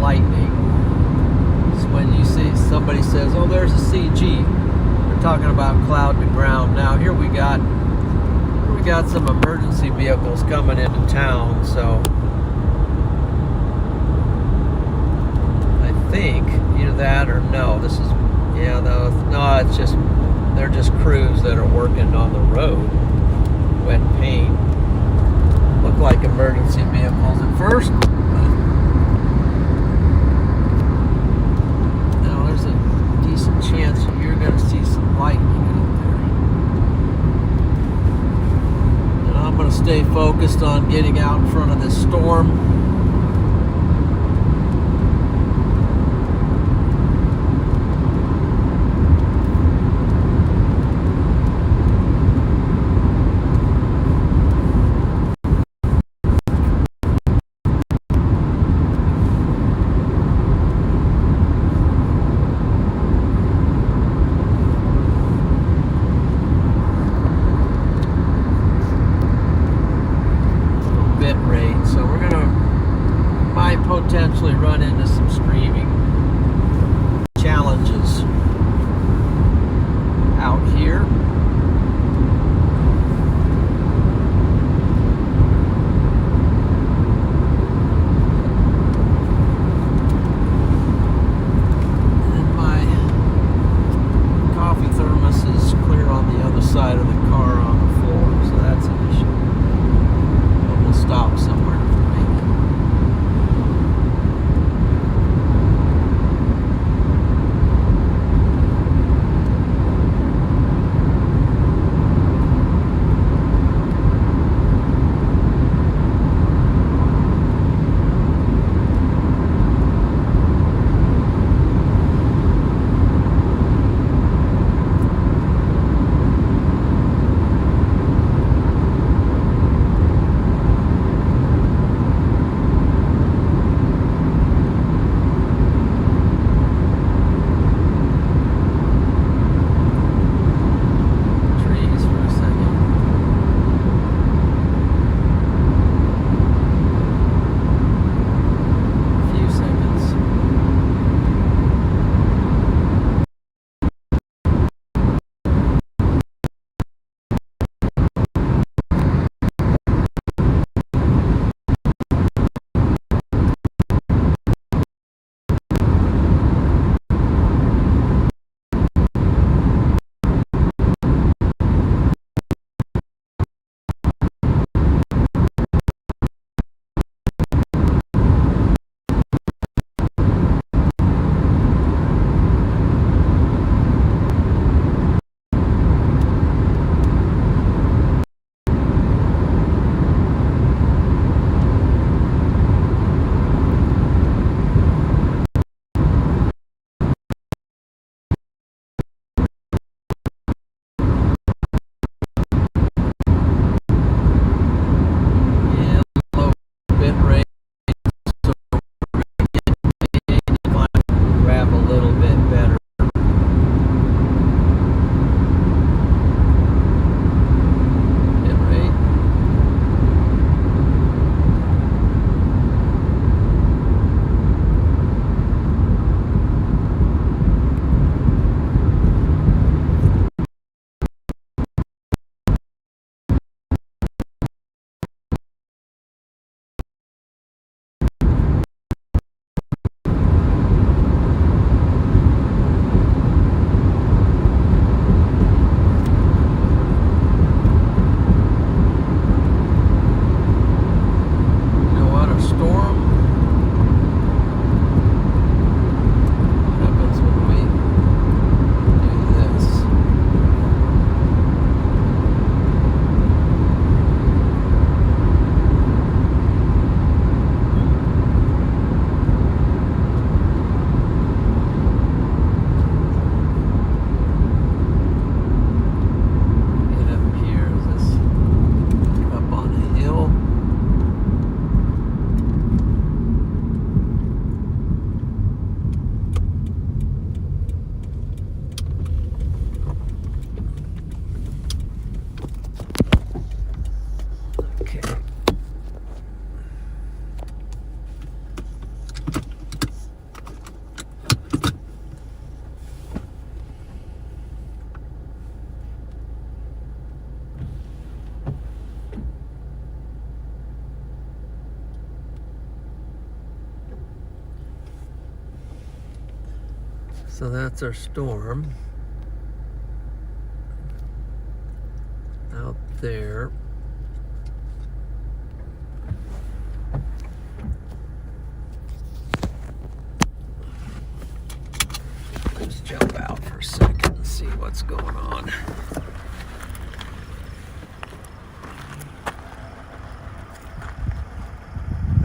lightning. When you see somebody says, "Oh, there's a CG," they're talking about cloud to ground. Now here we got some emergency vehicles coming into town, so I think either that or no. This is no. It's just they're just crews that are working on the road. Wet paint. Look like emergency vehicles at first. focused on getting out in front of this storm. Potentially run into some streaming challenges out here. And my coffee thermos is clear on the other side of the car on the floor, so that's an issue. But we'll stop somewhere. So that's our storm out there. Let's jump out for a second and see what's going on.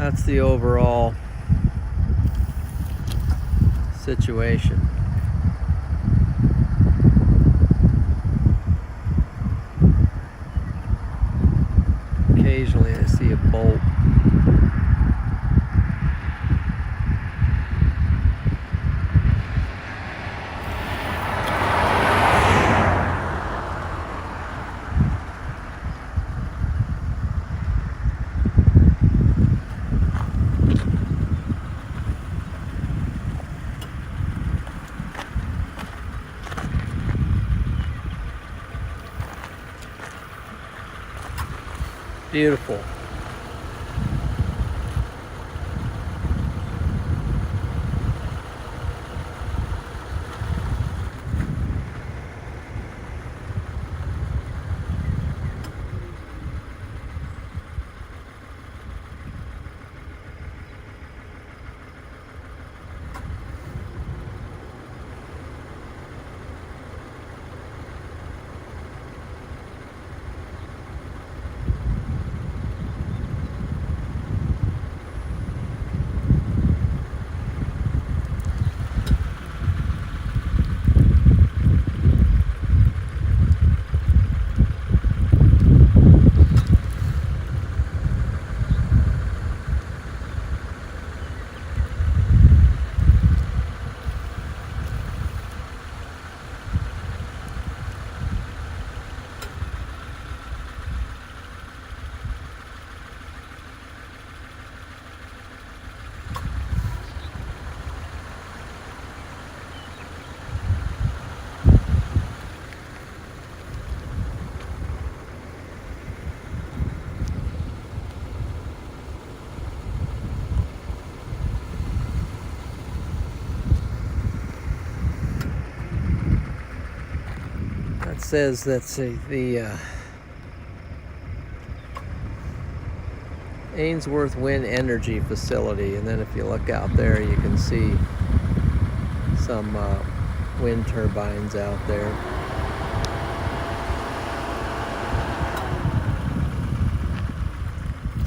that's the overall situation. Occasionally I see a bolt. Beautiful. Says that's the Ainsworth Wind Energy Facility, and then if you look out there you can see some wind turbines out there.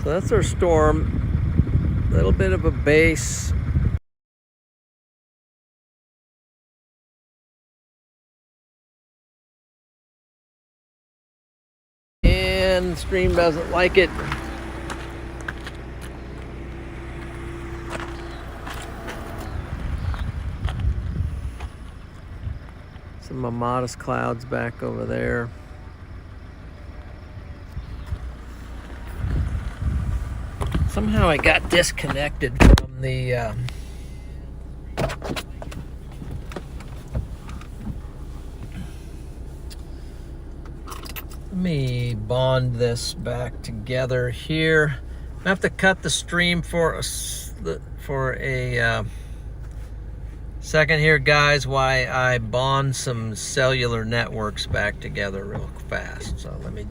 So that's our storm. A little bit of a base. And the stream doesn't like it. Some modest clouds back over there. Somehow I got disconnected from the let me bond this back together here. I have to cut the stream for a second here, guys, while I bond some cellular networks back together real fast. So let me.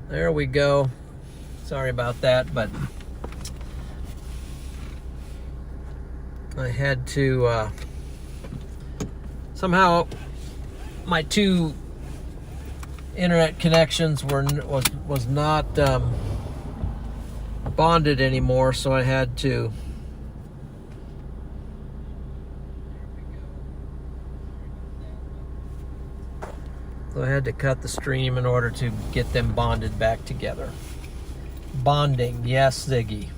There we go. Sorry about that, but I had to somehow my two internet connections was not bonded anymore, so I had to cut the stream in order to get them bonded back together. Bonding, yes, Ziggy.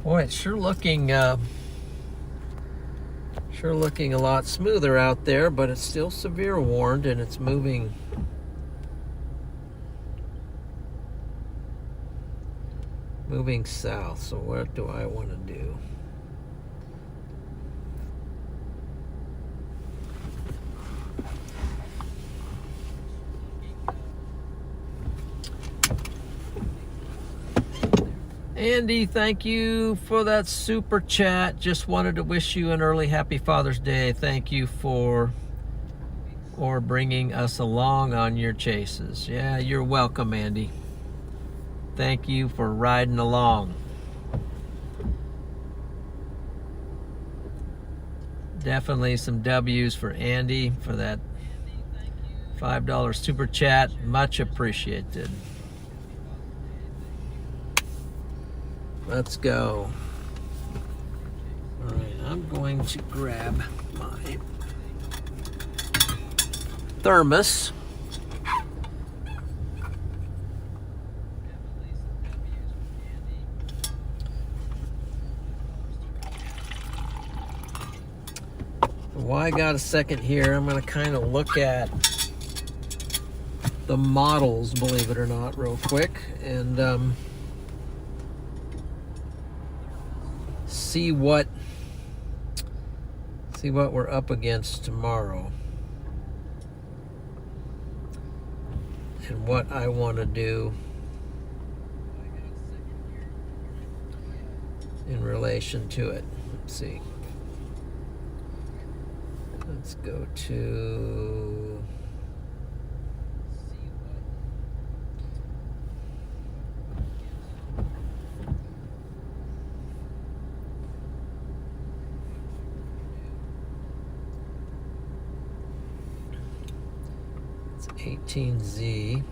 Boy, it's sure looking a lot smoother out there, but it's still severe warned, and it's moving south. So what do I want to do? Andy, thank you for that super chat. Just wanted to wish you an early happy Father's Day. Thank you for bringing us along on your chases. Yeah, you're welcome, Andy. Thank you for riding along. Definitely some W's for Andy for that $5 super chat. Much appreciated. Let's go. All right, I'm going to grab my thermos. While I got a second here, I'm going to kind of look at the models, believe it or not, real quick, and see what we're up against tomorrow and what I want to do in relation to it. Let's see. Let's go to it's 18Z.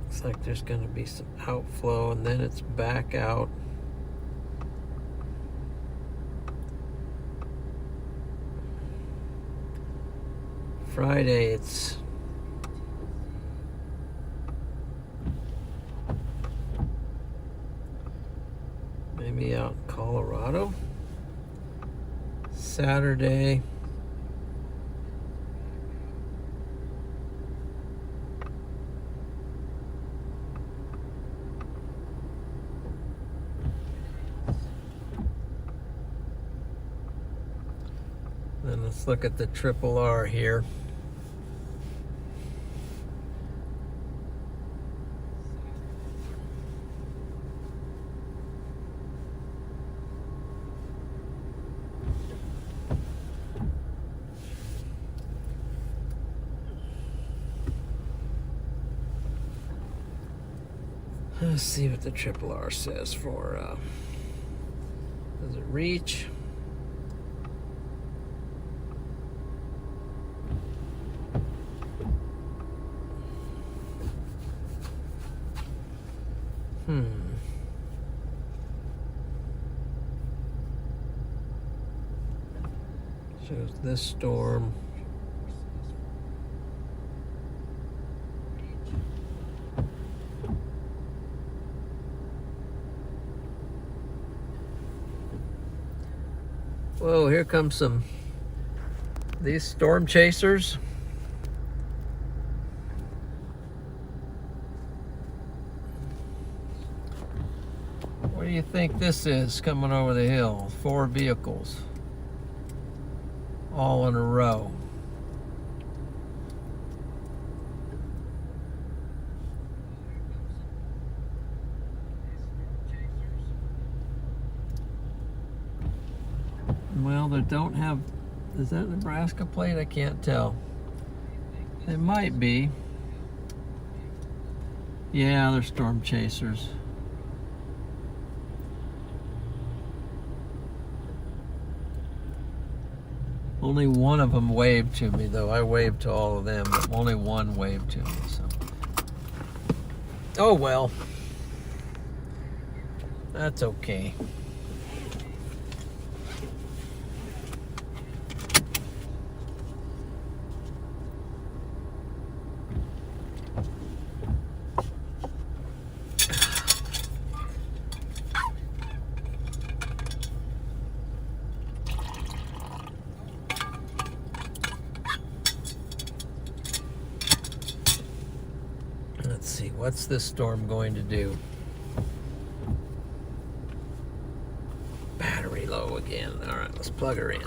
Looks like there's going to be some outflow, and then it's back out. Friday, it's maybe out in Colorado. Saturday, then let's look at the triple R here. Let's see what the triple R says for, does it reach? Shows this storm. Whoa, here comes these storm chasers. What do you think this is coming over the hill? 4 vehicles, all in a row. Well, they don't have, is that Nebraska plate? I can't tell. It might be. Yeah, they're storm chasers. Only one of them waved to me, though. I waved to all of them, but only one waved to me, so. Oh, well. That's okay. What's this storm going to do? Battery low again. All right, let's plug her in.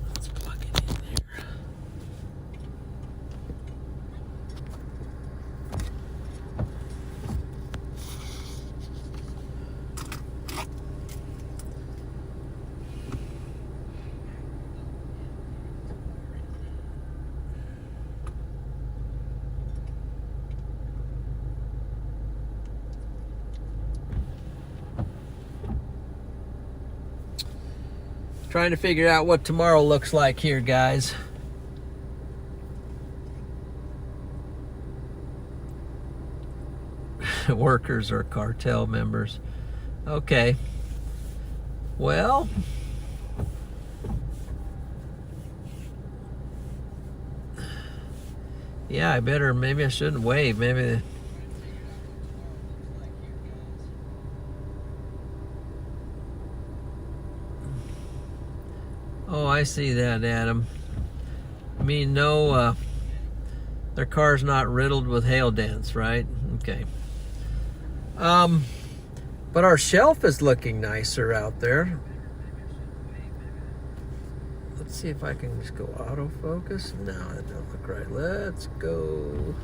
Let's plug it in there. Trying to figure out what tomorrow looks like here, guys. Workers or cartel members. Okay. Well, yeah, maybe I shouldn't wave. Maybe. Oh, I see that, Adam. I mean, no, their car's not riddled with hail dents, right? Okay. But our shelf is looking nicer out there. Let's see if I can just go autofocus. No, that don't look right. Let's go.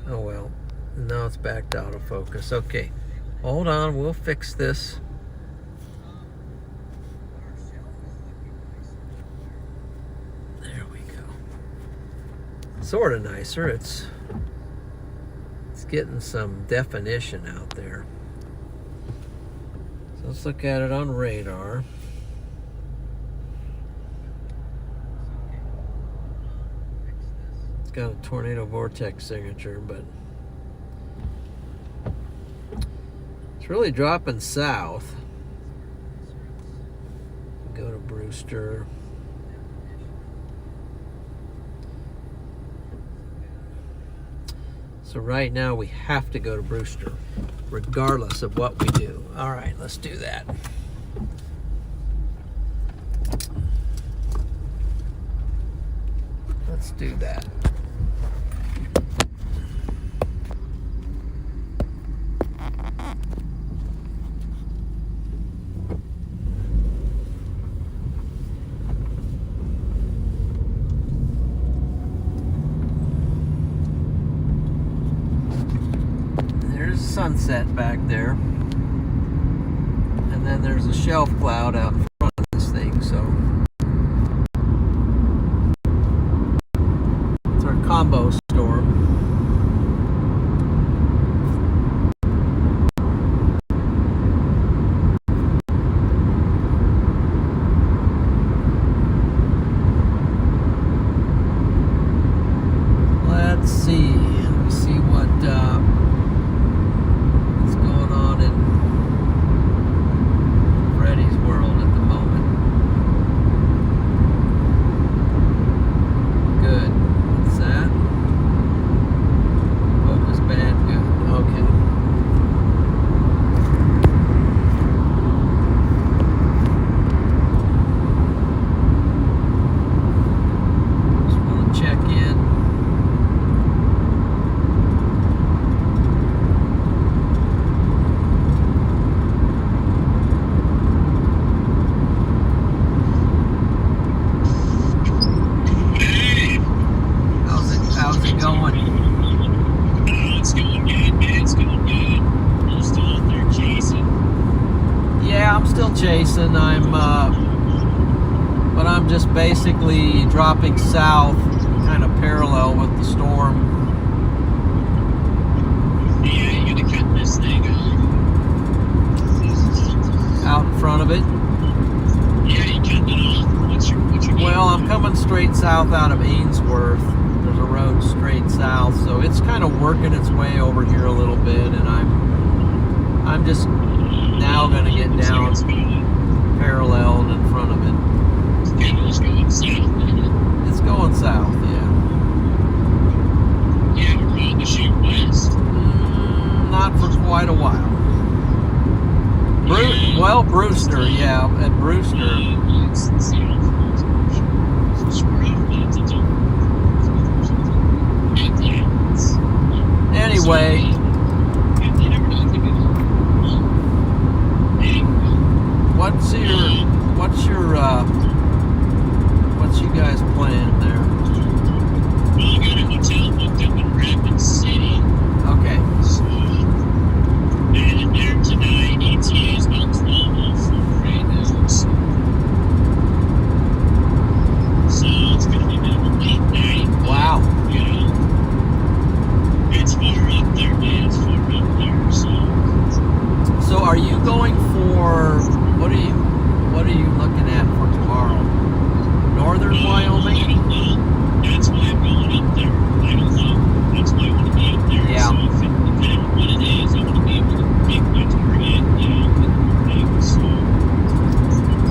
Oh, well. No, it's back to autofocus. Okay. Hold on, we'll fix this. There we go. Sort of nicer. It's getting some definition out there. So let's look at it on radar. It's got a tornado vortex signature, but it's really dropping south. Go to Brewster. So right now we have to go to Brewster, regardless of what we do. All right, let's do that. Let's do that. Sunset back there, and then there's a shelf cloud out in front of this thing, so it's our combo storm. Let's see what chasing. But I'm just basically dropping south, kind of parallel with the storm. Yeah, you gotta cut this thing out in front of it. Yeah, you cut it off. What's your Well, I'm coming straight south out of Ainsworth. There's a road straight south, so it's kind of working its way over here a little bit, and I'm just now going to get down paralleled in front of it. It's going south. It's going south, yeah. Yeah, we're on to shoot west. Not for quite a while. Brewster, yeah, at Brewster. Anyway, what's you guys playing there? Well, I got a hotel booked up in Rapid City. Okay. So, and there tonight, ETA is about 12:04 right now. So it's going to be a bit of a late night. Wow. You know, it's far up there, man. It's far up there. So are you going for, what are you looking at for tomorrow? Northern Wyoming? I don't know. That's why I'm going up there. I don't know. That's why I want to be up there. Yeah. So depending on what it is, I want to be able to make my target, you know, in the morning. So,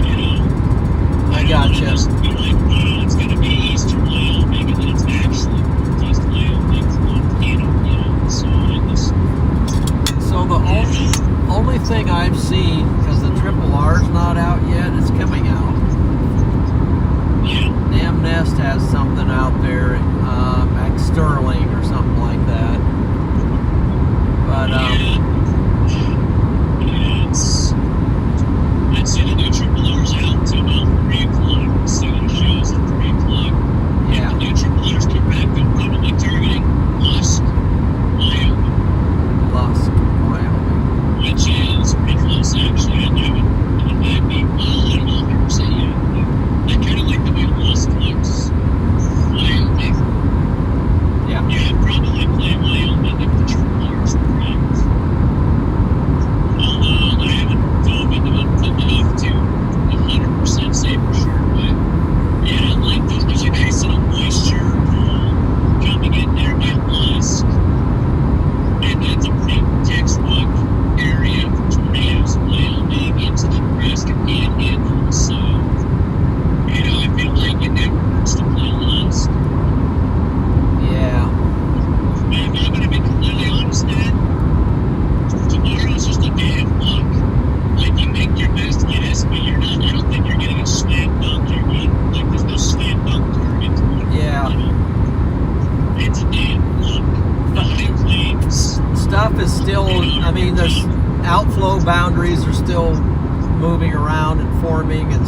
you know, I gotcha. Just be like, wow, it's going to be Eastern Wyoming, and then it's actually Northeast Wyoming, Montana, you know. So the only thing I've seen, because the Triple R's not out yet, it's coming out. yeah. Nam Nest has something out there, at Sterling or something like that. But Yeah, I'd say the new Triple R's out until about 3 o'clock. See what it shows at 3 o'clock. yeah, If the new Triple R's come back, I'm probably targeting Lusk, Wyoming, Wyoming. which is pretty close actually. I don't know 100% yet. I kind of like the way Lusk looks. Wyoming. Yeah. Yeah, I'd probably play Wyoming if the Triple R's correct. Although I haven't dove into it enough to 100% say for sure, but yeah, I like those. There's a nice little moisture pool coming in there by Lusk, and that's a pretty textbook area for tornadoes in Wyoming into the Nebraska Panhandle. So, you know, I feel like it never hurts to play Lusk. Yeah. Man, I'm gonna be completely honest, man. Tomorrow's just a day of luck. Like, you make your best guess, but you're not. I don't think you're getting a slam dunk. Like, there's no slam dunk target tomorrow. Yeah. You know? It's a day of luck. The high plains. Stuff is still, I mean, there's outflow boundaries are still moving around and forming, and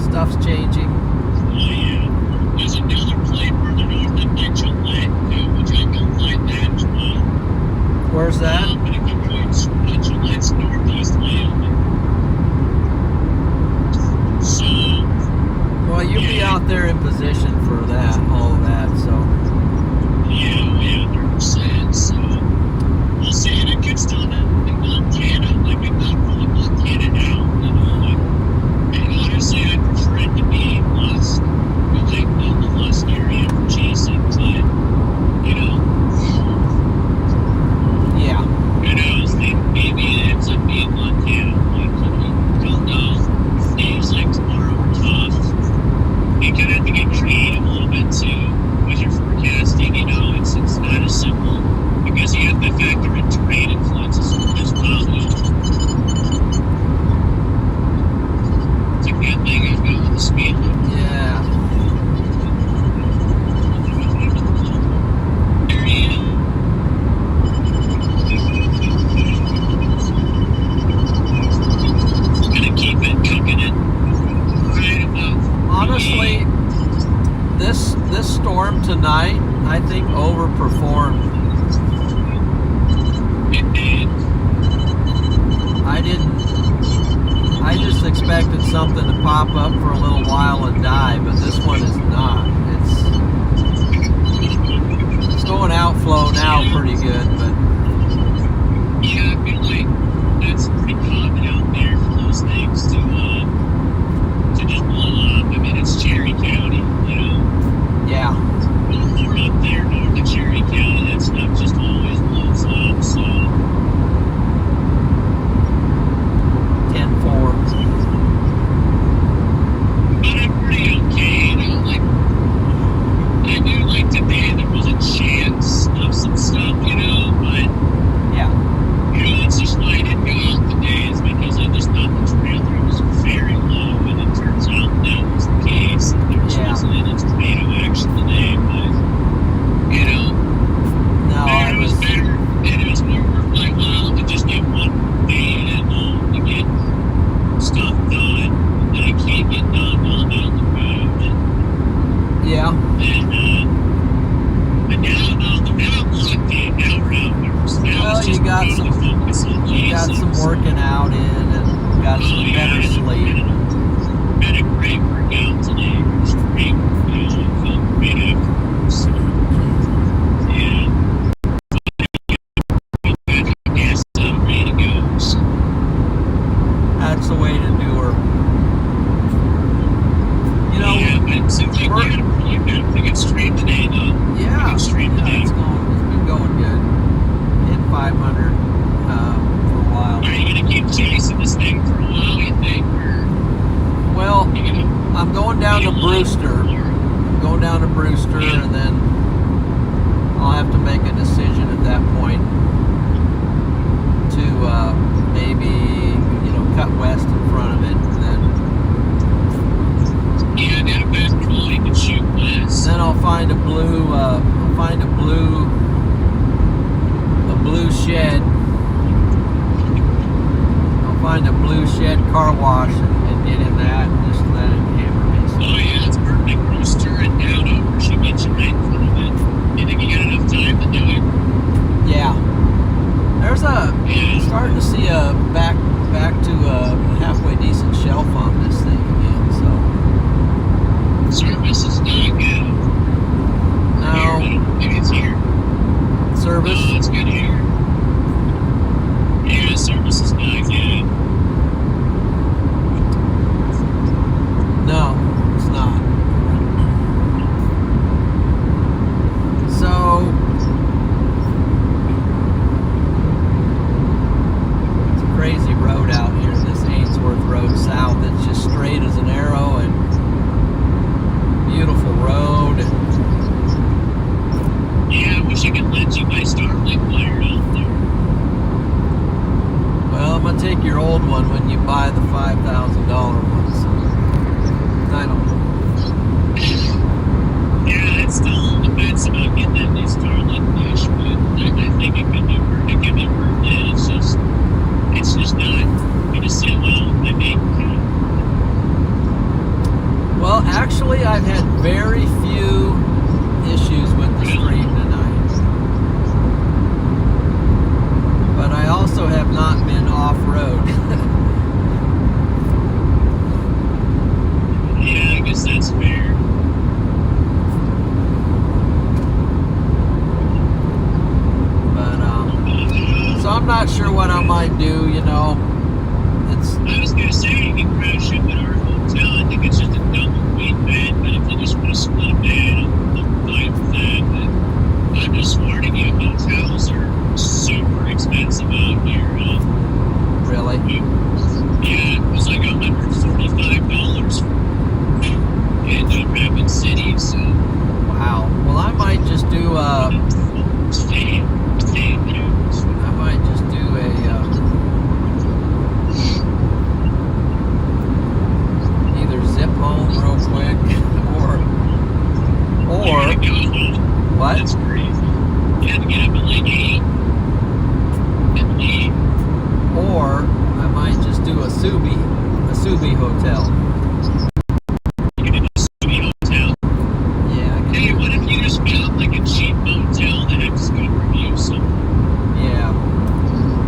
stuff's changing. Oh yeah. There's another play further north that might Gillette too, which I don't like that as well. Where's that? But it could point Gillette's northeast Wyoming. So Well, you'll be out there in position for that, all of that, so. yeah, 100%. So we'll see, and it could still be Montana. Like, we've not fully Montana out, you know. And honestly, I prefer it to be Lusk. I like the Lusk area for chasing, but you know, Yeah. who knows? Maybe it ends up being Montana. Like, you don't know. Days like tomorrow are tough. You kind of have to get creative a little bit too with your forecasting. You know, it's not as simple because you have to factor in terrain influences as well. It's a good thing I've got with the speed limit. Yeah. Area. Gonna keep it cooking it right about. Honestly, this storm tonight, I think, overperformed. It did. I just expected something to pop up for a little while and die, but this one is not. It's going outflow now pretty good, but Yeah, I feel like that's pretty common out there for those things to just blow up. I mean, it's Cherry County, you know. yeah. We're up there north of Cherry County. That stuff just always blows up. So 10-4. but I'm pretty okay, you know. Like, I knew like today there was a chance of some stuff, you know. got totally focus on got some Jesus. working out in and got some better sleep. Had a great workout today. It was a great workout. I felt great afterwards. And I guess I'm ready to go. So, That's the way to do her. You know, yeah, but it seems like you got a pretty good stream today, though. yeah, Pretty good stream today. it's been going good. Hit 500 for a while. Are you gonna keep chasing this thing for a while, you think? Or Well, you gonna I'm going down to Brewster. Going down to Brewster, and then I'll have to make a decision at that point to maybe cut west in front of it, and yeah, I got a basketball you can shoot west. then I'll find a blue shed. I'll find a blue shed car wash and get in that and just let it hammer me. Oh yeah, it's perfect. Brewster and down over. She gets you right in front of it. You think you got enough time to do it? Yeah. There's starting to see a back to a halfway decent shelf on this thing again, so. Service is not good. No. Maybe it's here. Service. Oh, it's good here. Yeah, service is not good. No, it's not. So it's a crazy road out here, this Ainsworth Road South. It's just straight as an arrow and beautiful road. Yeah, I wish I could let you my Starlink wired out there. Well, I'm gonna take your old one when you buy the $5,000 one. So I don't know. Yeah, it's still on the fence about getting that new Starlink dish, but I think it could be worth it. It could be worth it. It's just not going to sit well with my bank account. Well, actually, I've had very few issues with the stream tonight. But I also have not been off-road. Yeah, I guess that's fair. But, so I'm not sure what I might do, It's, I was going to say you can crash up at our hotel. I think it's just a double queen bed, but if you just want to split a bed, I'm fine with that. But I'm just warning you, hotels are super expensive out here. really. Yeah, it was like $145 in Rapid City, so. Wow. Well, I might just do, Stay. I might just do either zip home real quick, or what? That's crazy. You had to get up at like 8 and leave. Or I might just do a Subi hotel. You can just be a hotel. Yeah, I can Hey, do. what if you just found like a cheap motel that had just good reviews somewhere? Yeah.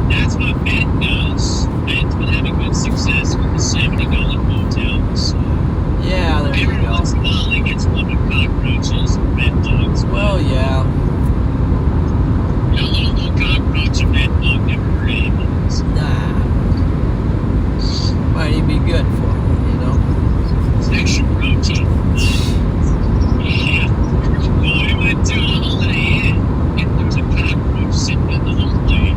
That's what Ben does. Ben's been having good success with the $70 motels. Yeah, there you Every go. once in a while he gets one with cockroaches or bed bugs. Well, yeah. You know, little cockroach and bed bug never hurt anyone. Nah. Might even be good for you, It's extra protein. Yeah. Well, we went to a Holiday Inn and there was a cockroach sitting in the hallway.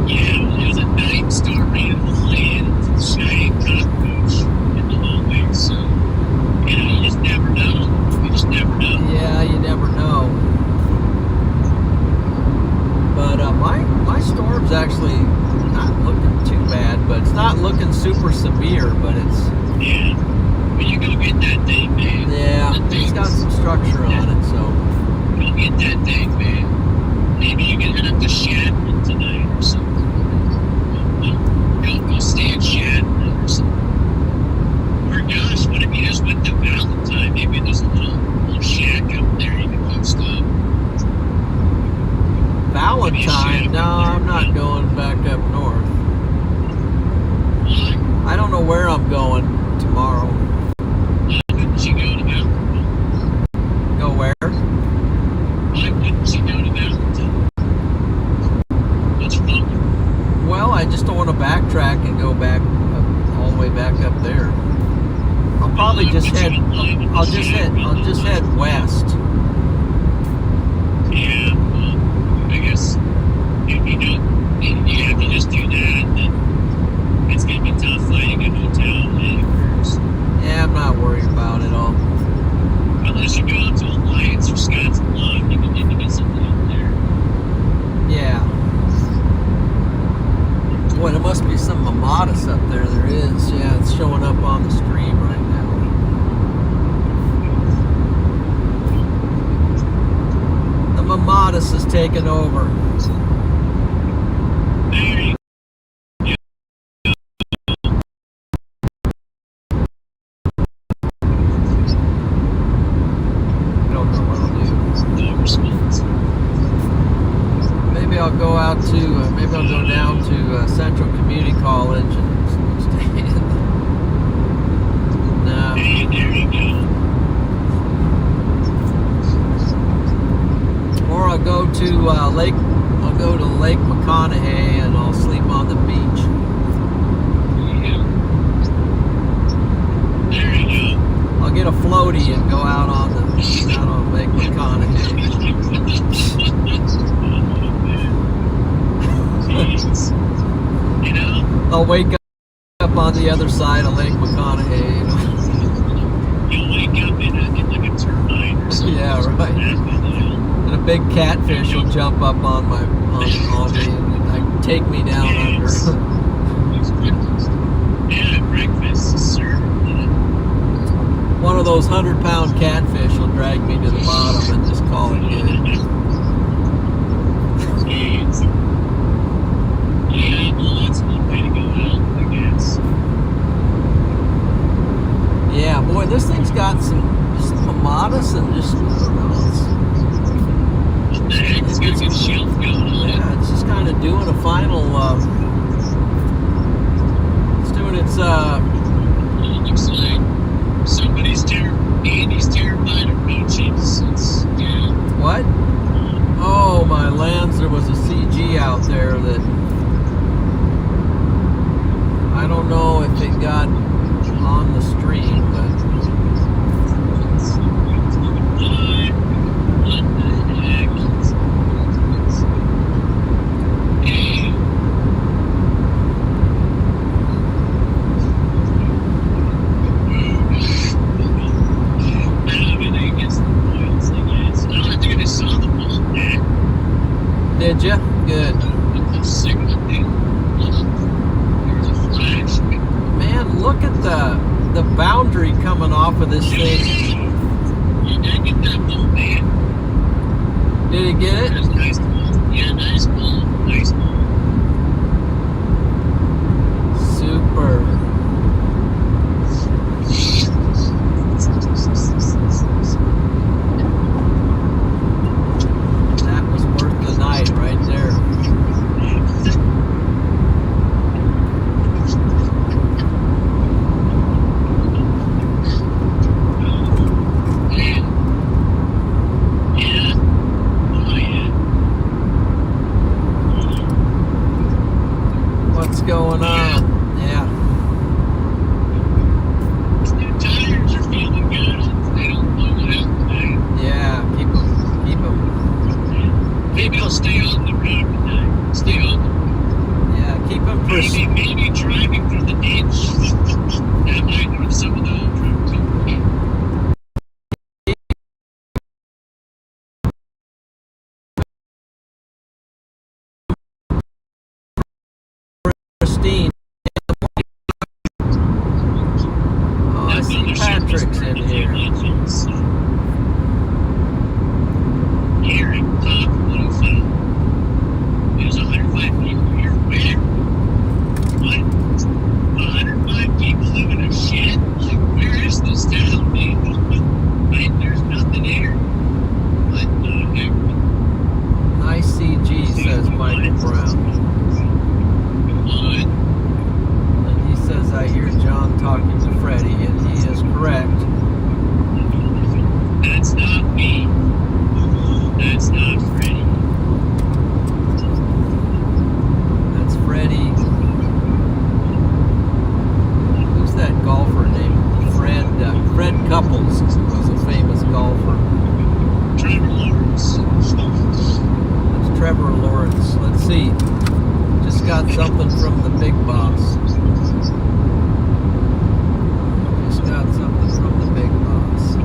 Yeah, it was a 9-star rated Holiday Inn with a giant cockroach in the hallway. So, you just never know. You just never know. Yeah, you never know. But my storm's actually not looking too bad, but it's not looking super severe, but it's, Yeah. When you go get that thing, man. yeah, That it's thing's- got some structure on it, so. Go get that thing, man. Maybe you can head up to Shadman tonight or something. Go stay at Shadman or something. Or gosh, what if you just went to Valentine? Maybe there's a little shack up there you can post up. Valentine? No, I'm not going back up north. I don't know where I'm going tomorrow. Why couldn't you go to Valentine? Go where? Why couldn't you go to Valentine? What's wrong? Well, I just don't want to backtrack and go back all the way back up there. I'll probably just head. I'll just head west. Yeah, well, I guess if you don't, you have to just do that, then it's gonna be tough finding a hotel anywhere. Yeah, I'm not worried about it all. Unless you go out to Alliance or Scott's Bluff, you can maybe get something out there. Yeah. Boy, there must be some Mamadas up there. There is. Yeah, it's showing up on the stream right now. The Mamadas is taking over. There you I don't know what I'll do. no response. Maybe I'll go out to, maybe I'll go down to Central Community College and stay in. No. Hey, there you go. Or I'll go to Lake McConaughey and I'll sleep on the beach. Yeah. There you go. I'll get a floaty and go out on Lake McConaughey. Jesus. You know? I'll wake up on the other side of Lake McConaughey. You know? You'll wake up in like a turbine or something. Yeah, right. And a big catfish will jump up on me and take me down under. Yeah, breakfast is served. One of those 100-pound catfish will drag me to the bottom and just call it good. Jeez. Yeah, well, that's one way to go out, I guess. Yeah, boy, this thing's got some Mamadas and just, I don't know, What the heck? It's got some shelf going on it. yeah, it's just kind of doing a final, it's doing its, It looks like Andy's terrified of roaches. Yeah. what? Oh, my lands, there was a CG out there that, I don't know if it got on the stream, but What the heck? Hey. I guess the boils, I guess. I think I just saw the ball back. did ya? Good. The signal thing. There was a flash. Man, look at the boundary coming off of this thing. You gotta get that ball, man. Did it get it? That's a nice ball. Yeah, nice ball. Nice ball. Super. That was worth the night right there. Yeah. Oh, yeah. What's going on? Yeah. These new tires are feeling good. They don't blow it out today. Yeah, keep them. Maybe I'll stay on the road tonight. Stay on the road. Yeah, keep them Maybe driving through the ditch. That might do some of the old roads. pristine. Oh, I see Patrick's in here. Here at Top 105. There's 105 people here. Where? What? 105 people live in a shed? Like, where is this town, man? Like, there's nothing here. What the heck? Nice CG, says insurance. Let's see. Just got something from the big boss. Just got something from the big boss.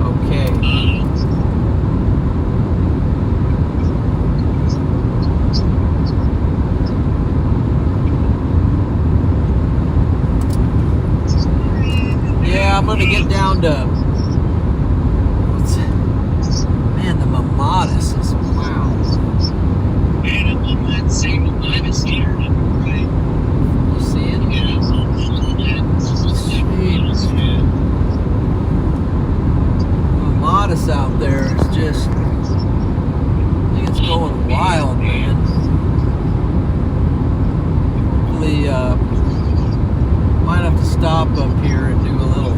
Okay. Yeah, I'm gonna get down to what's it? Man, the Mamadas is wow. Man, I love that same Mamadas here, right? You see it? Yeah, it's all Mamadas out there is just, I think it's going wild, man. Hopefully, might have to stop up here and do a little.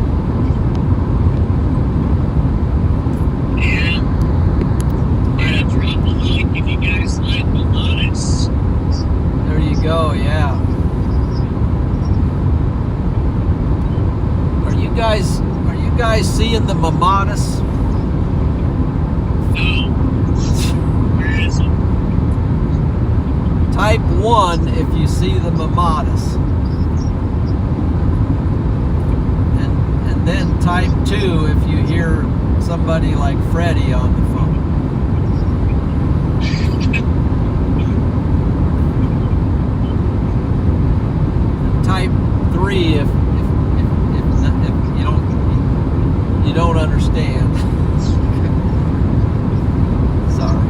Yeah. Yeah, drop a like if you guys like Mamadas. There you go, yeah. Are you guys seeing the Mamadas? No. Where is it? Type 1 if you see the Mamadas. And then type 2 if you hear somebody like Freddie on the phone. Type 3 if you don't understand. Sorry.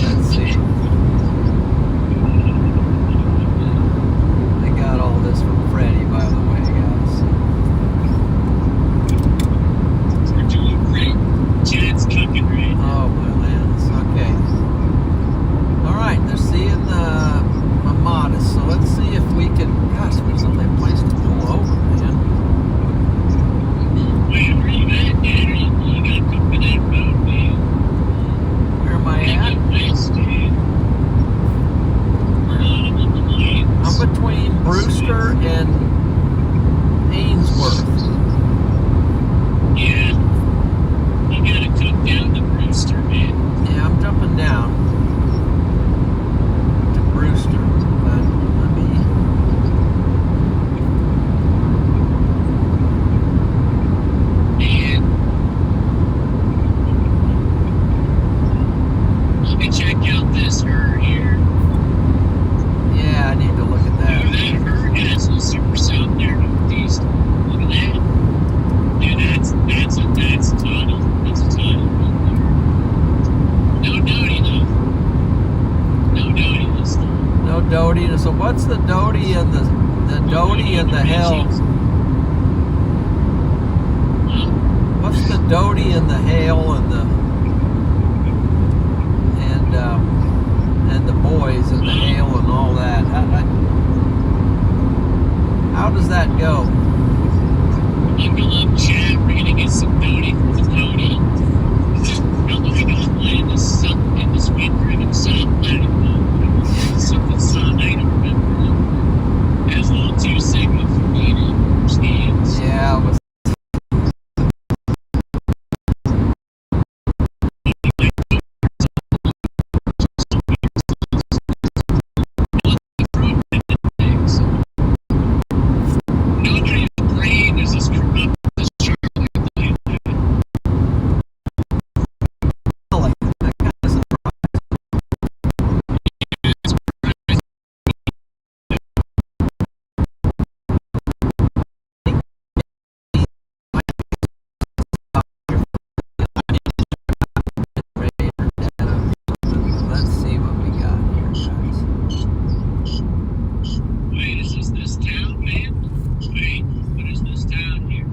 Let's see. I got all this from Freddie, by the way, guys. We're doing great. Chad's cooking right now. Oh, my lands. Okay. Alright, they're seeing the Mamadas, so let's see if we can. Gosh, there's only a place to pull over, man. Wait, where you at, Dad? You gotta come to that road, man. Where am I at? Nice, dude. We're on the lines. I'm between Brewster and Ainsworth. Yeah. You gotta come down to Brewster, man. Yeah, I'm jumping down to Brewster, but let me. Man. Let me check out this her here. Yeah, I need to look at Look that. at that her. Yeah, it's a Supercell there northeast. Look at that. Dude, that's a tunnel. That's a tunnel right there. No Doty though. No Doty this time. No Doty. So what's the Doty and the Doty and the Hell? Huh? What's the Doty and the Hail and the boys and the hail and all that? How does that go? Buckle up, Chad. We're gonna get some Doty from the Doty. How long are we gonna play in this wind-driven song? I don't know. Something song I don't remember. That's a little too signal for me to understand. Yeah, it was. Nobody's brain is as corrupt as Charlie. Let's see what we got here, guys. Wait, is this town, man? Wait, what is this town here?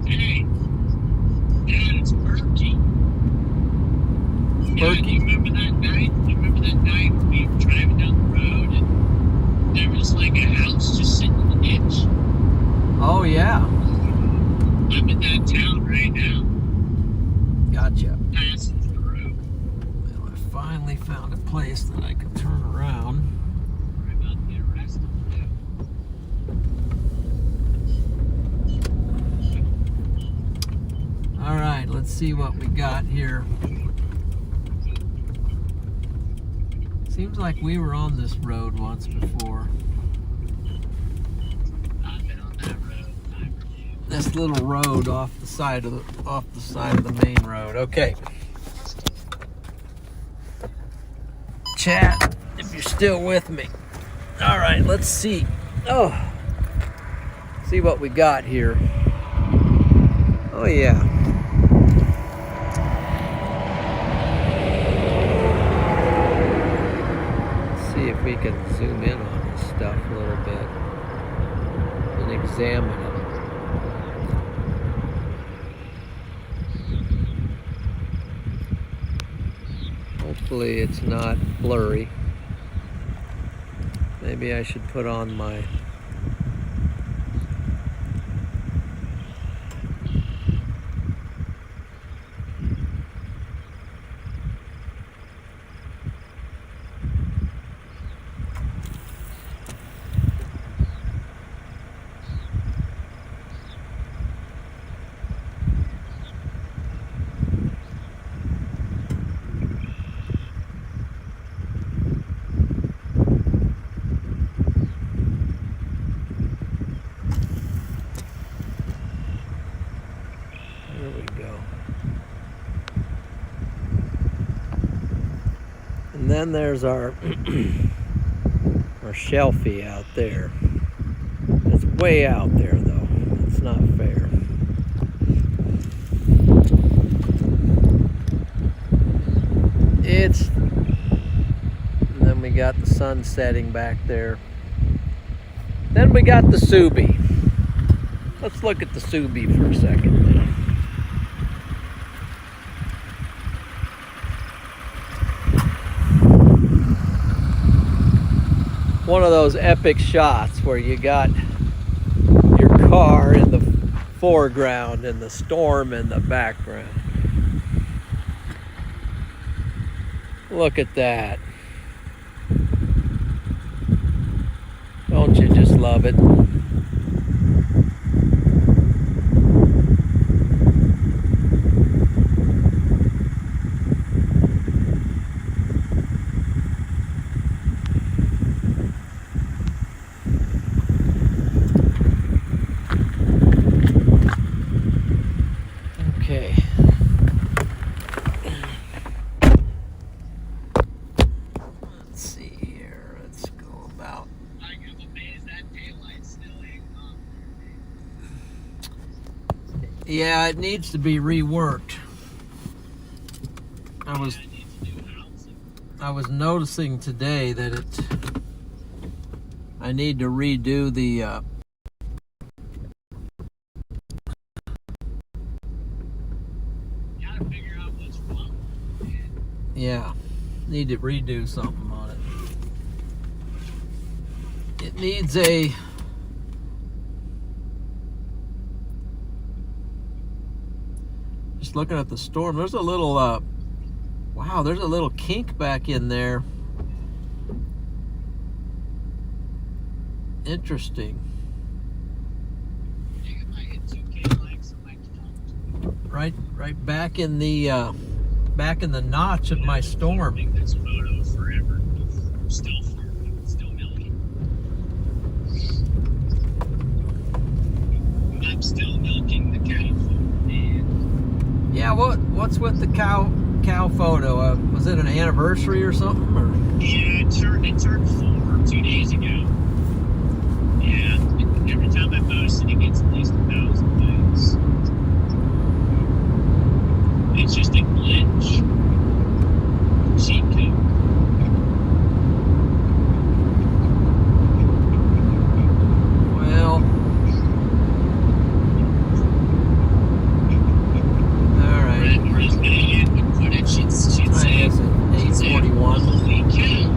Hey, Dad, it's Berkey. Dad, Berkey? you remember that night? You remember that night when we were driving down the road and there was like a house just sitting in the ditch? Oh yeah, I'm in that town right now, gotcha. passing through. Well, I finally found a place that I could turn around. We're about to get arrested too. see what we got here. Seems like we were on this road once before. I've been on that road. This little road off the side of the main road. Okay. Chat, if you're still with me. All right, let's see. See what we got here. Oh yeah. Let's see if we can zoom in on this stuff a little bit and examine it. Hopefully it's not blurry. Maybe I should put on my And then there's our shelfie out there. It's way out there though. It's not fair. And then we got the sun setting back there. Then we got the Subi. Let's look at the Subi for a second. One of those epic shots where you got your car in the foreground and the storm in the background. Look at that. Don't you just love it? Yeah, it needs to be reworked. I was noticing today that I need to redo the Gotta figure out what's wrong. Yeah, need to redo something on it. It needs a looking at the storm, there's a little wow, there's a little kink back in there. Interesting. Right back in the notch of my storm. This photo forever. Still milking. I'm still milking the cow food, man. Yeah, what's with the cow photo? Was it an anniversary or something? Or? Yeah, it turned 4 2 days ago. Yeah, every time I post it, it gets at least 1,000 likes. It's just a glitch. Cheat code. Well. She'd say, 8:41. Holy cow.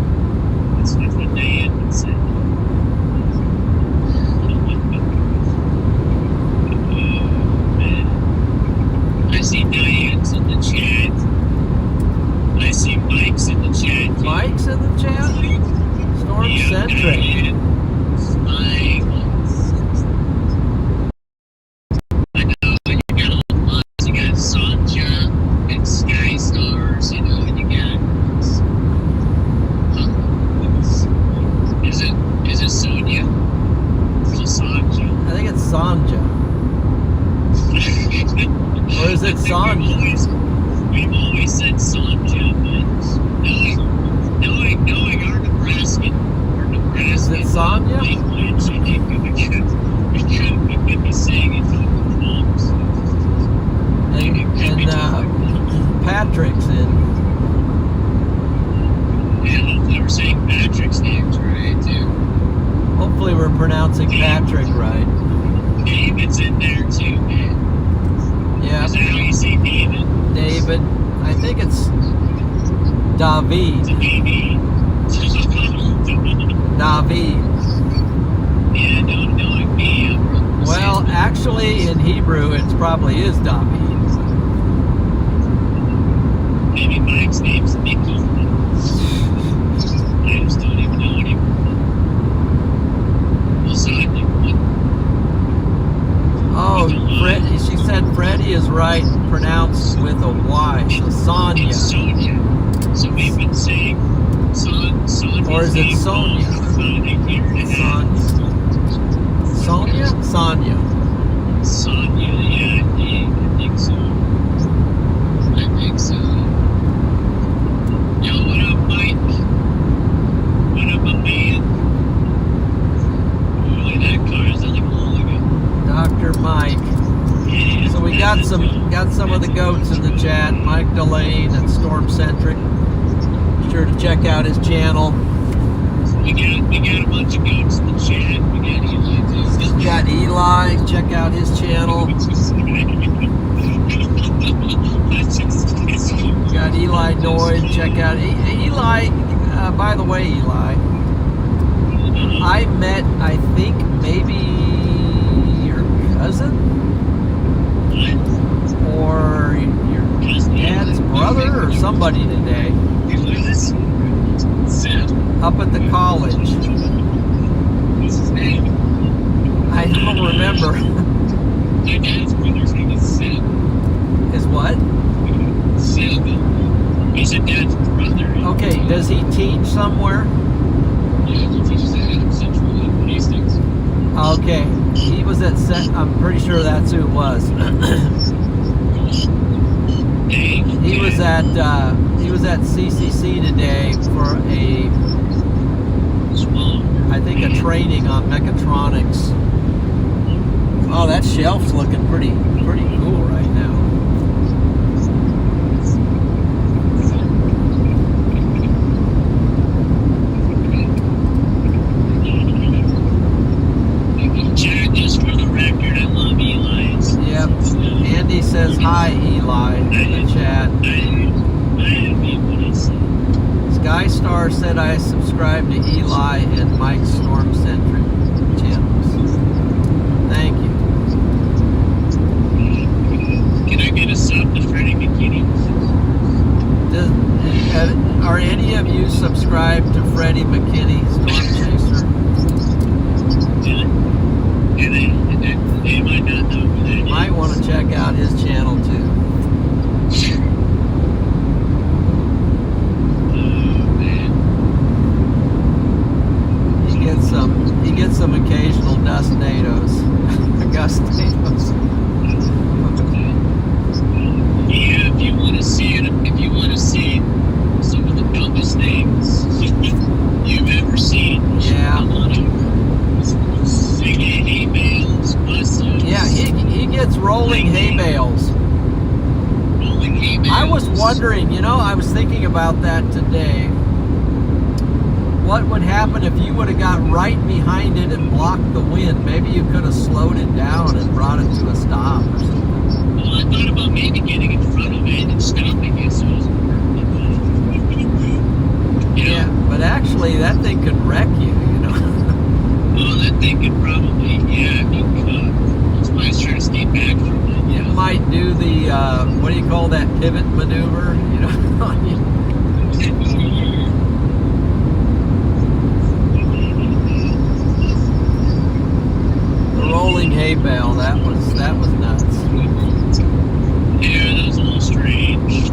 That's what Diane would say. Man. I see Diane's in the chat. I see Mike's in the chat. Mike's in the chat? Storm Centric. I know, you got all the mods. You got Sunshine. Sanja? Or is it Sanja? We've always said Sanja, but knowing our Nebraskan Is it Sanja? language, I think we could be saying it wrong. And Patrick's in. Yeah, hopefully we're saying Patrick's names right, too. Hopefully we're pronouncing Patrick right. David's in there, too, man. Yeah. Is that how you say David? David. I think it's David. David. David. Yeah, knowing me, I'm probably Well, saying actually, in Hebrew, it probably is David. maybe Mike's name's Mickey. I just don't even know anymore. Well, sadly, what? Oh, she said Freddie is right, pronounced with a Y, so It's Sonia. Sonia. So we've been saying Sonia. Or is it Sonia? Sonia? Sonia. Sonia, yeah, I think so. Yo, what up, Mike? What up, my man? Boy, that car is like a mulligan. Dr. Mike. Yeah, So we got some of the goats in the chat. Mike Delane and Storm Centric. Be sure to check out his channel. We got a bunch of goats in the chat. We got Eli too. We got Eli. Check out his channel. We got Eli Noyd. Check out Eli. By the way, Eli, I met, I think, maybe your cousin or your dad's brother or somebody today up at the college. What's his name? I don't remember. My dad's brother's name is Sid. Is what? Sid. He's a dad's brother. Okay, does he teach somewhere? Yeah, he teaches at Adam Central in Hastings. Okay, he was at I'm pretty sure that's who it was. He was at CCC today for I think a training on mechatronics. Oh, that shelf's looking pretty cool right now. Jared, just for the record, I love Eli's. Yep. Andy says hi, Eli, in the chat. I didn't mean what I said. Skystar said I subscribe to Eli and Mike's Storm Centric channels. Thank you. Can I get a sub to Freddie McKinney? Are any of you subscribed to Freddie McKinney, Storm Chaser? Yeah, they might not know who that is. Might want to check out his channel too. He gets some occasional Dustnados. Gustados. Yeah, if you want to see some of the dumbest names you've ever seen, Yeah. come on over. Singing hay bales, buses. Yeah, he gets rolling hay bales. Rolling hay bales. I was wondering, I was thinking about that today. What would happen if you would have got right behind it and blocked the wind? Maybe you could have slowed it down and brought it to a stop or something. Well, I thought about maybe getting in front of it and stopping it so it was Yeah, but actually that thing could wreck you, Well, that thing could probably, yeah, if you could. That's why I was trying to stay back from it. It might do the, what do you call that, pivot maneuver, The rolling hay bale, that was nuts. Yeah, that was a little strange.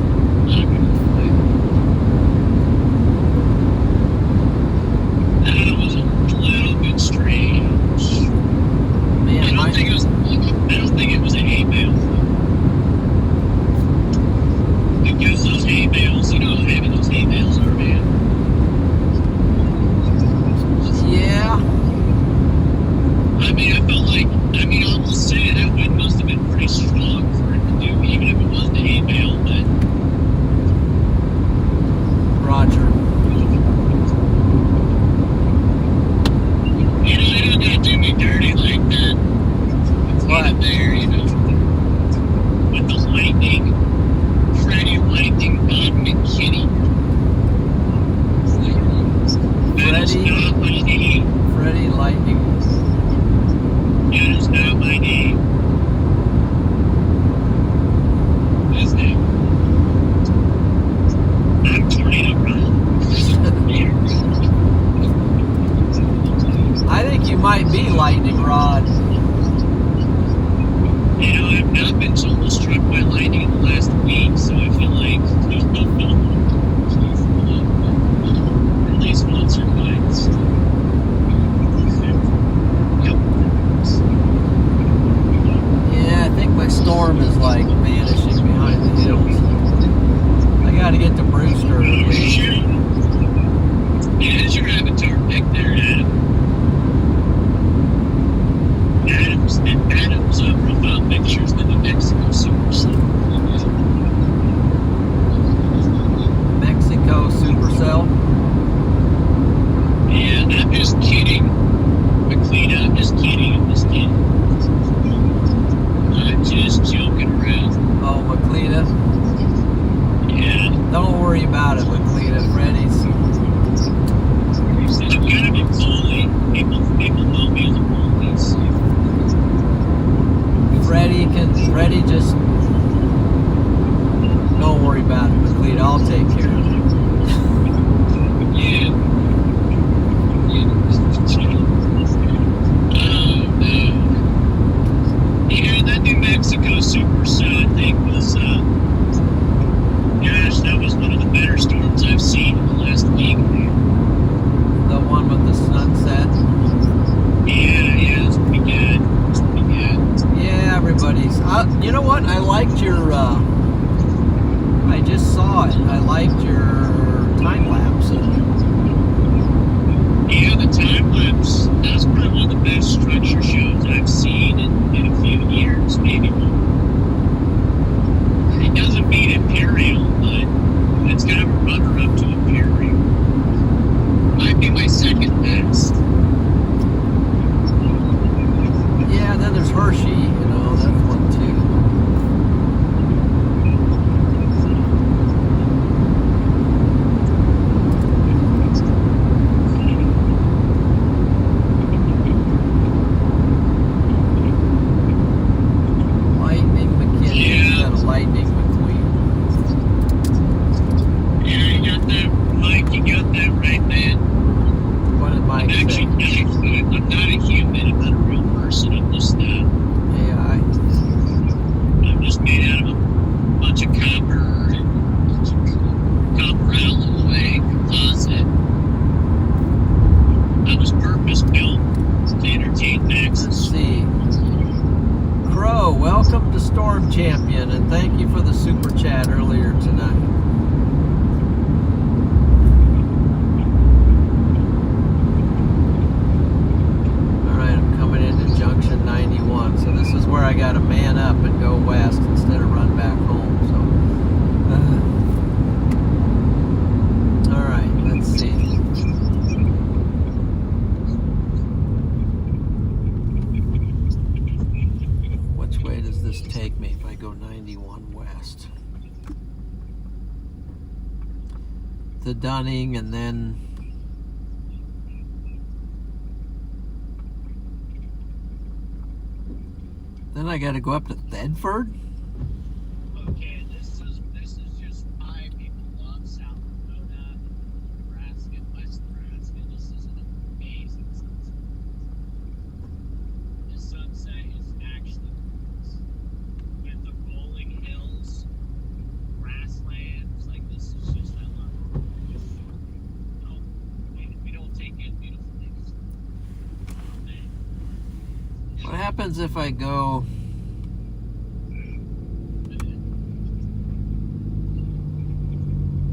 That was a little bit strange. Man, I don't think it was might be lightning rod. You know, I've not been so struck by lightning in the last week, so I feel like at least once or twice. Yeah, I think my storm is like vanishing behind the hills. I gotta get to Brewster. Yeah, it's your avatar pick there, Adam. Adam's profile pictures in the Mexico Supercell. Mexico Supercell. Yeah, I'm just kidding. McKinney, I'm just kidding. I'm just joking around. Oh, McLeod. Yeah. Don't worry about it, McLeod. Freddy's. I'm kind of a bully. People know me as a bully. So. Freddy just don't worry about it, McLeod. I'll take care of it. Yeah. Yeah, that New Mexico Supercell, I think, was, gosh, that was one of the better storms I've seen in the last week. The one with the sunset. Yeah, it's pretty good. Yeah, everybody's. You know what? I liked your. I just saw it. I liked your time lapse. Yeah, the time lapse. That's probably one of the best structure shows I've seen in a few years, maybe more. It doesn't beat Imperial, but it's kind of a runner-up to Imperial. Might be my second best. Yeah, then there's Hershey. You know, that's one too. Lightning McKinney instead of Lightning McQueen. Yeah, you got that, Mike. You got that right, man. What did Mike say? I'm not a human. I'm not a real person. I'm just AI. I'm just made out of a bunch of copper alloy composite. I was purpose built to entertain Let's Maxes. see. Crow, welcome to Storm Champion, and thank you for the super chat earlier tonight. Alright, I'm coming into Junction 91, so this is where I gotta man up and go west instead of run back home, so. Alright, let's see. Which way does this take me if I go 91 west? To Dunning, and then I gotta go up to Thedford? Okay, this is just why people love South Dakota, Nebraska, and West Nebraska. This is an amazing sunset. The sunset is actually with the rolling hills, grasslands. Like, this is just, I love it. We don't take in beautiful things. What happens if I go...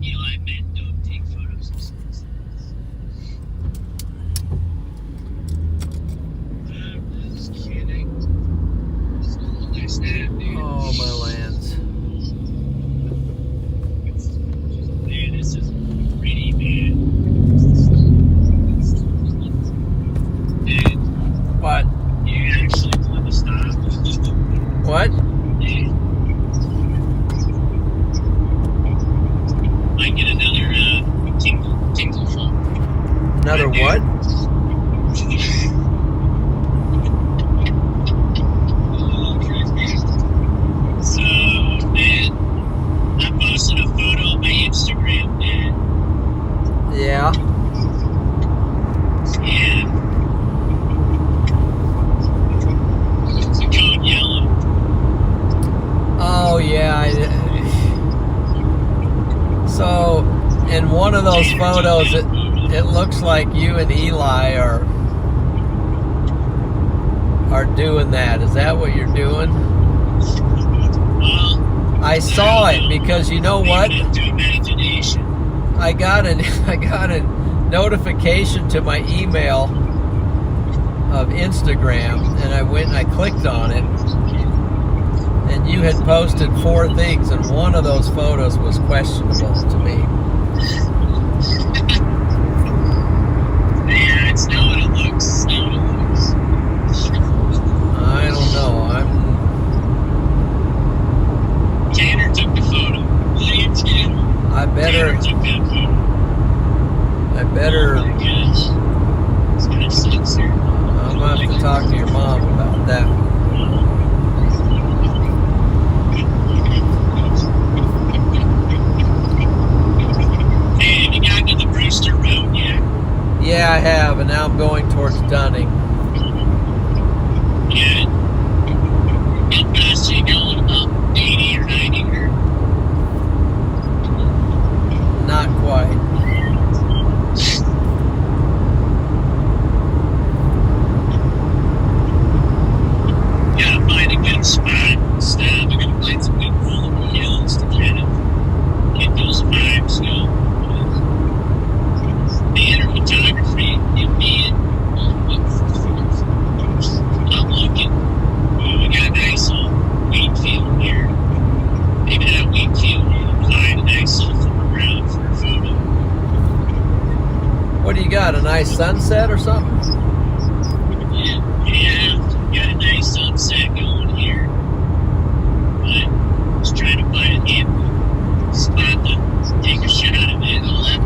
Eli men don't take photos of sunsets. I'm just kidding. It's not a nice nap, dude. Oh, my lands. Man, this is pretty, man. Dude, What? you actually want to stop. What? Dude. Might get another tinkle phone. Another what? So photos, it looks like you and Eli are doing that. Is that what you're doing? I saw it because you know what? I got a notification to my email of Instagram, and I went and I clicked on it, and you had posted 4 things, and one of those photos was questionable to me. Yeah, it's not what it looks. It's not what it looks. I don't know. Tanner took the photo. William Tanner. Tanner took that photo. I better. Oh my gosh. It's gonna censor. I'm gonna have to talk to your mom about that. Hey, have you gotten to the Brewster Road yet? Yeah, I have, and now I'm going towards Dunning. Yeah. How fast are you going? About 80 or 90 or? Not quite. Gotta find a good spot. Stop. We're gonna find some good rolling hills to kind of get those vibes going. Theater photography, it being, I'm looking. Well, we got a nice old wheat field here. Maybe that wheat field will find a nice little foreground for a photo. What do you got? A nice sunset or something? Yeah, got a nice sunset going here. But just trying to find a handful spot to take a shot of it. All that.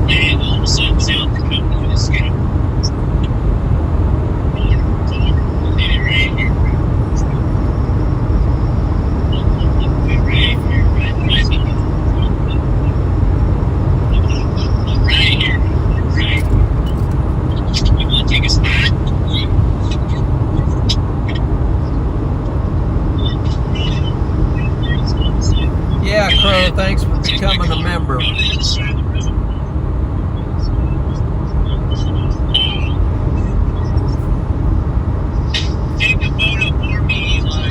And all of a sudden, South Dakota is going to right here. Right here. Right. You want to take a spot? Yeah, Crow, thanks for becoming a member. Go to the other side of the road. Take a photo for me, Eli.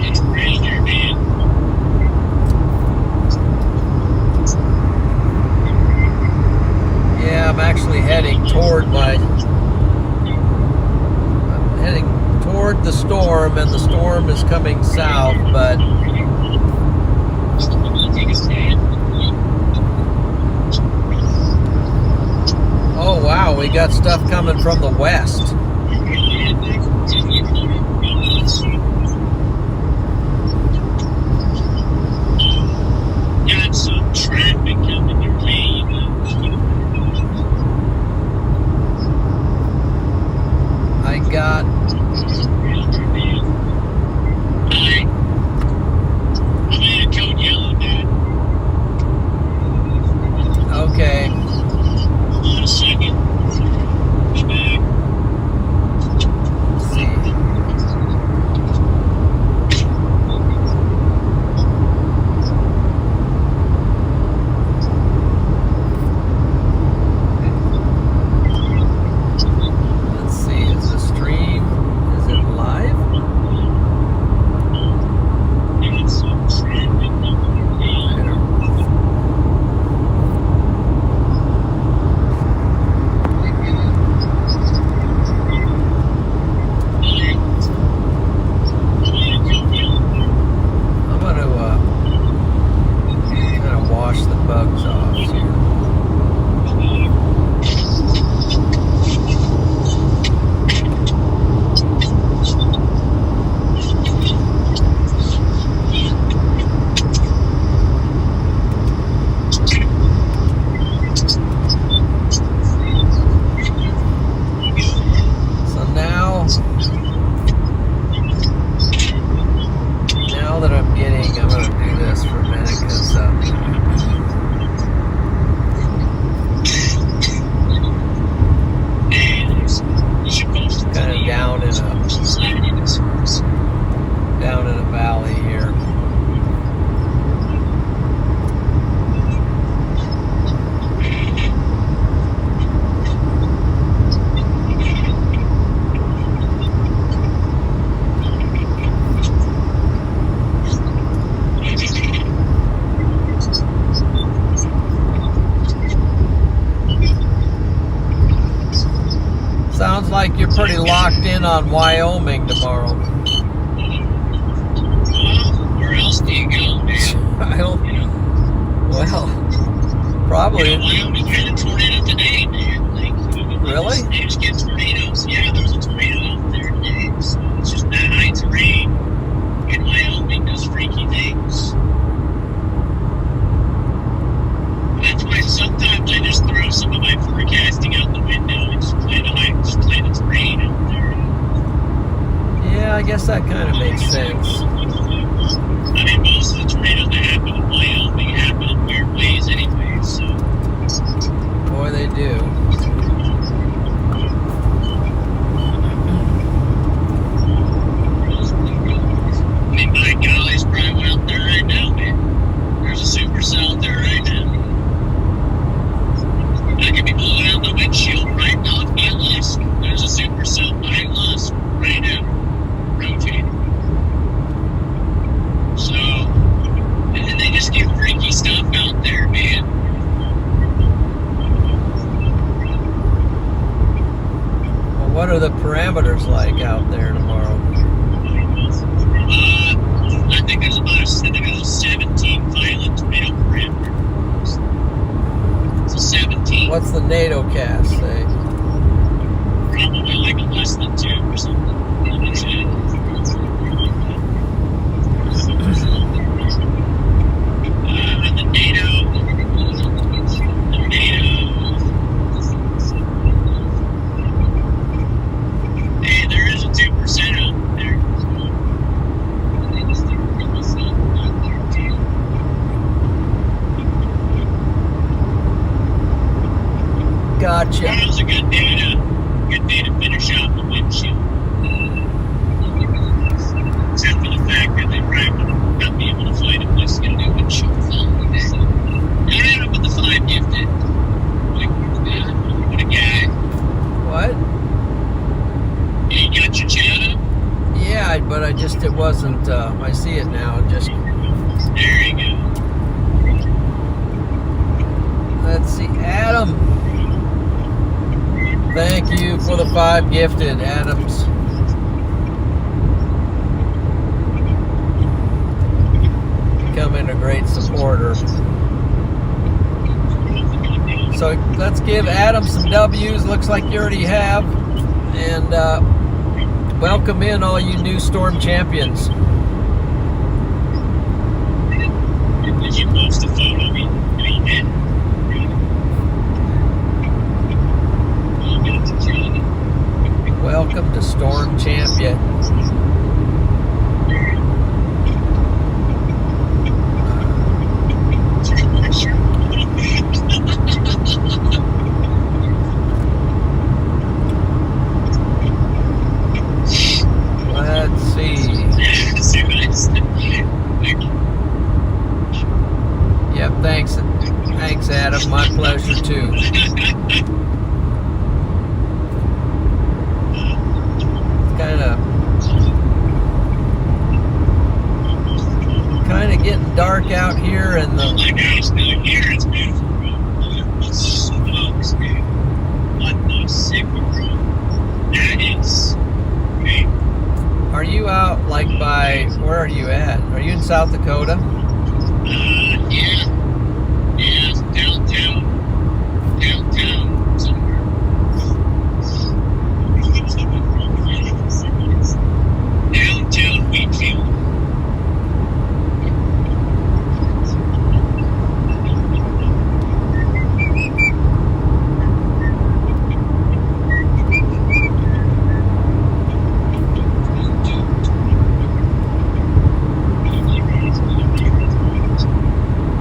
It's right here, man. Yeah, I'm actually heading toward the storm, and the storm is coming south, but oh wow, we got stuff coming from the west. Got some traffic coming your way, you know. I got okay. Hold on a second. Push back. in on Wyoming tomorrow. Well, where else do you go, man? I don't. You know, Well, probably. Wyoming had a tornado today, man. Really? They just get tornadoes. Yeah, there was a tornado out there today. So it's just that high terrain in Wyoming does freaky things. That's why sometimes I just throw some of my forecasting out the window and just play the terrain out there. Yeah, I guess that kind of makes sense. I mean, most of the tornadoes that happen in Wyoming happen in weird ways anyway, so. Boy, they do. I mean, my golly's probably one out there right now, man. There's a Supercell out there right now. I could be blowing out the windshield right off my Lusk. There's a Supercell by Lusk right now, rotating. So, and they just get freaky stuff out there, man. Well, what are the parameters like out there tomorrow? I think there's about a 17 violent tornado parameter. It's a 17. What's the NATO cast say? Probably like a less than 2 or something. The NATO. Hey, there is a 2% out there. Gotcha. That was a good day to finish out the windshield. Except for the fact that they probably would not be able to find a place to get a new windshield film. I ended up with the 5 gifted. What a guy. What? You got your chat up? Yeah, but it wasn't, I see it now, just, There you go. let's see, Adam. Thank you for the 5 gifted, Adams. Becoming a great supporter. So let's give Adam some W's. Looks like you already have. And welcome in all you new Storm champions. Did you post a photo of me? Welcome to Storm Champion. Let's see. Yep, thanks. Thanks, Adam. My pleasure, too. Kind of getting dark out here, and Oh my gosh, down here it's beautiful, bro. Holy smokes, man. What the sick bro. That is great. are you out like by, where are you at? Are you in South Dakota? Yeah. Yeah, it's downtown. Downtown somewhere. Downtown Wheatfield.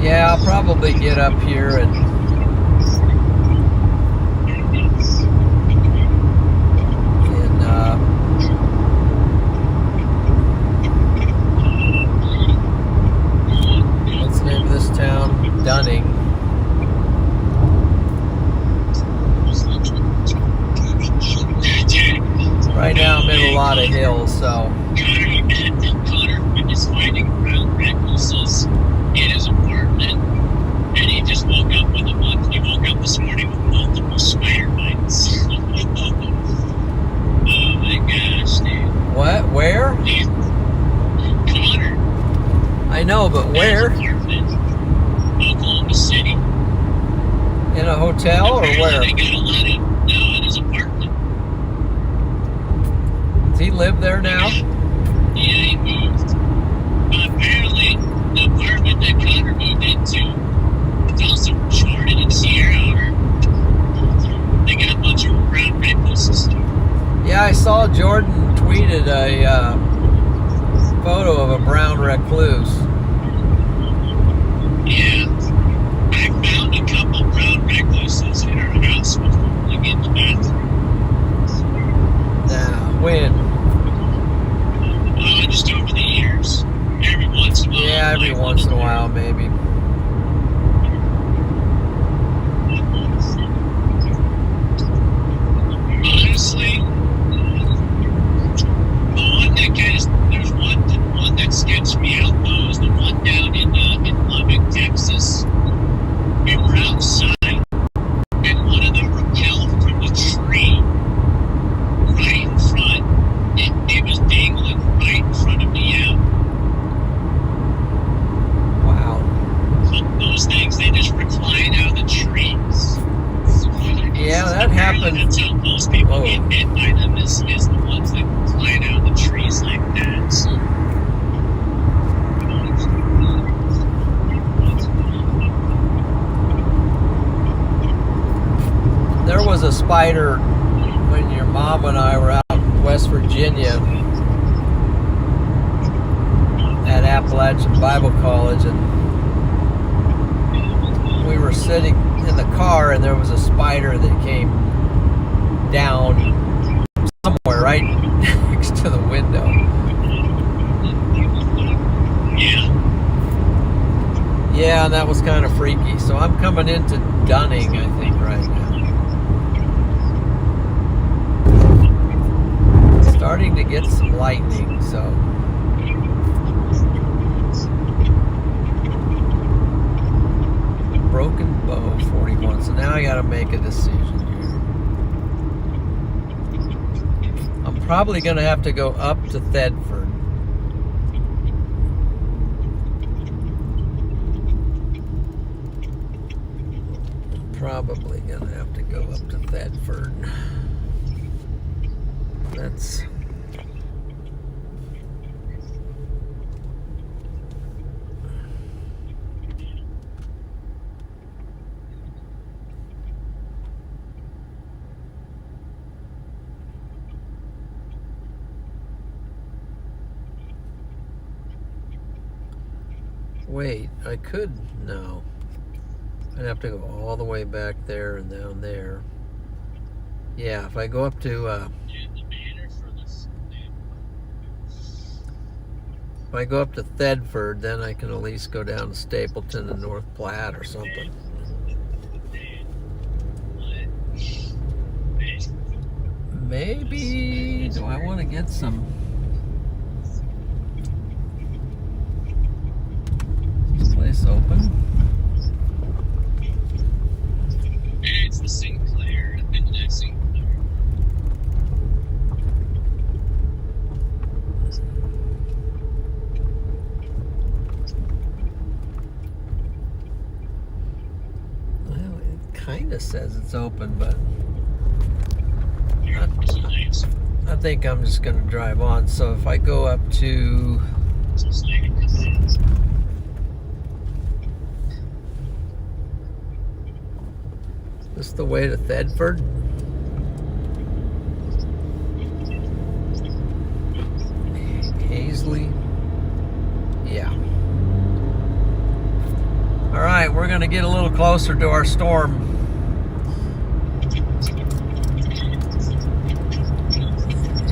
Yeah, I'll probably get up here and what's the name of this town? Dunning. Right now I'm in a lot of hills, so Connor is finding around recluses in his apartment, and he just woke up with a month. He woke up this morning with multiple spider bites. Oh my god. What? Where? Yeah. Connor. I know, but where? Oklahoma City. In a hotel or where? They got a lot of, no, in his apartment. Does he live there now? Yeah, he moved. Apparently, the apartment that Connor moved into, it's also Jordan and Sierra. They got a bunch of brown recluses. Yeah, I saw Jordan tweeted a photo of a brown recluse. Yeah. I found a couple brown recluses in our house before we get in the bathroom. Nah, when? Just over the years. Every once in a while. Yeah, every once in a while, maybe. Honestly, the one that there's one that sketched me out though is the one down in Lubbock, Texas. We were outside and one of them rappelled from the tree right in front. It was dangling right in front of me out. Wow. Those things, they just recline out of the trees. Yeah, that happened. That's how most people get bit by them is the ones that recline out of the trees like that. So. There was a spider when your mom and I were out in West Virginia at Appalachian Bible College, and we were sitting in the car, and there was a spider that came down somewhere right next to the window. Yeah, and that was kind of freaky. So I'm coming into Dunning, I think, right now. Starting to get some lightning, so. Broken bow 41. So now I gotta make a decision here. I'm probably gonna have to go up to Thedford. Probably gonna have to go up to Thedford. That's wait, I could, no. I'd have to go all the way back there and down there. Yeah, if I go up to, if I go up to Thedford, then I can at least go down to Stapleton and North Platte or something. Maybe, do I want to get some? Is this place open? It's the Sinclair. I've been to that Sinclair. Well, it kind of says it's open, but I think I'm just going to drive on. So if I go up to... Is this the way to Thedford? Hazley? Yeah. All right, we're going to get a little closer to our storm.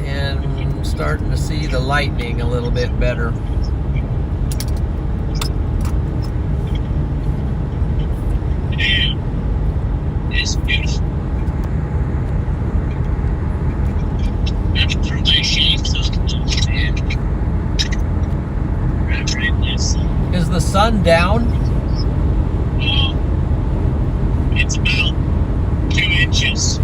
And I'm starting to see the lightning a little bit better. It's beautiful. That's through my shades though. Man. Right this. Is the sun down? Oh, it's about 2 inches.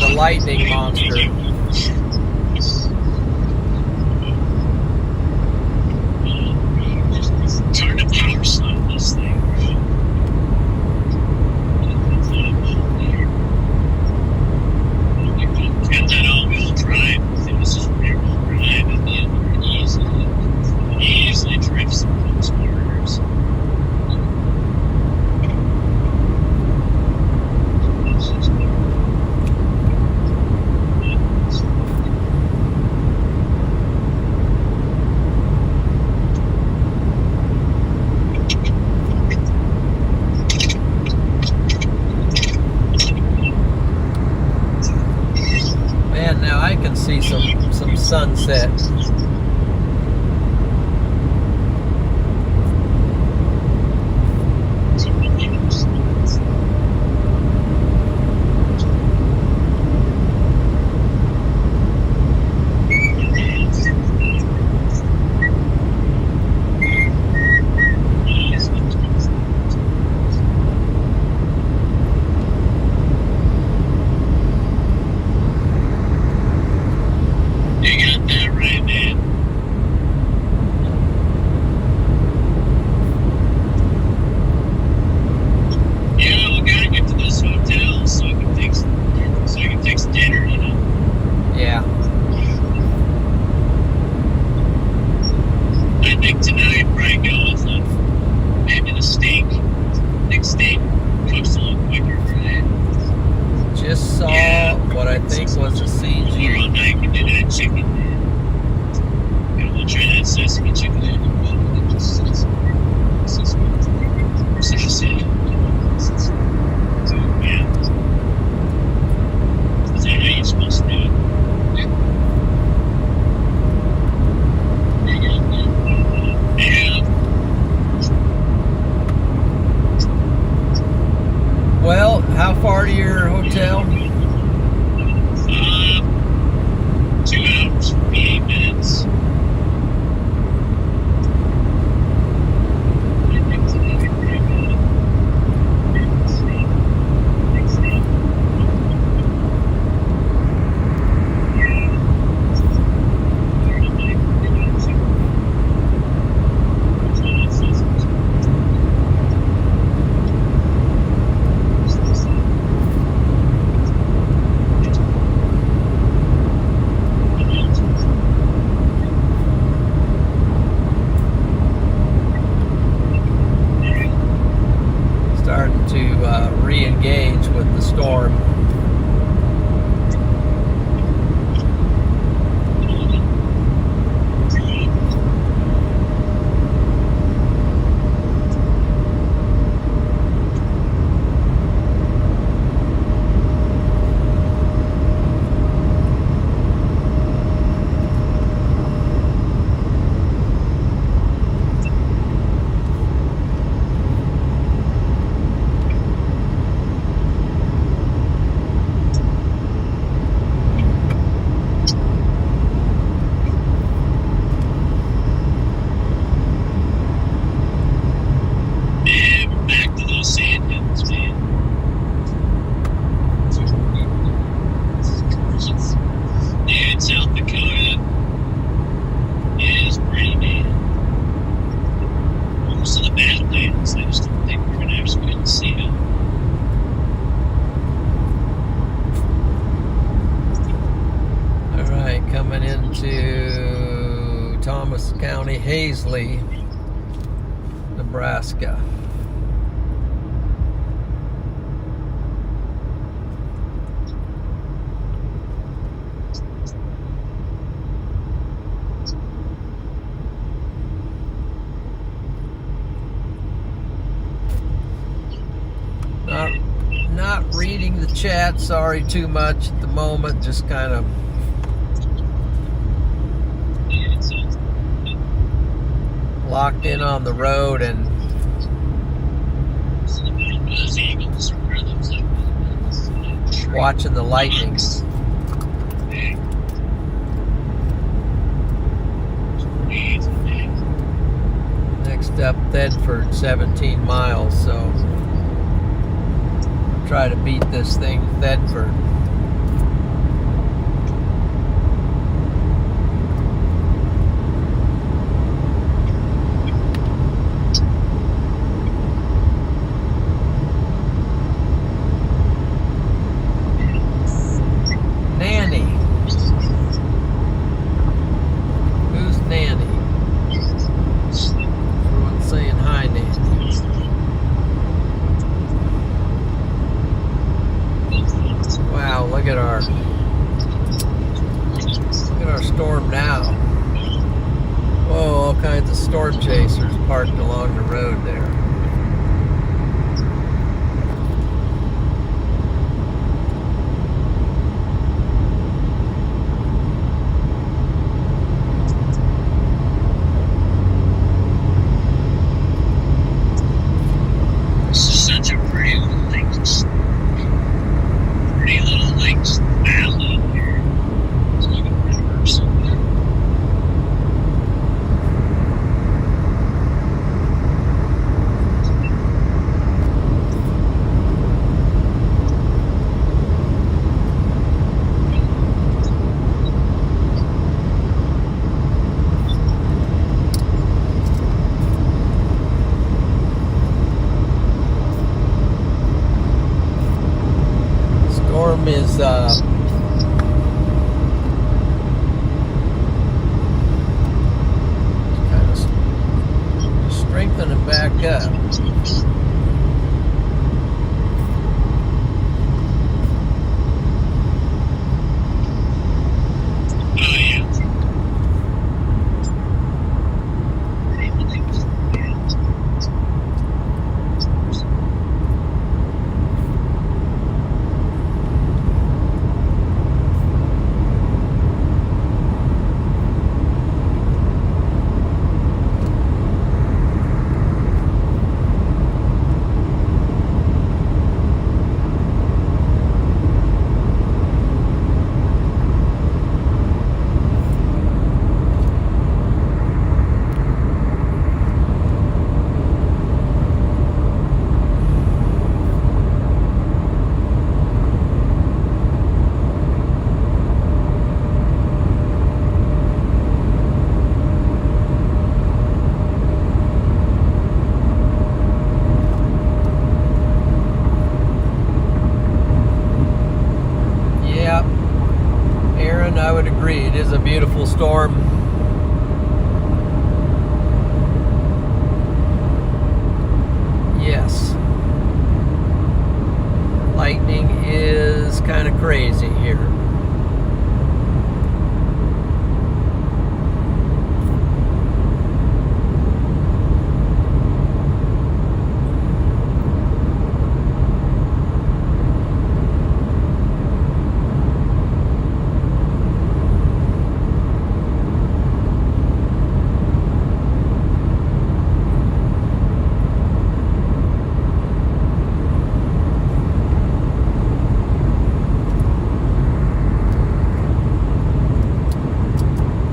the lightning monster. It's hard to power slide this thing. It's got that all-wheel drive. This is rear-wheel drive, and then easily drifts through those corners. Man, now I can see some sunset. Just saw what I think was a CG. Tomorrow night we did that chicken. And we'll try that Sesame chicken. Yeah. Is that how you're supposed to do it? Yeah. Well, how far to your hotel? 2 hours, 48 minutes. Starting to re-engage with the storm. South Dakota is pretty bad. Most of the Badlands, I just don't think we're going to actually get to see them. All right, coming into Thomas County, Hazley, Nebraska. Not reading the chat, sorry too much at the moment, just kind of locked in on the road and watching the lightnings. Next up, Thedford, 17 miles, so try to beat this thing, Thedford. storm now. Whoa, all kinds of storm chasers parked along the road there. This is such a pretty little lakes valley here. It's like a river or something. Storm is kind of strengthening back up. Oh, yeah. Yeah, Aaron, I would agree. It is a beautiful storm. Yes. Lightning is kind of crazy here.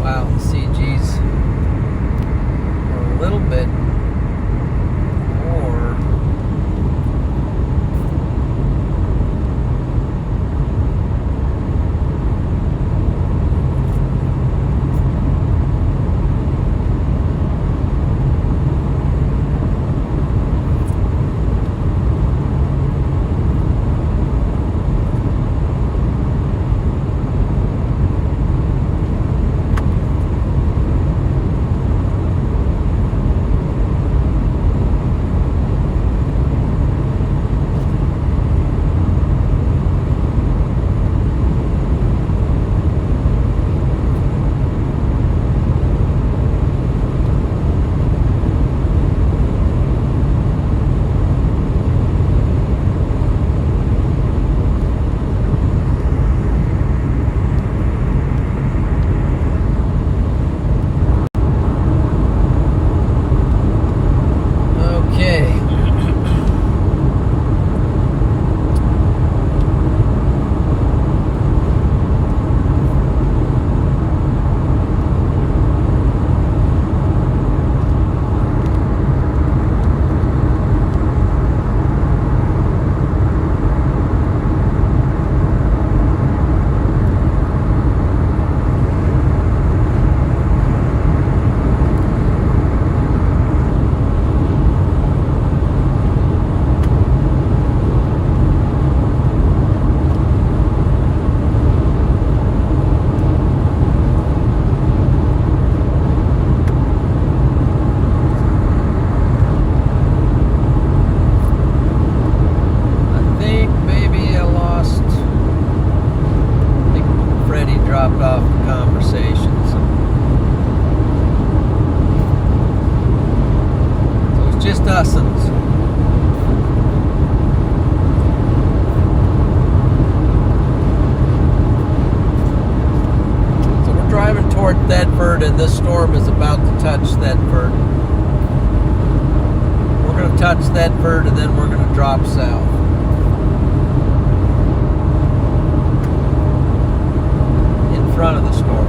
Wow, the CGs are a little bit more. Okay. Dropped off the conversation. Thedford, and this storm is about to touch Thedford. We're going to touch Thedford, and then we're going to drop south. In front of the storm.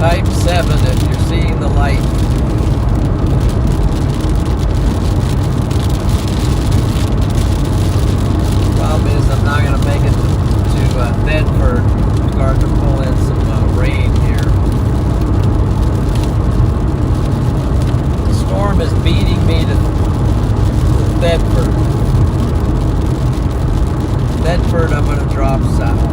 Type 7 if you're seeing the light. Problem is I'm not going to make it to Thedford. I'm starting to pull in some rain here. The storm is beating me to Thedford. Thedford, I'm going to drop south.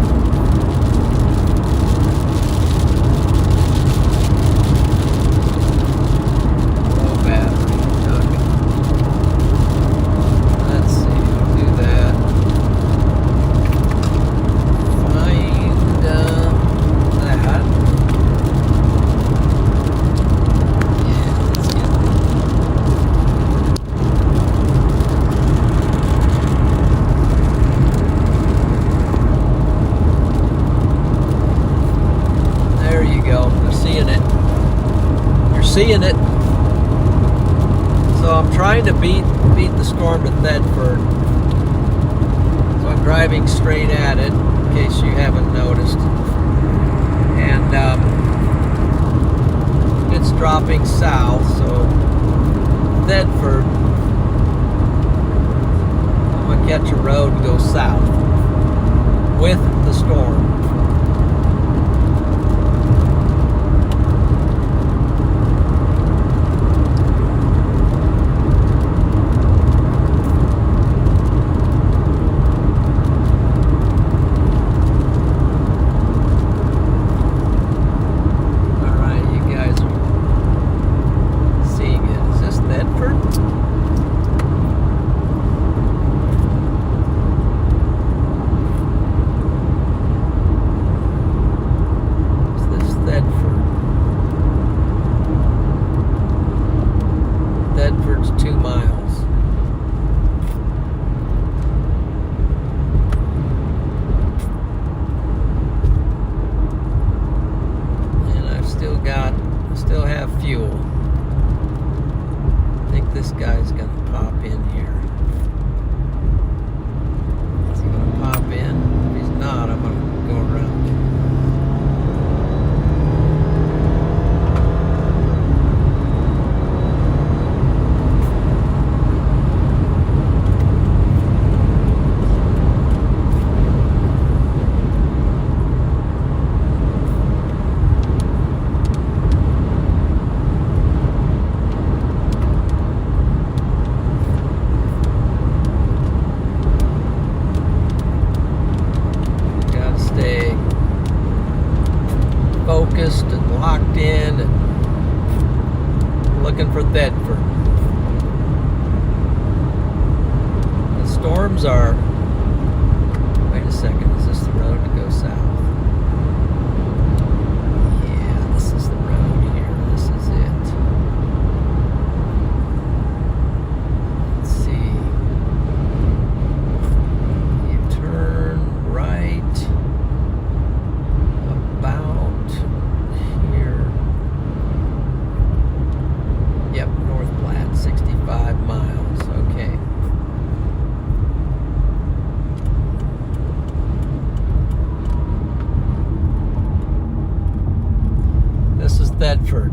seeing it. So I'm trying to beat the storm to Thetford. So I'm driving straight at it, in case you haven't noticed. And it's dropping south, so Thetford, I'm gonna catch a road and go south with the storm. Thetford's 2 miles. And I've still have fuel. I think this guy's gonna pop in here. Is he gonna pop in? If he's not, I'm gonna go around. Focused and locked in and looking for Thetford. The storms are, wait a second, is this the road to go south? Yeah, this is the road here, this is it. Let's see. You turn right about here. Yep, North Platte, 65 miles. Okay. This is Thetford.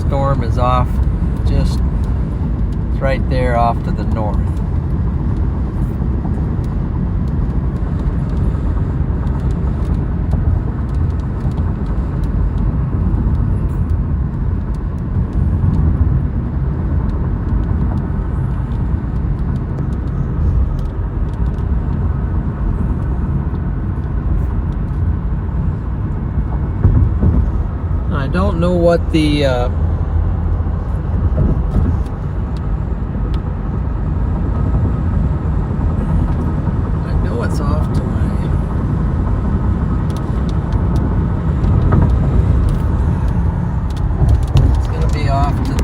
Storm is off, just it's right there off to the north. I don't know what the it's off to my it's gonna be off to the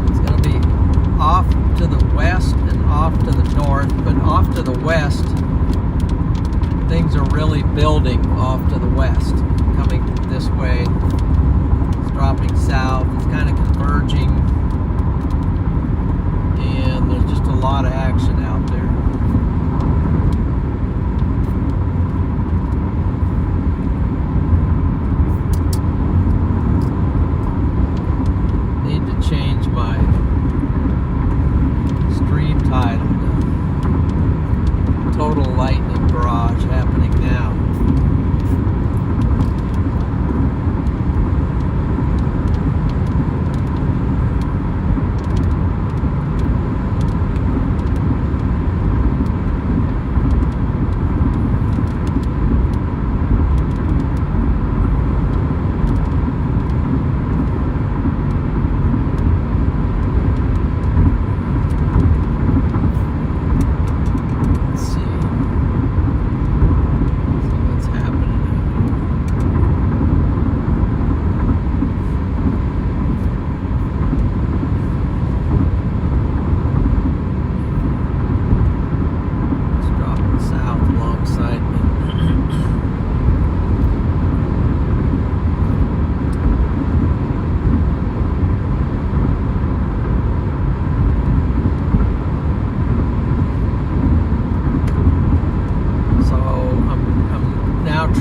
it's gonna be off to the west and off to the north, but off to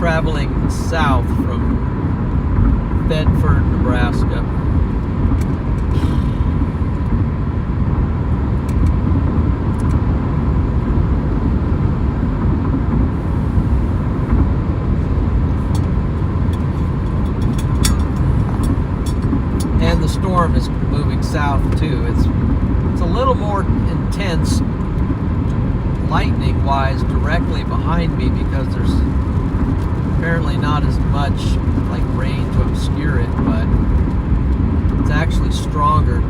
traveling south from Bedford, Nebraska. And the storm is moving south too. It's a little more intense lightning wise directly behind me because there's apparently not as much like rain to obscure it, but it's actually stronger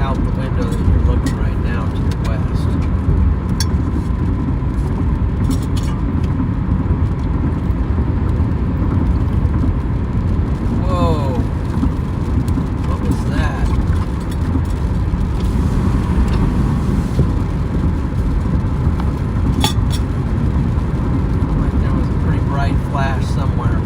out the window that you're looking right now to the west. Whoa, what was that? Flash somewhere.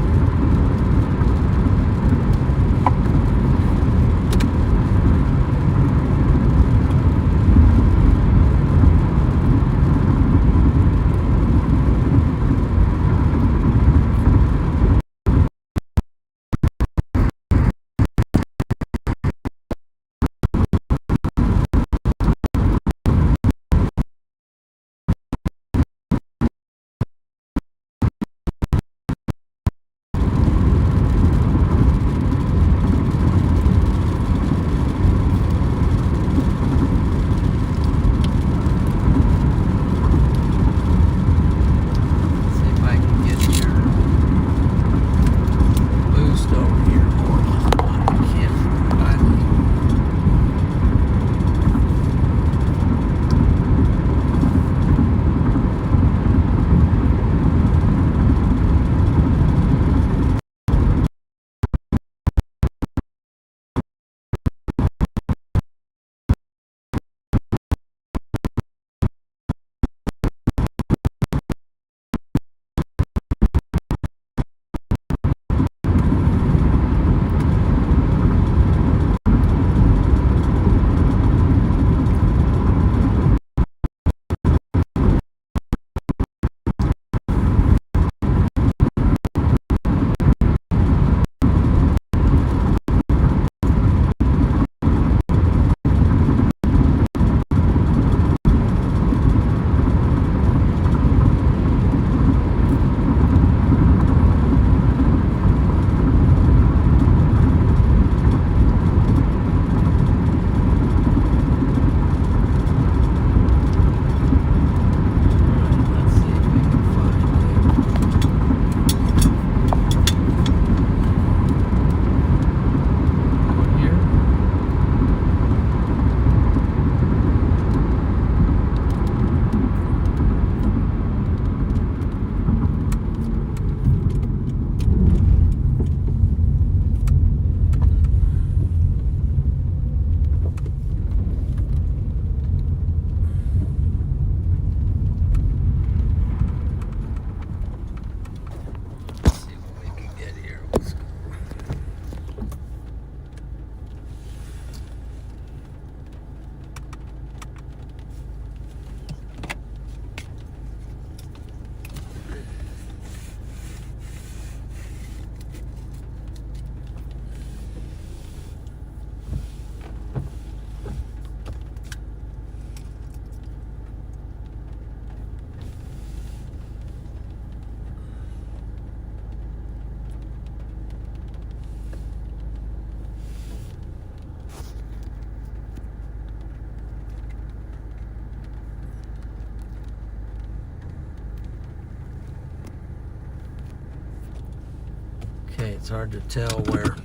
Okay, it's hard to tell where.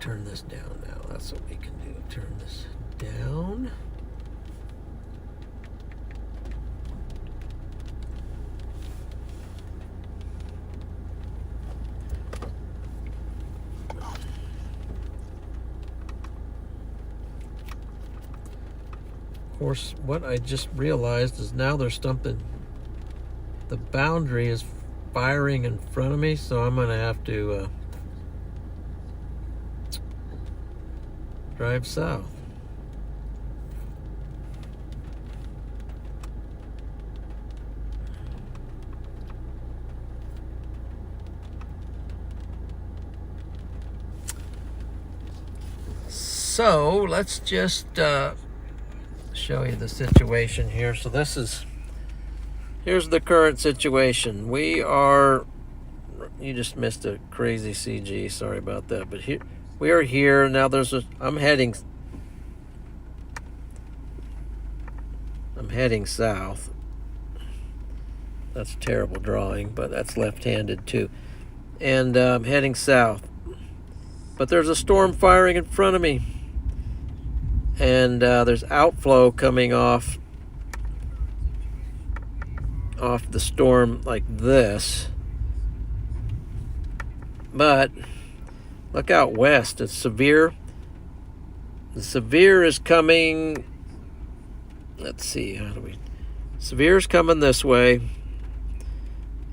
Turn this down now. That's what we can do. Turn this down. Of course, what I just realized is now there's something. The boundary is firing in front of me, so I'm gonna have to drive south. So let's just show you the situation here. So here's the current situation. We are, you just missed a crazy CG, sorry about that, but here we are here now. I'm heading south. That's a terrible drawing, but that's left-handed too. And I'm heading south. But there's a storm firing in front of me. And there's outflow coming off the storm like this. But look out west. It's severe. The severe is coming. Let's see. Severe is coming this way.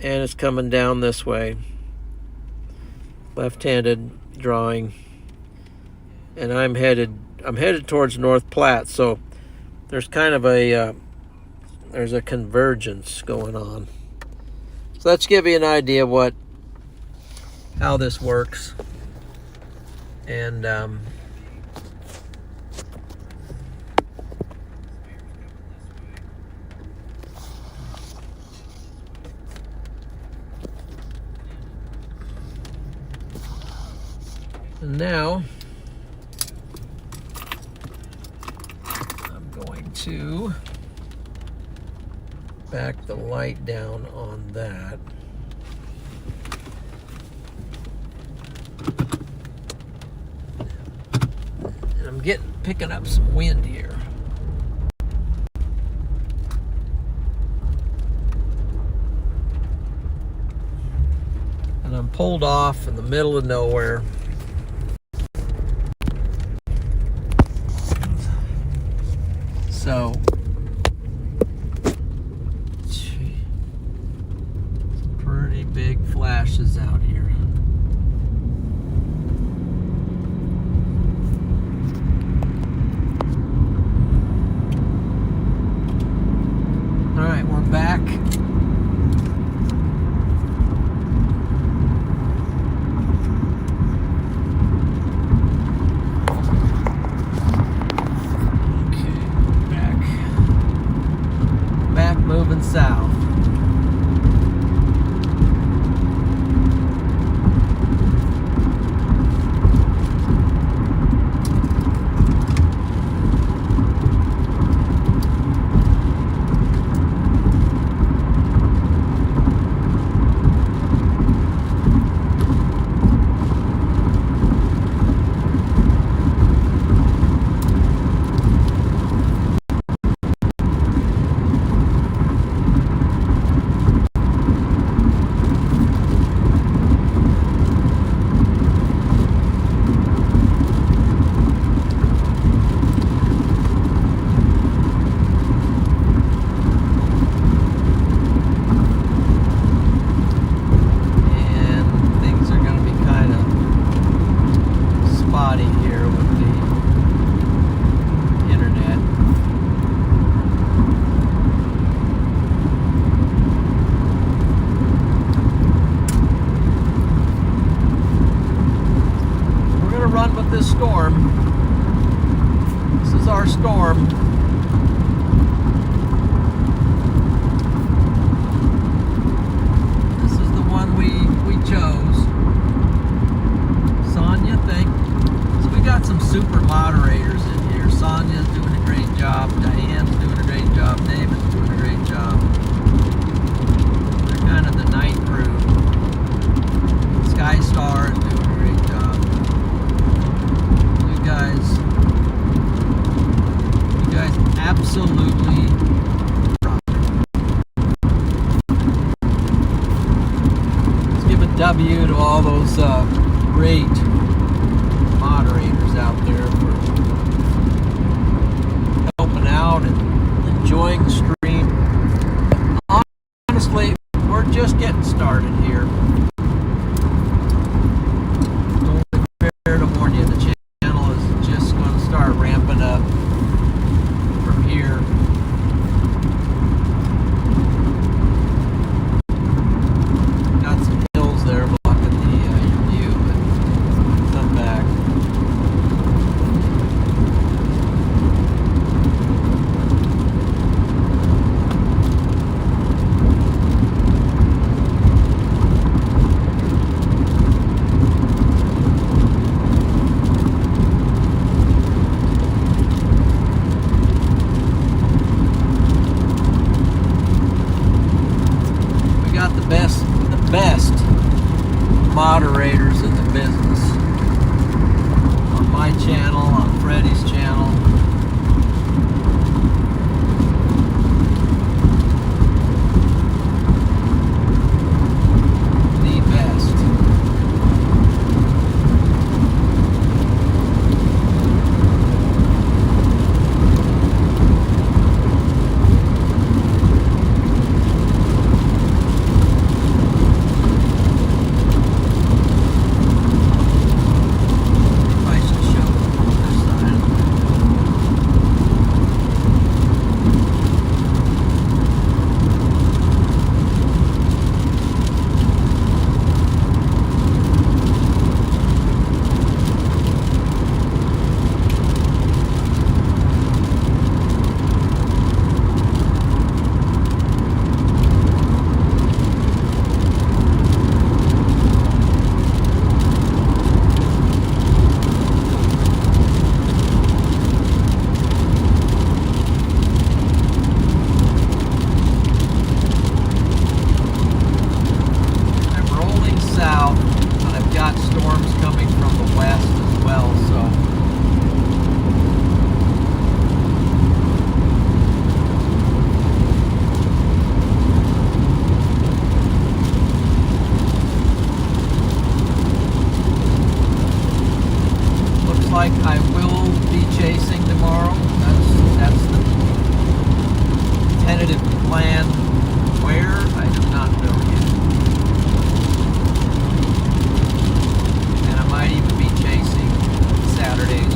And it's coming down this way. Left-handed drawing. And I'm headed towards North Platte, so there's kind of there's a convergence going on. So let's give you an idea of how this works. And now I'm going to back the light down on that. And I'm picking up some wind here. And I'm pulled off in the middle of nowhere. So, some pretty big flashes out here. All right, we're back. Moving south. This storm. This is our storm. This is the one we chose. Sonia, so we got some super moderators in here. Sonia's doing a great job. Diane's doing a great job. David's doing a great job. They're kind of the night crew. Sky Star is doing a great job. You guys absolutely rock. Let's give a W to all those great moderators out there for helping out and enjoying the stream. Honestly, we're just getting started here. Don't fair to warn you, the channel is just going to start ramping up from here. Got some hills there blocking your view, but like I will be chasing tomorrow. That's the tentative plan. Where? I do not know yet. And I might even be chasing Saturdays.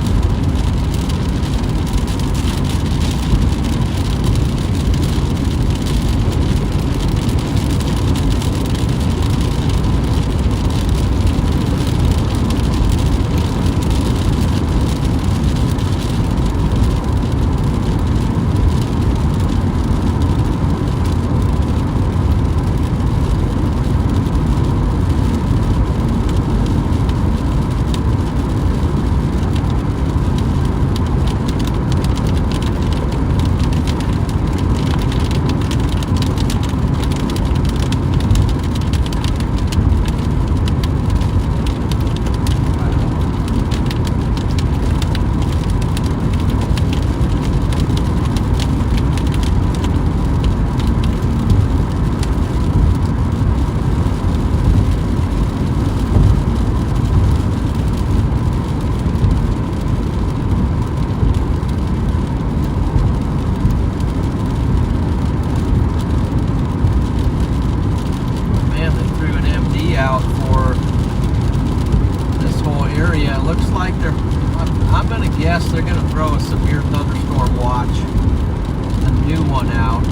I'm going to guess they're going to throw a severe thunderstorm watch, a new one out,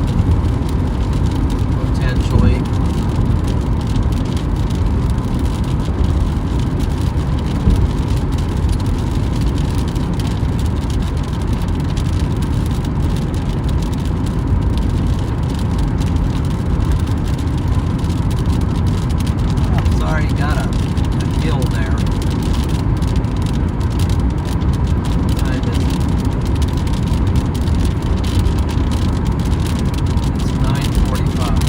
potentially. Oh, sorry, got a hill there. It's 9:45.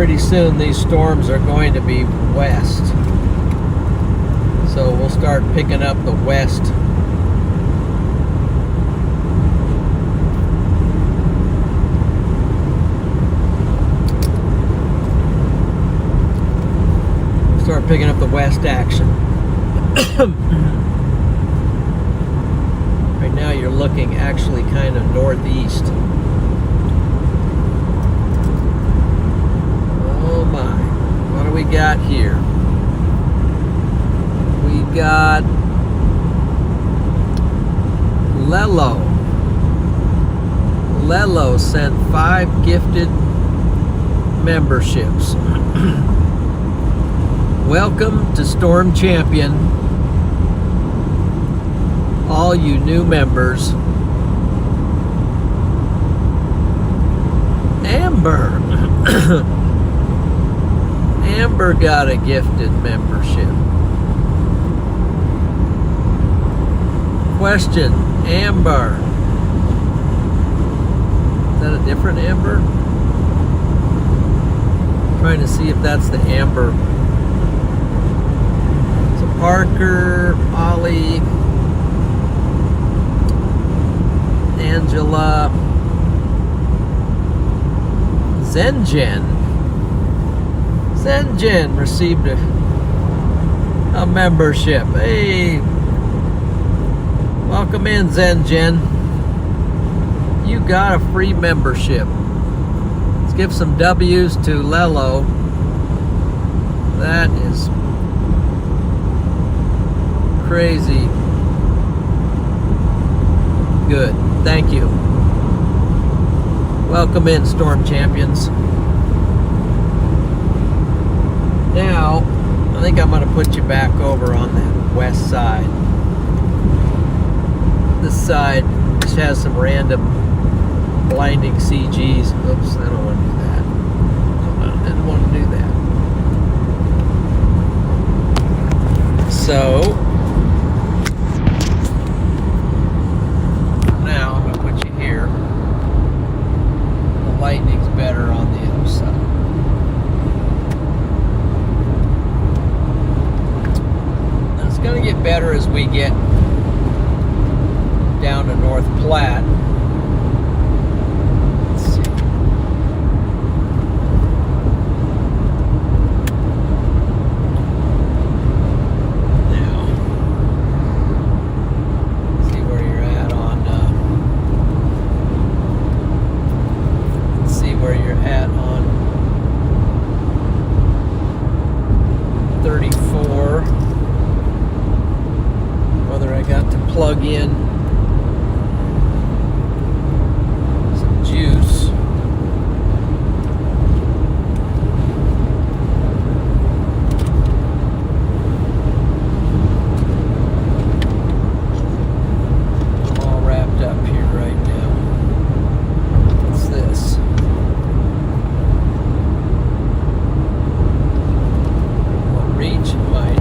pretty soon these storms are going to be west. So we'll start picking up the west. Start picking up the west action. Right now you're looking actually kind of northeast. Oh my. What do we got here? We got Lelo. Lelo sent 5 gifted memberships. Welcome to Storm Champion, all you new members. Amber. Amber got a gifted membership. Question, Amber. Is that a different Amber? I'm trying to see if that's the Amber. So Parker, Ollie, Angela, Zenjen. Zenjen received a membership. Hey, welcome in, Zenjen. You got a free membership. Let's give some W's to Lelo. That is crazy. Good. Thank you. Welcome in, Storm Champions. Now, I think I'm going to put you back over on the west side. This side just has some random blinding CGs. Oops, I don't want to do that. I didn't want to do that. So, now I'm going to put you here. The lightning's better on the other side. It's going to get better as we get down to North Platte. Let's see. Now, see where you're at on. Let's see where you're at on 34. Whether I got to plug in some juice. I'm all wrapped up here right now. What's this? What reach might.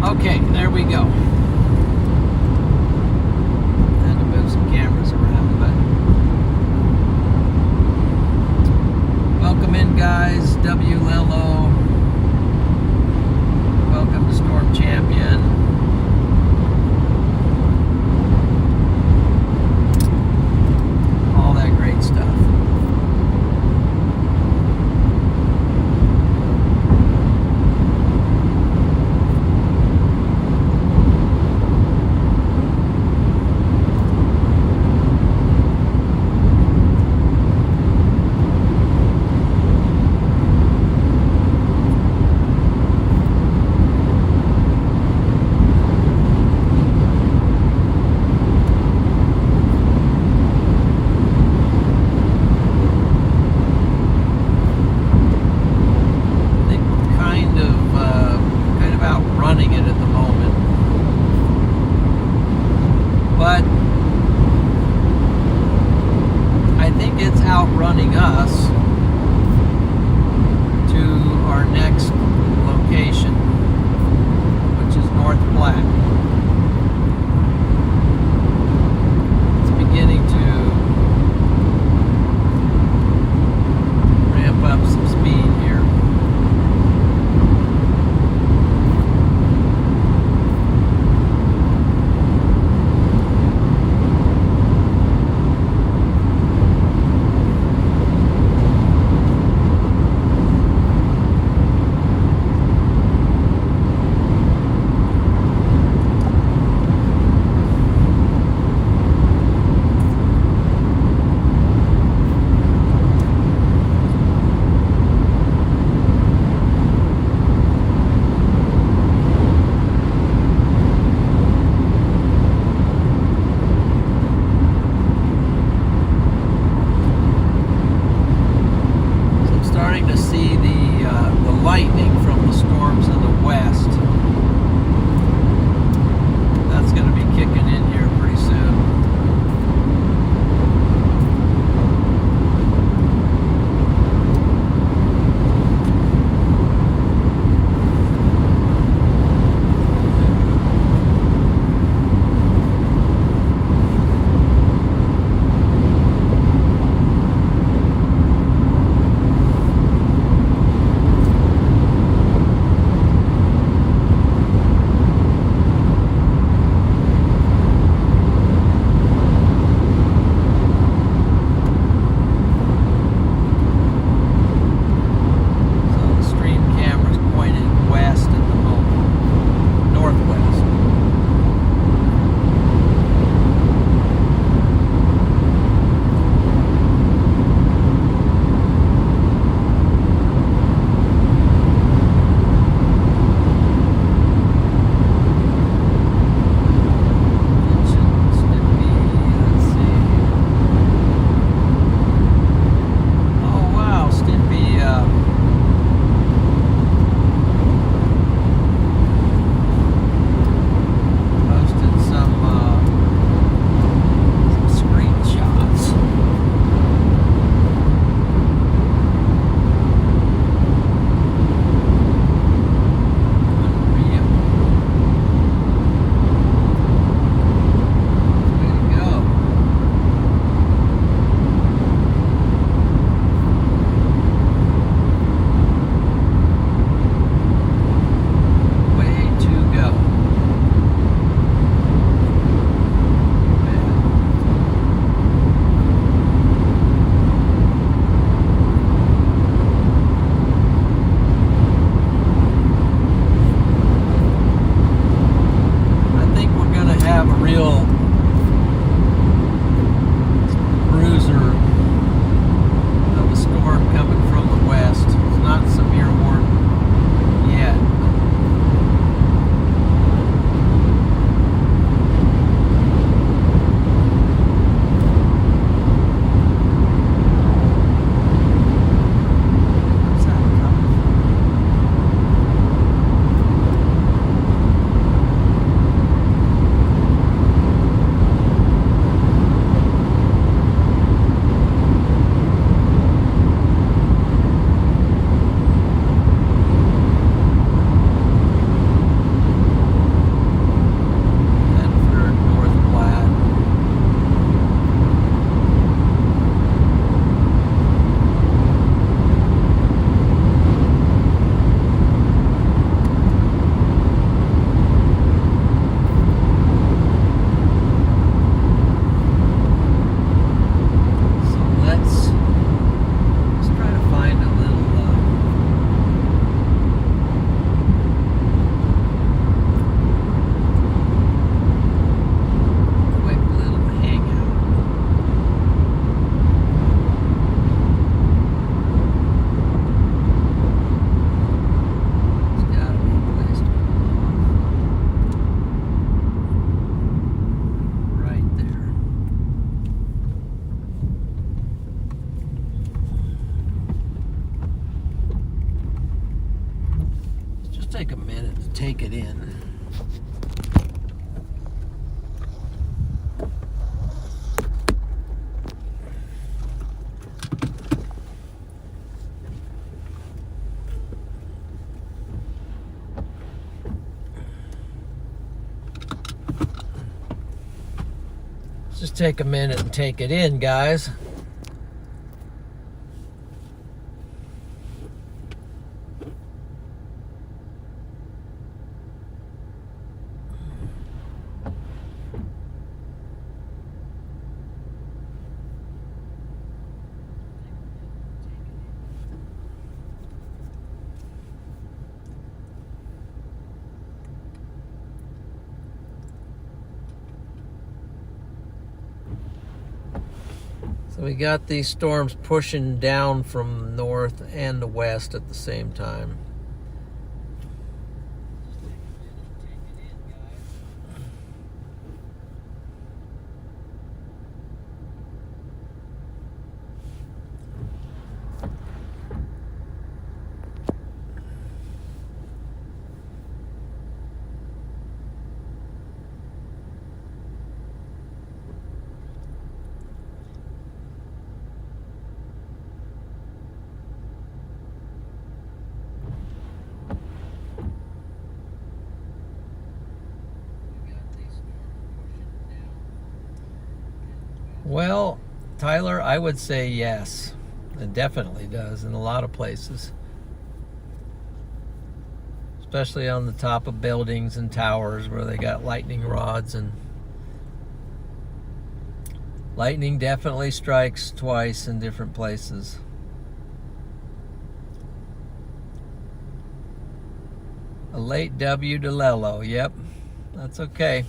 Okay, there we go. Had to move some cameras around, but welcome in, guys. W. Lelo. Welcome to Storm Champion. All that great stuff. it in. Just take a minute and take it in, guys. So we got these storms pushing down from north and the west at the same time. Well, Tyler, I would say yes. It definitely does in a lot of places. Especially on the top of buildings and towers where they got lightning rods, and lightning definitely strikes twice in different places. A late W to Lello. Yep, that's okay.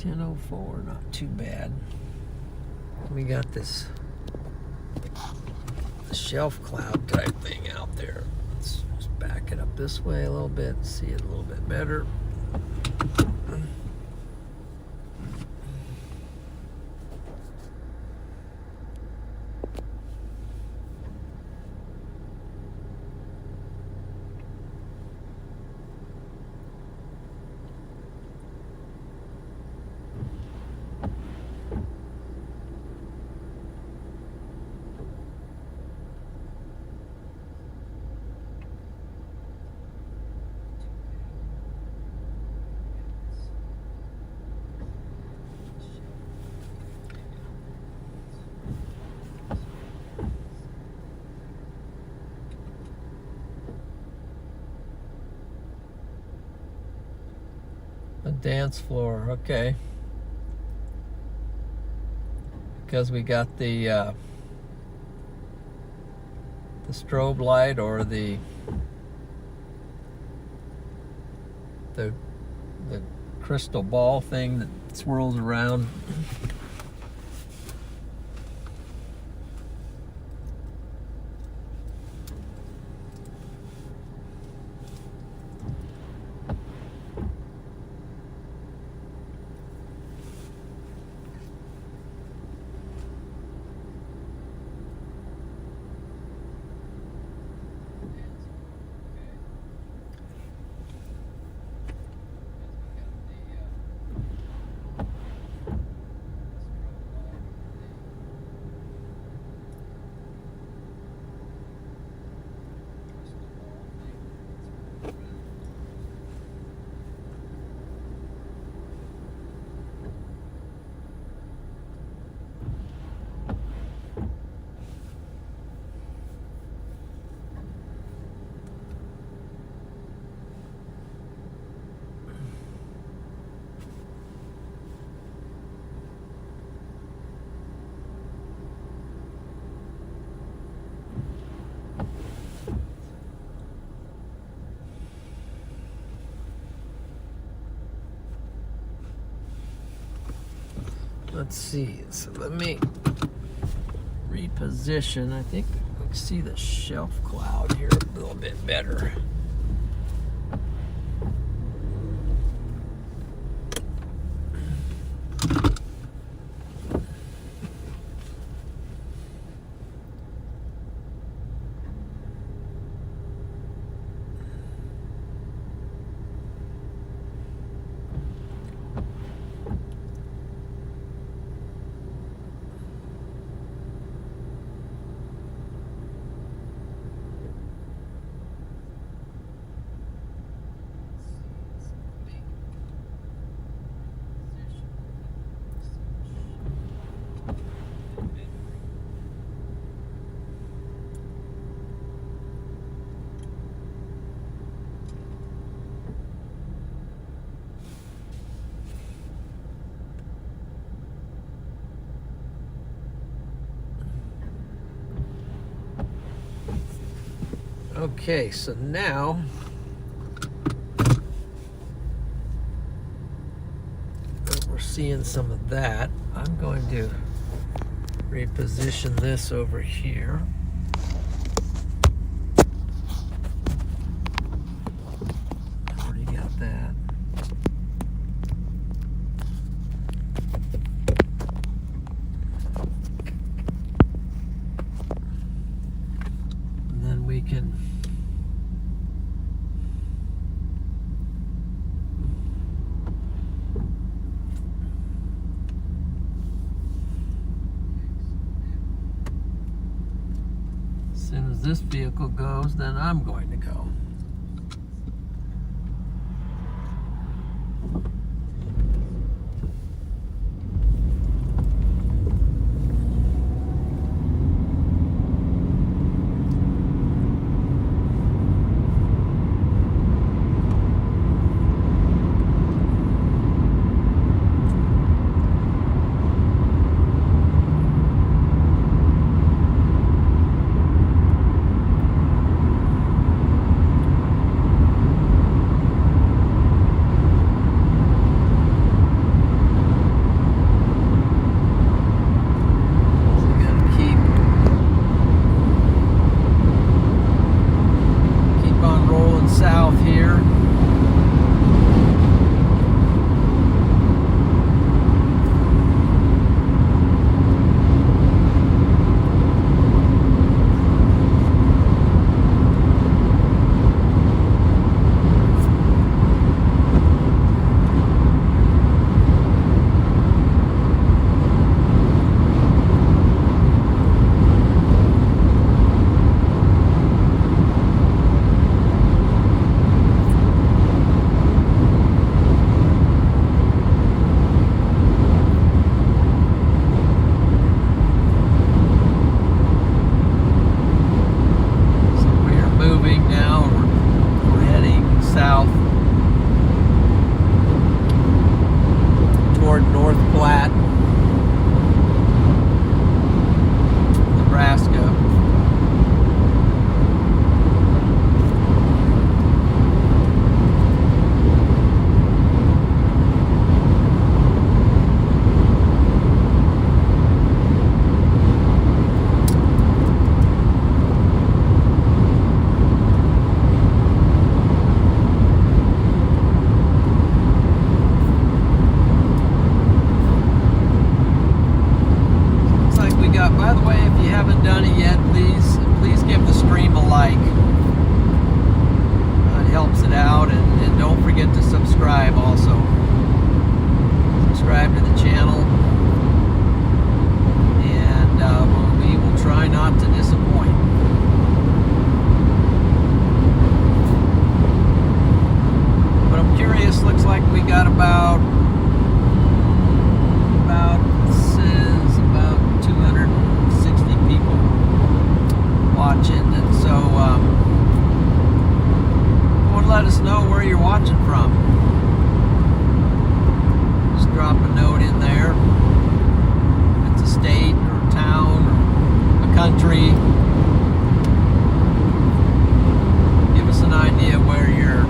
.10:04, not too bad. We got this shelf cloud type thing out there. Let's just back it up this way a little bit, see it a little bit better. A dance floor, okay. Because we got the strobe light, or the crystal ball thing that swirls around. Let's see. So let me reposition. I think I can see the shelf cloud here a little bit better. Okay, so now that we're seeing some of that, I'm going to reposition this over here. Already got that. And then we can as soon as this vehicle goes, then I'm going to go. South here. By the way, if you haven't done it yet, please give the stream a like. It helps it out, and don't forget to subscribe also. Subscribe to the channel, and we will try not to disappoint. But I'm curious, looks like we got about 260 people watching, and so want to let us know where you're watching from. Just drop a note in there. If it's a state or a town or a country, give us an idea where you're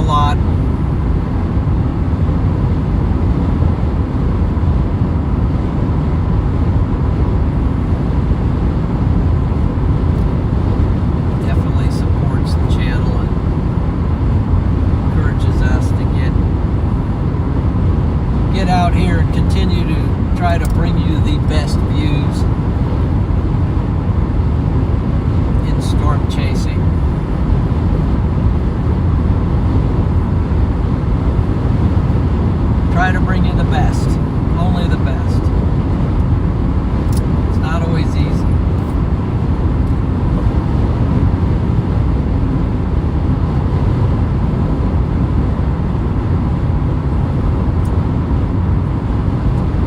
lot. Definitely supports the channel and encourages us to get out here and continue to try to bring you the best views in storm chasing. Try to bring you the best, only the best. It's not always easy.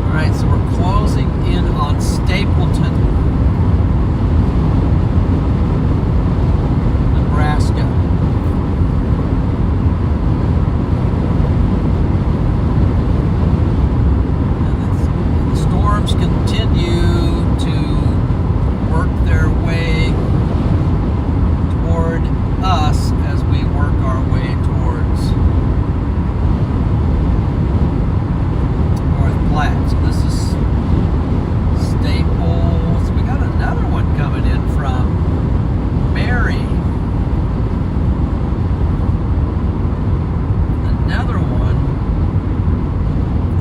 All right, so we're closing in on Stapleton, Nebraska. Continue to work their way toward us as we work our way towards North Platte. So this is Staples. We got another one coming in from Mary. Another one.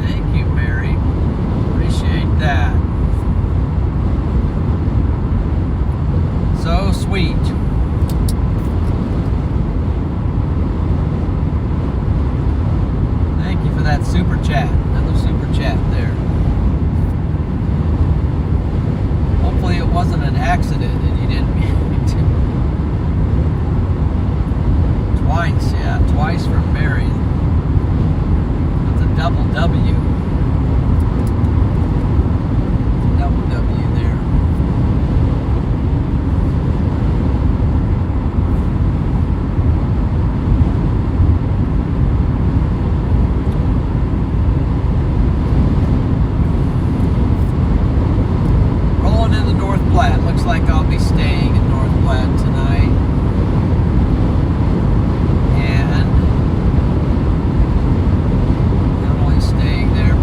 Thank you, Mary. Appreciate that. So sweet. Thank you for that super chat. Another super chat there. Hopefully it wasn't an accident and you didn't mean to. Twice, yeah. Twice from Mary. That's a double W. Double W there. Rolling into North Platte. Looks like I'll be staying in North Platte tonight. And not only staying there,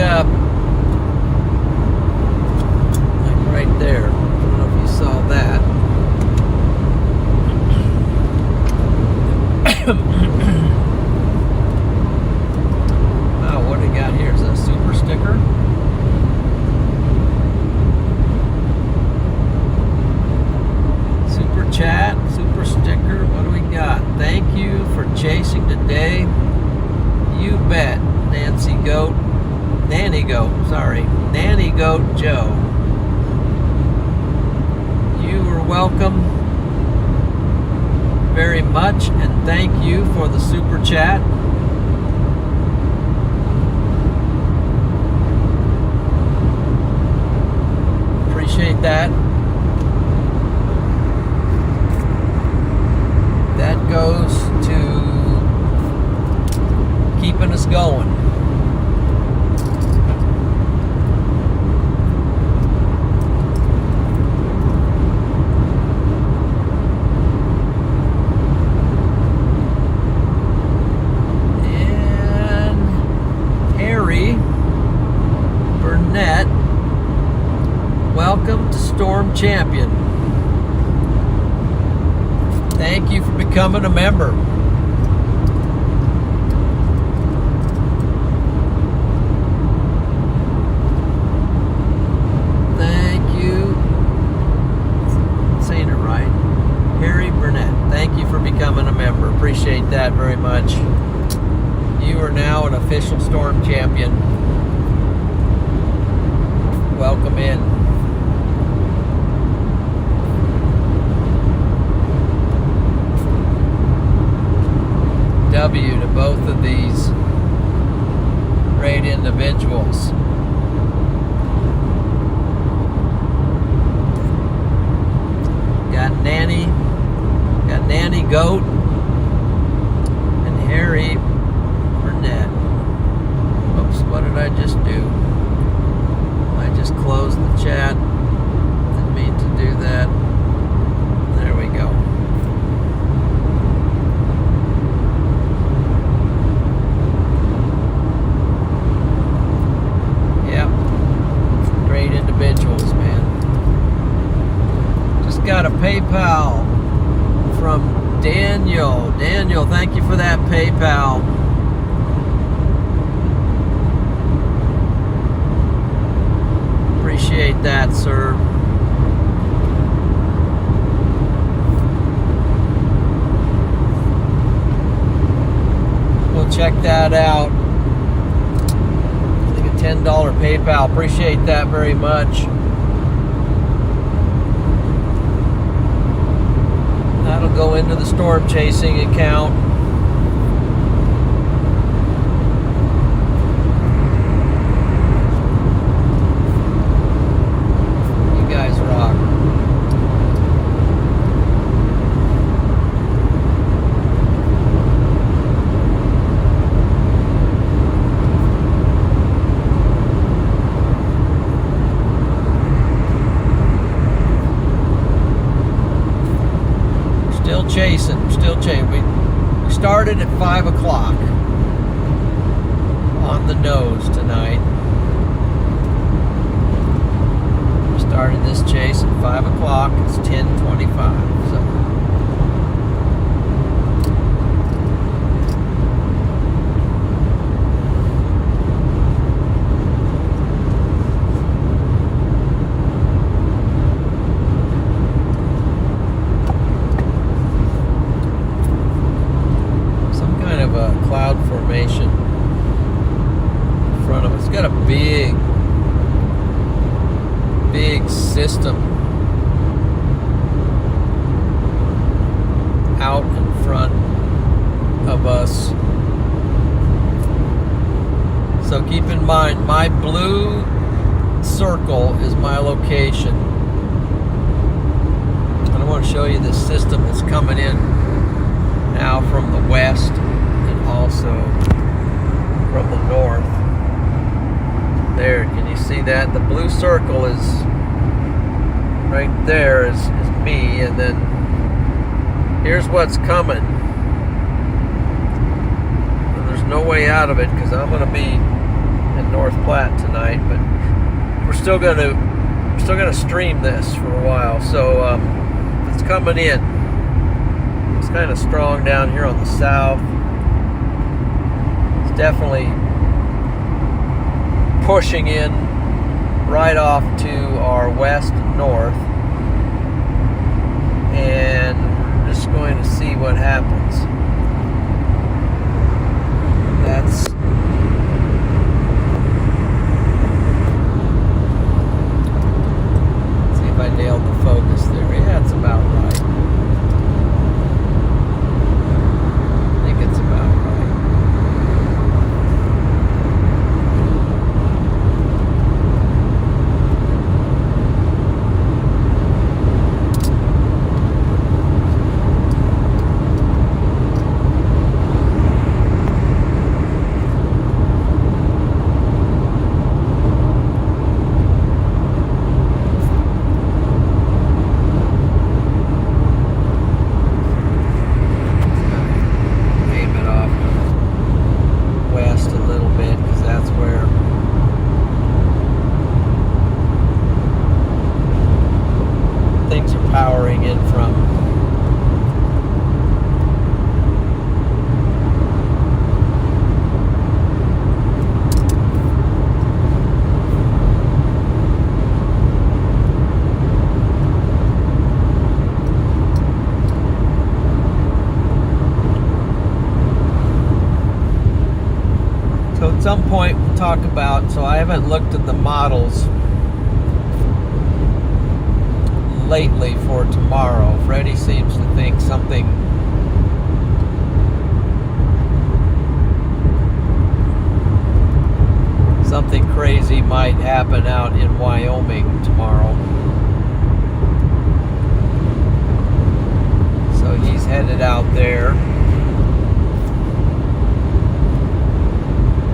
up. Like right there. I don't know if you saw that. Wow, what do we got here? Is that a super sticker? Super chat, super sticker. What do we got? Thank you for chasing today. You bet, Nancy Goat. Nanny Goat, sorry. Nanny Goat Joe. You are welcome very much, and thank you for the super chat. Appreciate that. That goes to keeping us going. Welcome to Storm Champion. Thank you for becoming a member. Thank you. I'm saying it right. Harry Burnett. Thank you for becoming a member. Appreciate that very much. You are now an official Storm Champion. Welcome in. W to both of these great individuals. Got Nanny Goat and Harry Burnett. Oops, what did I just do? I just closed the chat. Didn't mean to do that. There we go. Individuals, man. Just got a PayPal from Daniel. Daniel, thank you for that PayPal. Appreciate that, sir. We'll check that out. $10 PayPal. Appreciate that very much. That'll go into the storm chasing account. You guys rock. Still chasing. We started at 5 o'clock on the nose tonight. We started this chase at 5 o'clock. It's 10:25. So. Cloud formation in front of us. It's got a big system out in front of us. So keep in mind, my blue circle is my location. And I want to show you this system that's coming in now from the west. Also from the north. There, can you see that? The blue circle is right there is me, and then here's what's coming. And there's no way out of it because I'm going to be in North Platte tonight, but we're still gonna stream this for a while. So it's coming in. It's kind of strong down here on the south. It's definitely pushing in right off to our west and north, and we're just going to see what happens. That's see if I nailed the focus there. Yeah, it's about right. I think it's about right. Powering in from so at some point we'll talk about, so I haven't looked at the models lately for tomorrow. Freddie seems to think something crazy might happen out in Wyoming tomorrow. So he's headed out there.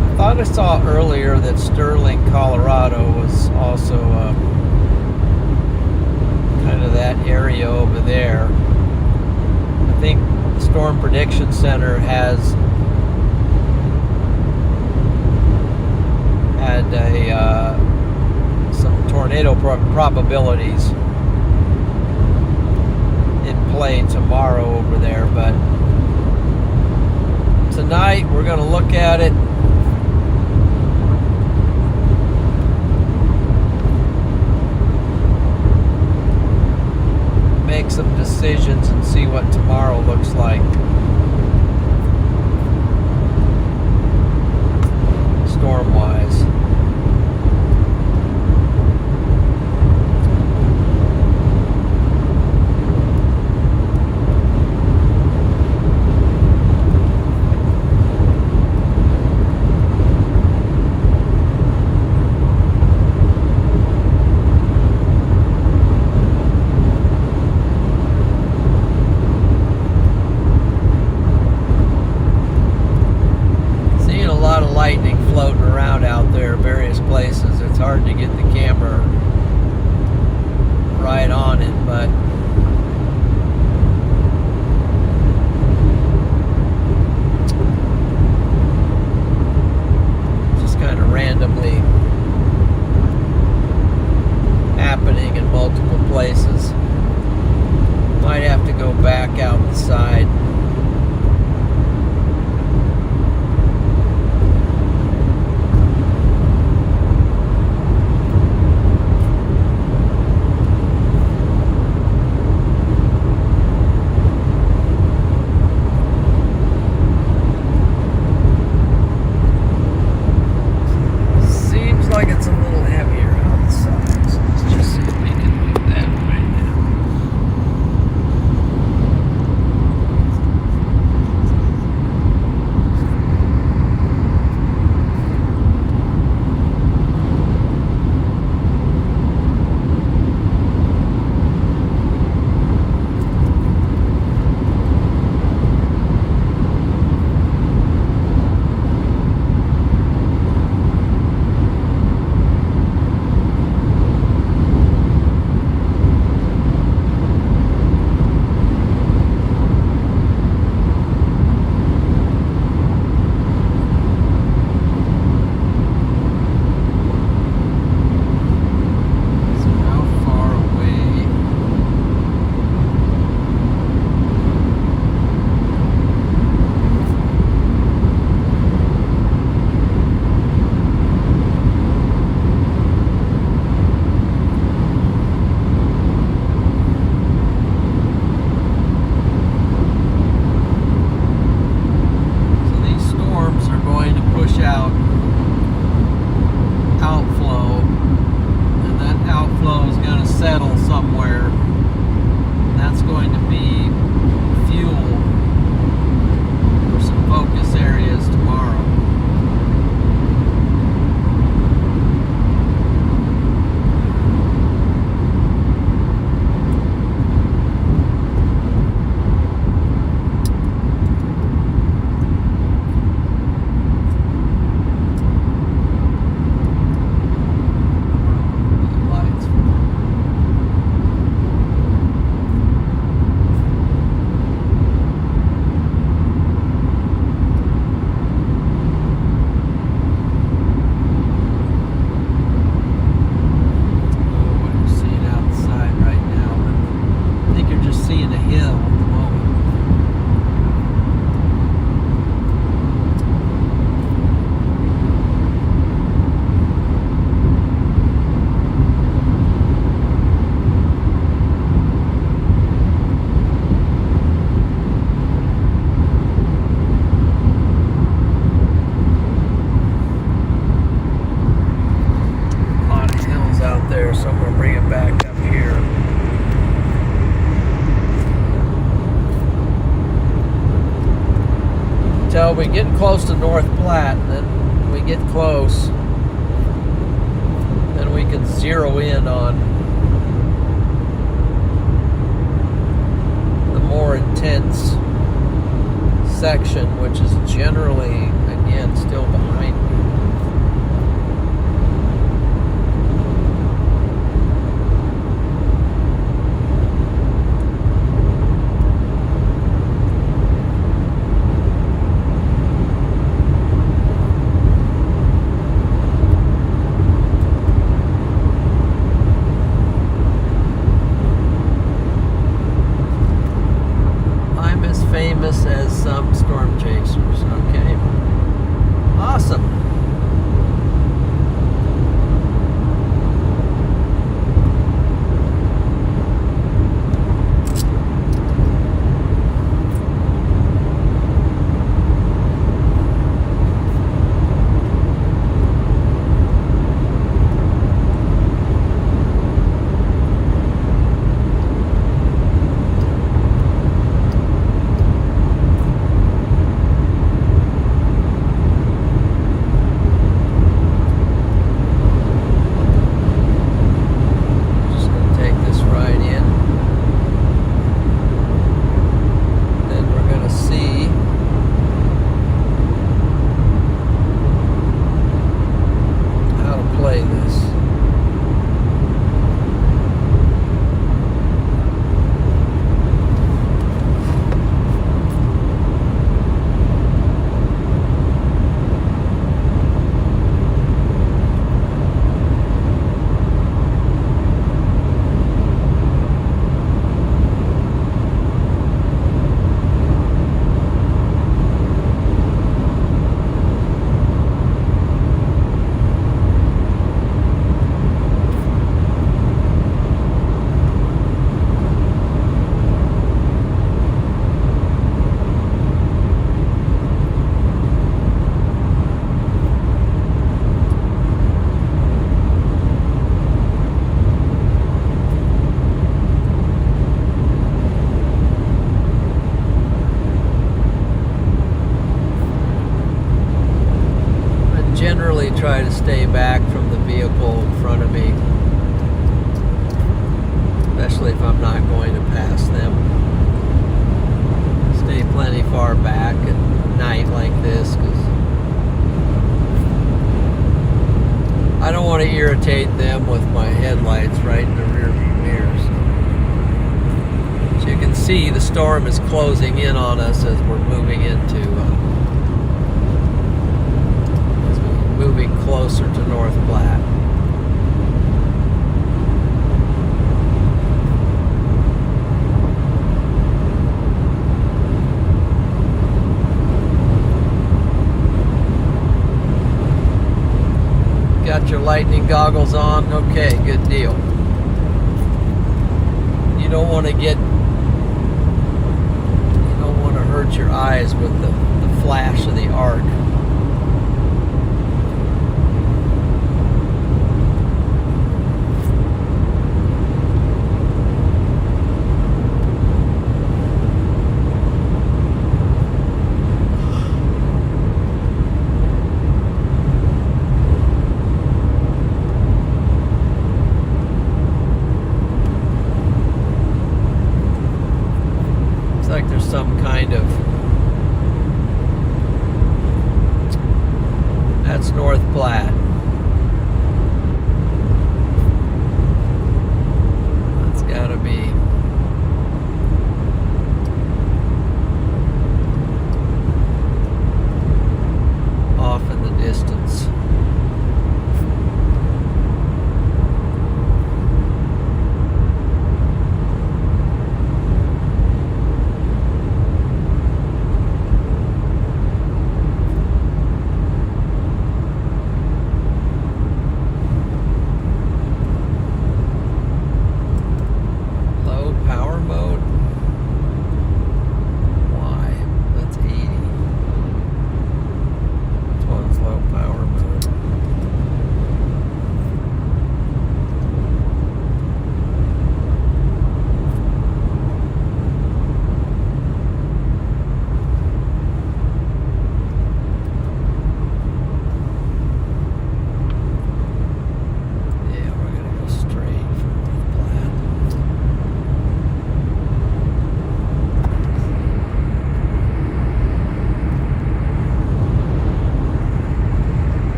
I thought I saw earlier that Sterling, Colorado was also kind of that area over there. I think the Storm Prediction Center has had some tornado probabilities in play tomorrow over there, but tonight we're going to look at it. Make some decisions and see what tomorrow looks like. Storm-wise. Lightning floating around out there, various places. It's hard to get the camera right on it, but just kind of randomly happening in multiple places. Might have to go back out the side. we're getting close to North Platte, and then when we get close, then we can zero in on the more intense section, which is generally, again, still behind me. Famous as some storm chasers. Okay. Awesome. Try to stay back from the vehicle in front of me, especially if I'm not going to pass them. Stay plenty far back at night like this, because I don't want to irritate them with my headlights right in the rear view mirrors. As you can see, the storm is closing in on us as we're moving closer to North Platte. Got your lightning goggles on? Okay, good deal. You don't want to hurt your eyes with the flash of the arc. Like there's some kind of, that's North Platte. That's gotta be off in the distance.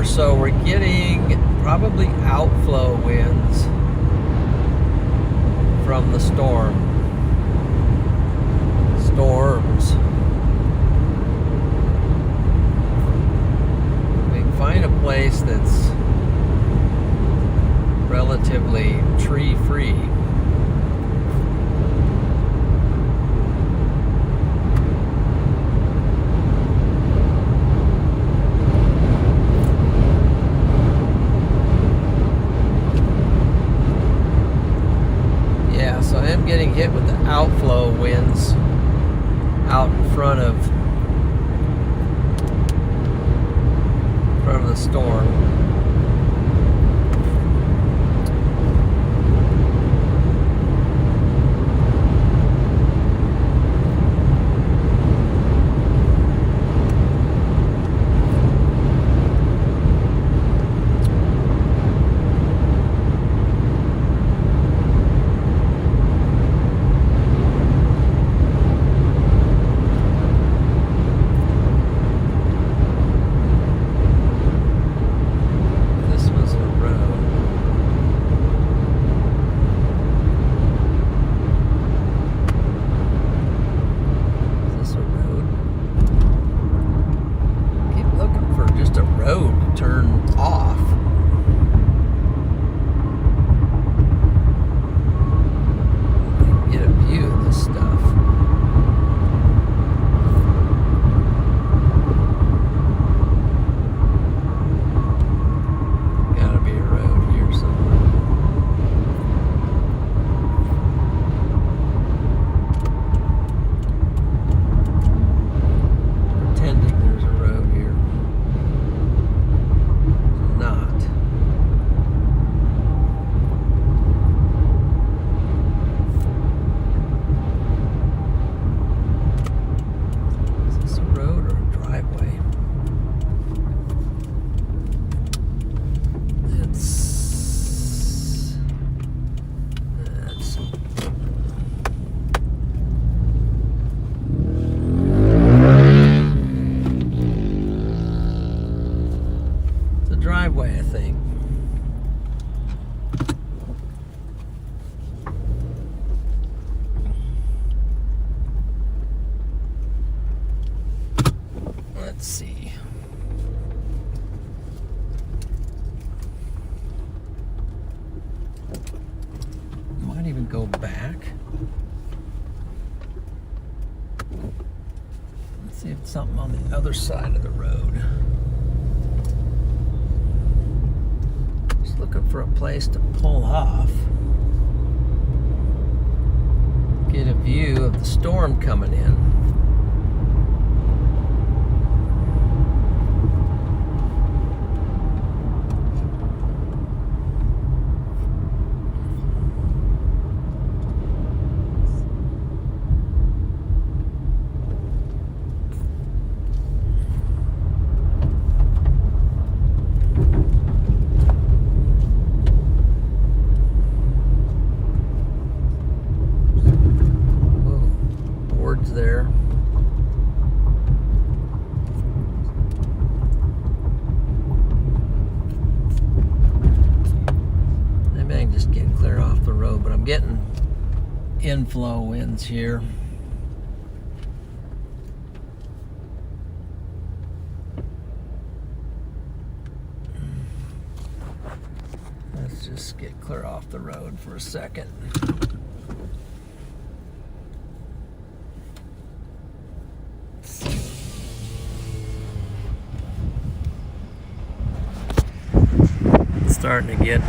here, so we're getting probably outflow winds from the storms. We can find a place that's relatively tree-free. So I am getting hit with the outflow winds out in front of the storm. Driveway, I think. Let's see. Might even go back. Let's see if it's something on the other side of the road. Looking for a place to pull off, get a view of the storm coming in. There. Maybe I can just get clear off the road, but I'm getting inflow winds here. Let's just get clear off the road for a second. Starting to get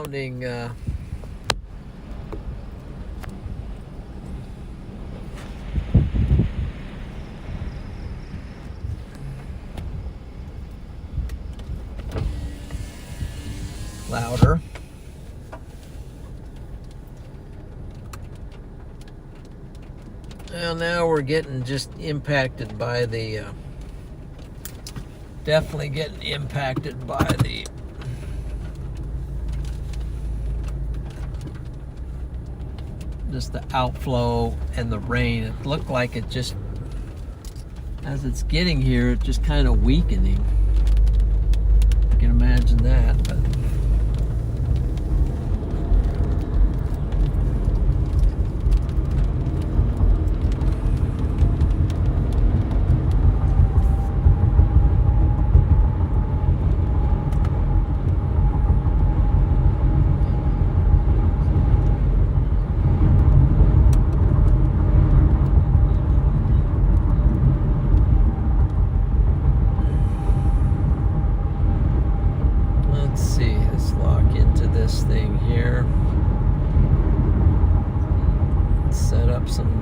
sounding louder. Well, now we're getting just impacted by the definitely getting impacted by the just the outflow and the rain. It looked like it just, as it's getting here, it just kind of weakening. I can imagine that, but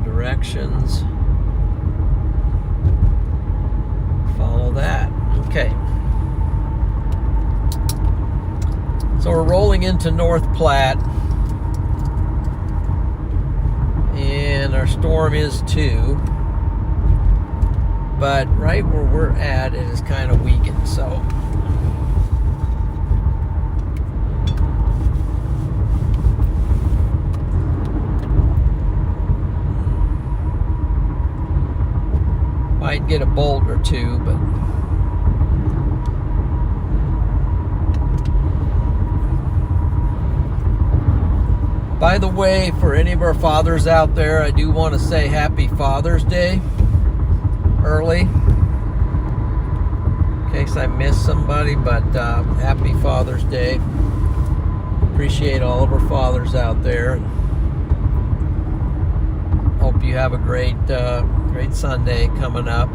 directions. Follow that. Okay. So we're rolling into North Platte. And our storm is 2. But right where we're at, it is kind of weakened, so might get a bolt or 2, but by the way, for any of our fathers out there, I do want to say Happy Father's Day early, in case I missed somebody, but Happy Father's Day. Appreciate all of our fathers out there. Hope you have a great Sunday coming up.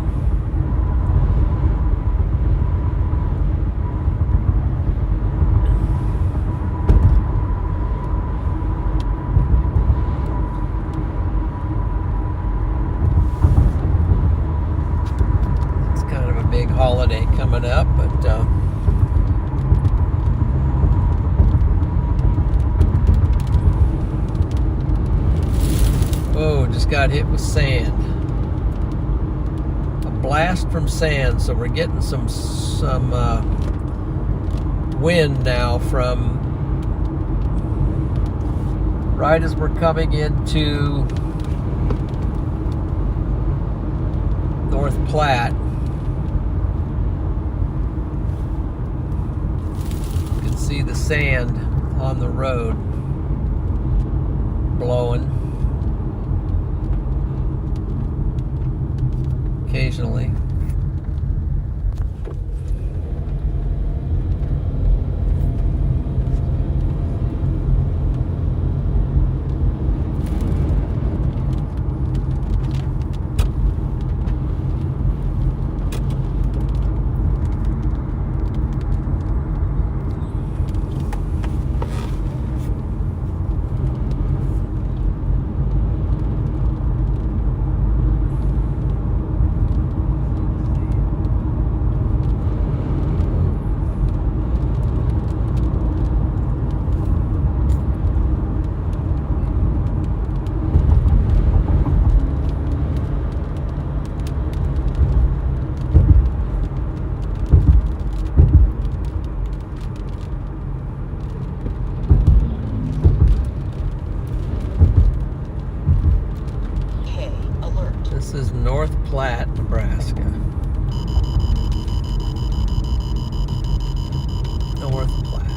It's kind of a big holiday coming up, but whoa, just got hit with sand. A blast from sand, so we're getting some wind now from right as we're coming into North Platte. You can see the sand on the road blowing occasionally. This is North Platte, Nebraska. North Platte.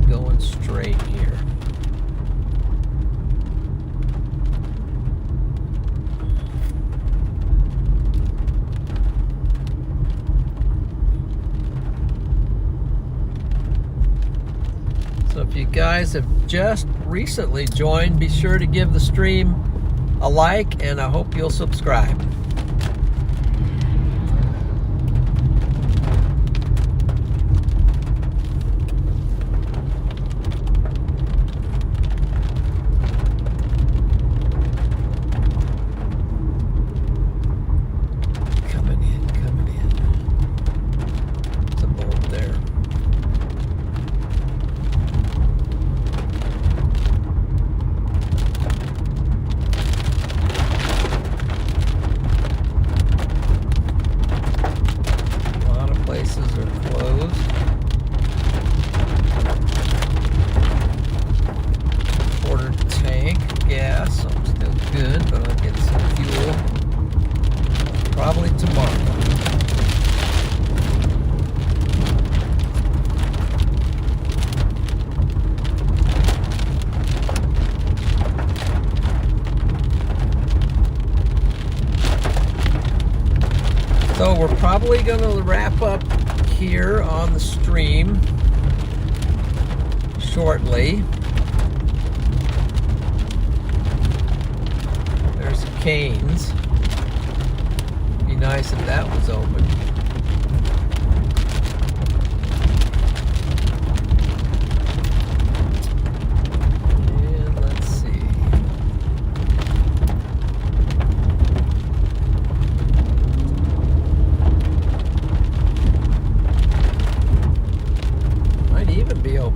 Going straight here. So if you guys have just recently joined, be sure to give the stream a like, and I hope you'll subscribe. So we're probably going to wrap up here on the stream shortly. There's Cane's. Be nice if that was open.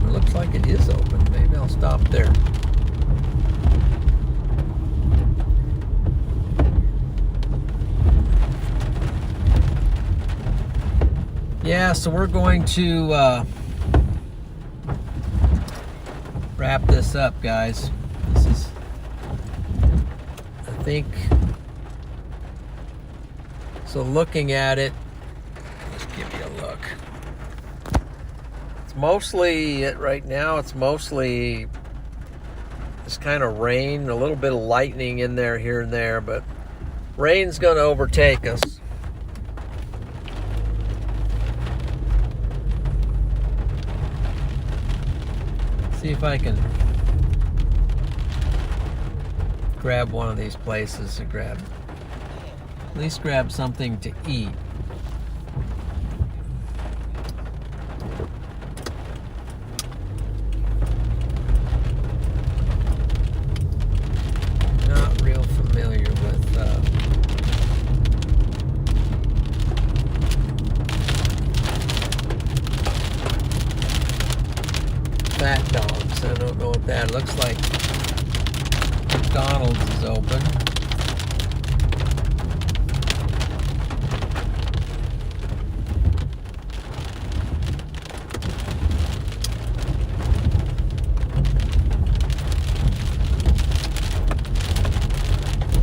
Looks like it is open. Maybe I'll stop there. Yeah, so we're going to wrap this up, guys. This is, I think, so looking at it, let's give you a look. Mostly right now, it's mostly just kind of rain, a little bit of lightning in there here and there, but rain's going to overtake us. See if I can grab one of these places to at least grab something to eat. Fat dogs. I don't know what that looks like. McDonald's is open.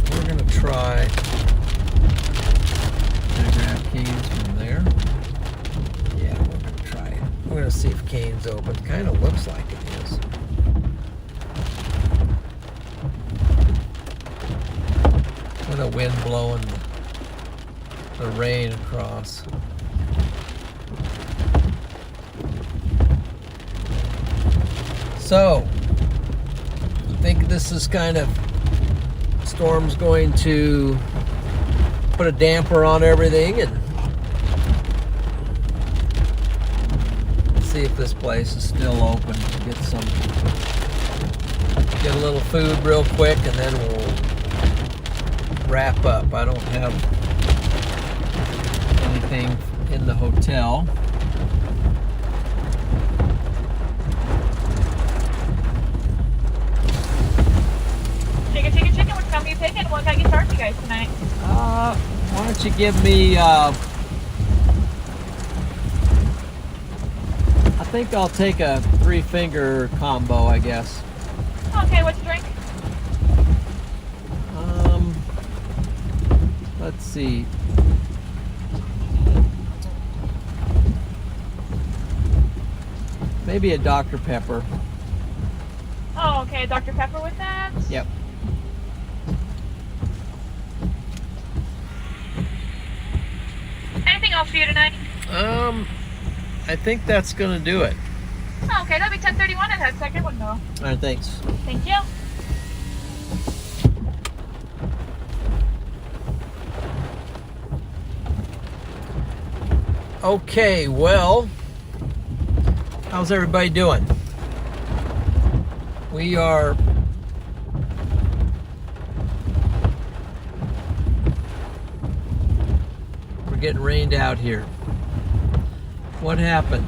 We're going to try to grab Cane's from there. Yeah, we're going to try it. We're going to see if Cane's open. Kind of looks like it is. With a wind blowing the rain across. So, I think this is kind of, storm's going to put a damper on everything and see if this place is still open. Get a little food real quick, and then we'll wrap up. I don't have anything in the hotel. Chicken. What time are you picking? What can I get started, you guys, tonight? Why don't you give me? I think I'll take a 3-finger combo, I guess. Okay, what's the drink? Let's see. Maybe a Dr. Pepper. Oh, okay, Dr. Pepper with that? Yep. Anything else for you tonight? I think that's gonna do it. Oh, okay, that'll be 10:31 at that second window. All right, thanks. Thank you. Okay, well, how's everybody doing? We're getting rained out here. What happened?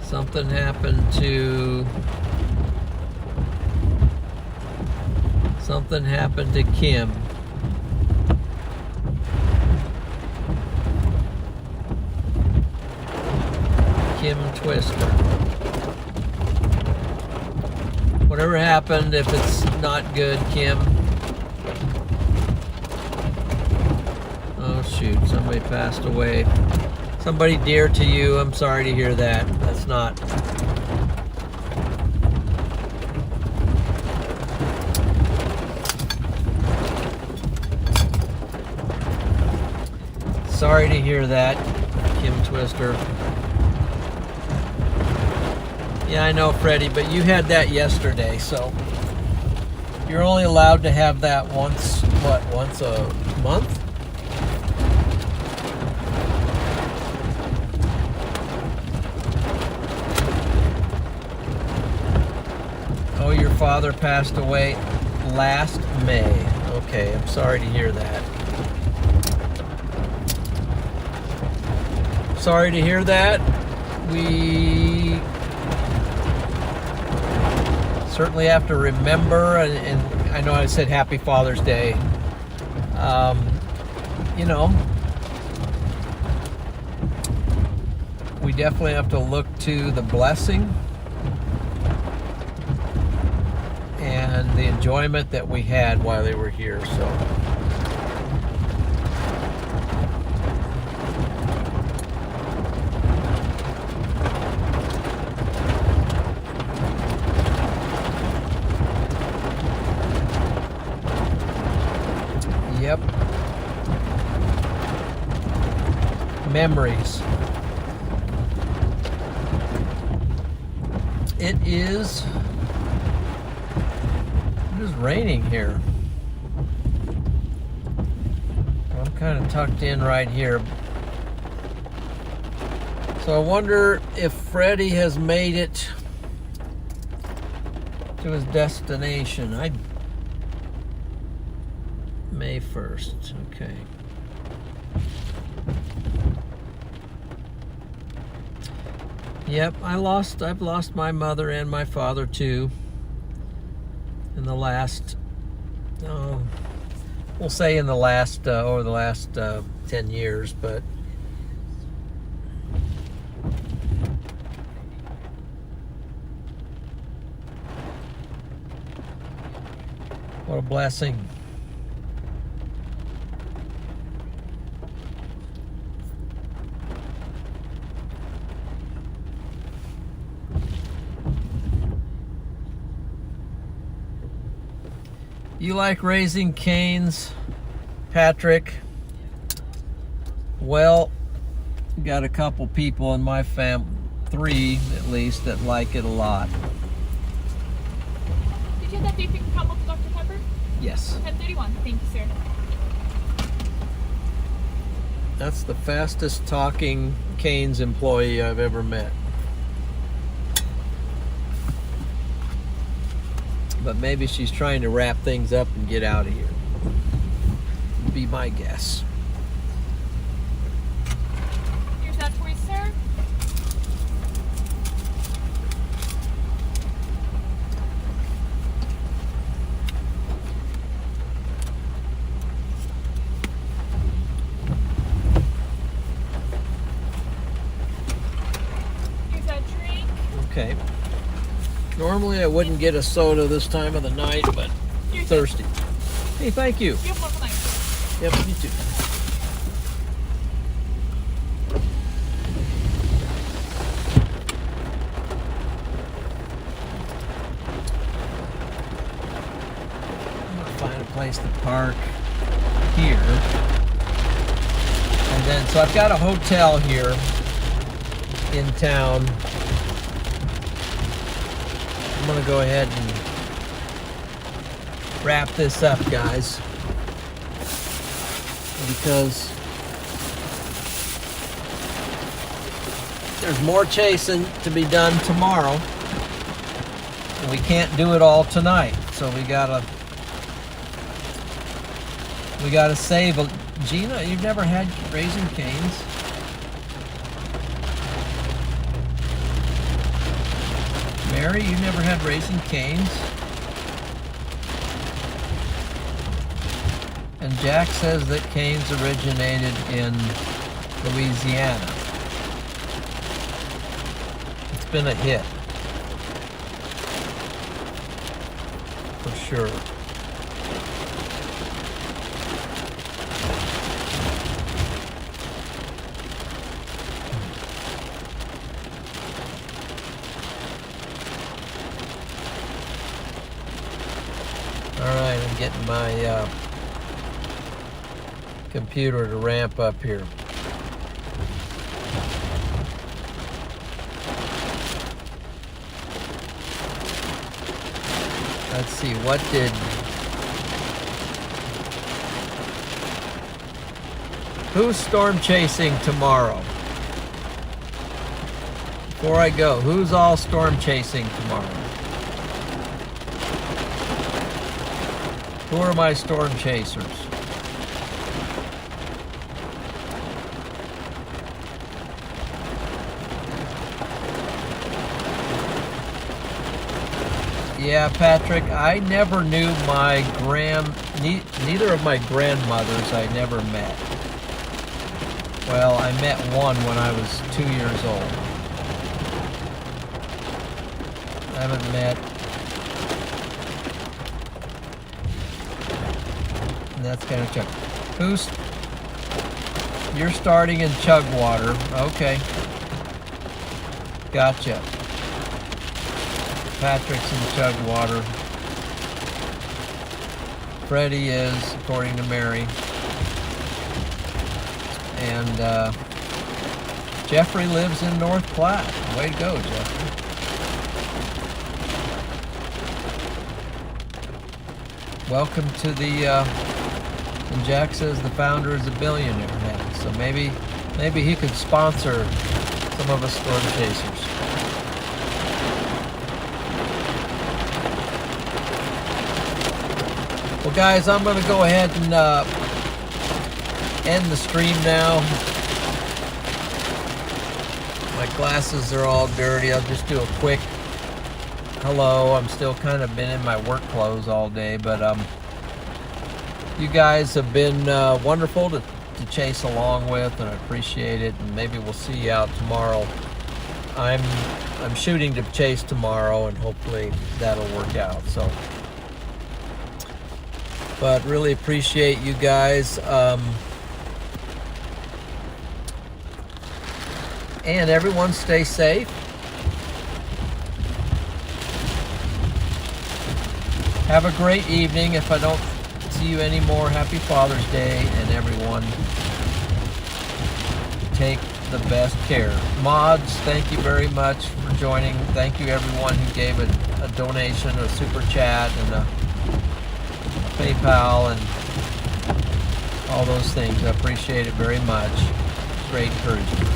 Something happened to Kim. Kim Twister. Whatever happened, if it's not good, Kim. Oh shoot, somebody passed away. Somebody dear to you, I'm sorry to hear that. That's not. Sorry to hear that, Kim Twister. Yeah, I know, Freddie, but you had that yesterday, so you're only allowed to have that once a month? Oh, your father passed away last May. Okay, I'm sorry to hear that. Sorry to hear that. We certainly have to remember, and I know I said Happy Father's Day. You know, we definitely have to look to the blessing and the enjoyment that we had while they were here. So yep. Memories. It is raining here. I'm kind of tucked in right here. So I wonder if Freddie has made it to his destination. May 1st. Okay. Yep, I've lost my mother and my father too in the last, we'll say in the last, over the last 10 years, but what a blessing. You like raising canes, Patrick? Well, got a couple people in my family, 3 at least, that like it a lot. Did you have that beef you can come with Dr. Pepper? Yes. 10:31. Thank you, sir. That's the fastest talking Cane's employee I've ever met. But maybe she's trying to wrap things up and get out of here. Would be my guess. Here's that for you, sir. Here's that drink. Okay. Normally I wouldn't get a soda this time of the night, but I'm thirsty. Hey, thank you. You have one for night, sir. Yep, you too. place to park here. And then, so I've got a hotel here in town. I'm gonna go ahead and wrap this up, guys, because there's more chasing to be done tomorrow. And we can't do it all tonight, so we gotta save a. Gina, you've never had Raising Cane's? Mary, you've never had Raising Cane's? And Jack says that Cane's originated in Louisiana. It's been a hit. For sure. Alright, I'm getting my computer to ramp up here. Let's see, who's storm chasing tomorrow? Before I go, who's all storm chasing tomorrow? Who are my storm chasers? Yeah, Patrick, I never knew neither of my grandmothers I never met. Well, I met one when I was 2 years old. I haven't met. And that's kind of Chug. You're starting in Chugwater. Okay. Gotcha. Patrick's in Chugwater. Freddie is, according to Mary. And Jeffrey lives in North Platte. Way to go, Jeffrey. Welcome to the, and Jack says the founder is a billionaire now. So maybe he could sponsor some of us storm chasers. Well, guys, I'm going to go ahead and end the stream now. My glasses are all dirty. I'll just do a quick hello. I'm still kind of been in my work clothes all day, but you guys have been wonderful to chase along with, and I appreciate it. And maybe we'll see you out tomorrow. I'm shooting to chase tomorrow, and hopefully that'll work out. So. But really appreciate you guys. And everyone stay safe. Have a great evening. If I don't see you anymore, happy Father's Day, and everyone take the best care. Mods, thank you very much for joining. Thank you everyone who gave a donation, a super chat, and a PayPal and all those things. I appreciate it very much. Great encouragement.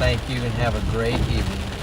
Thank you and have a great evening.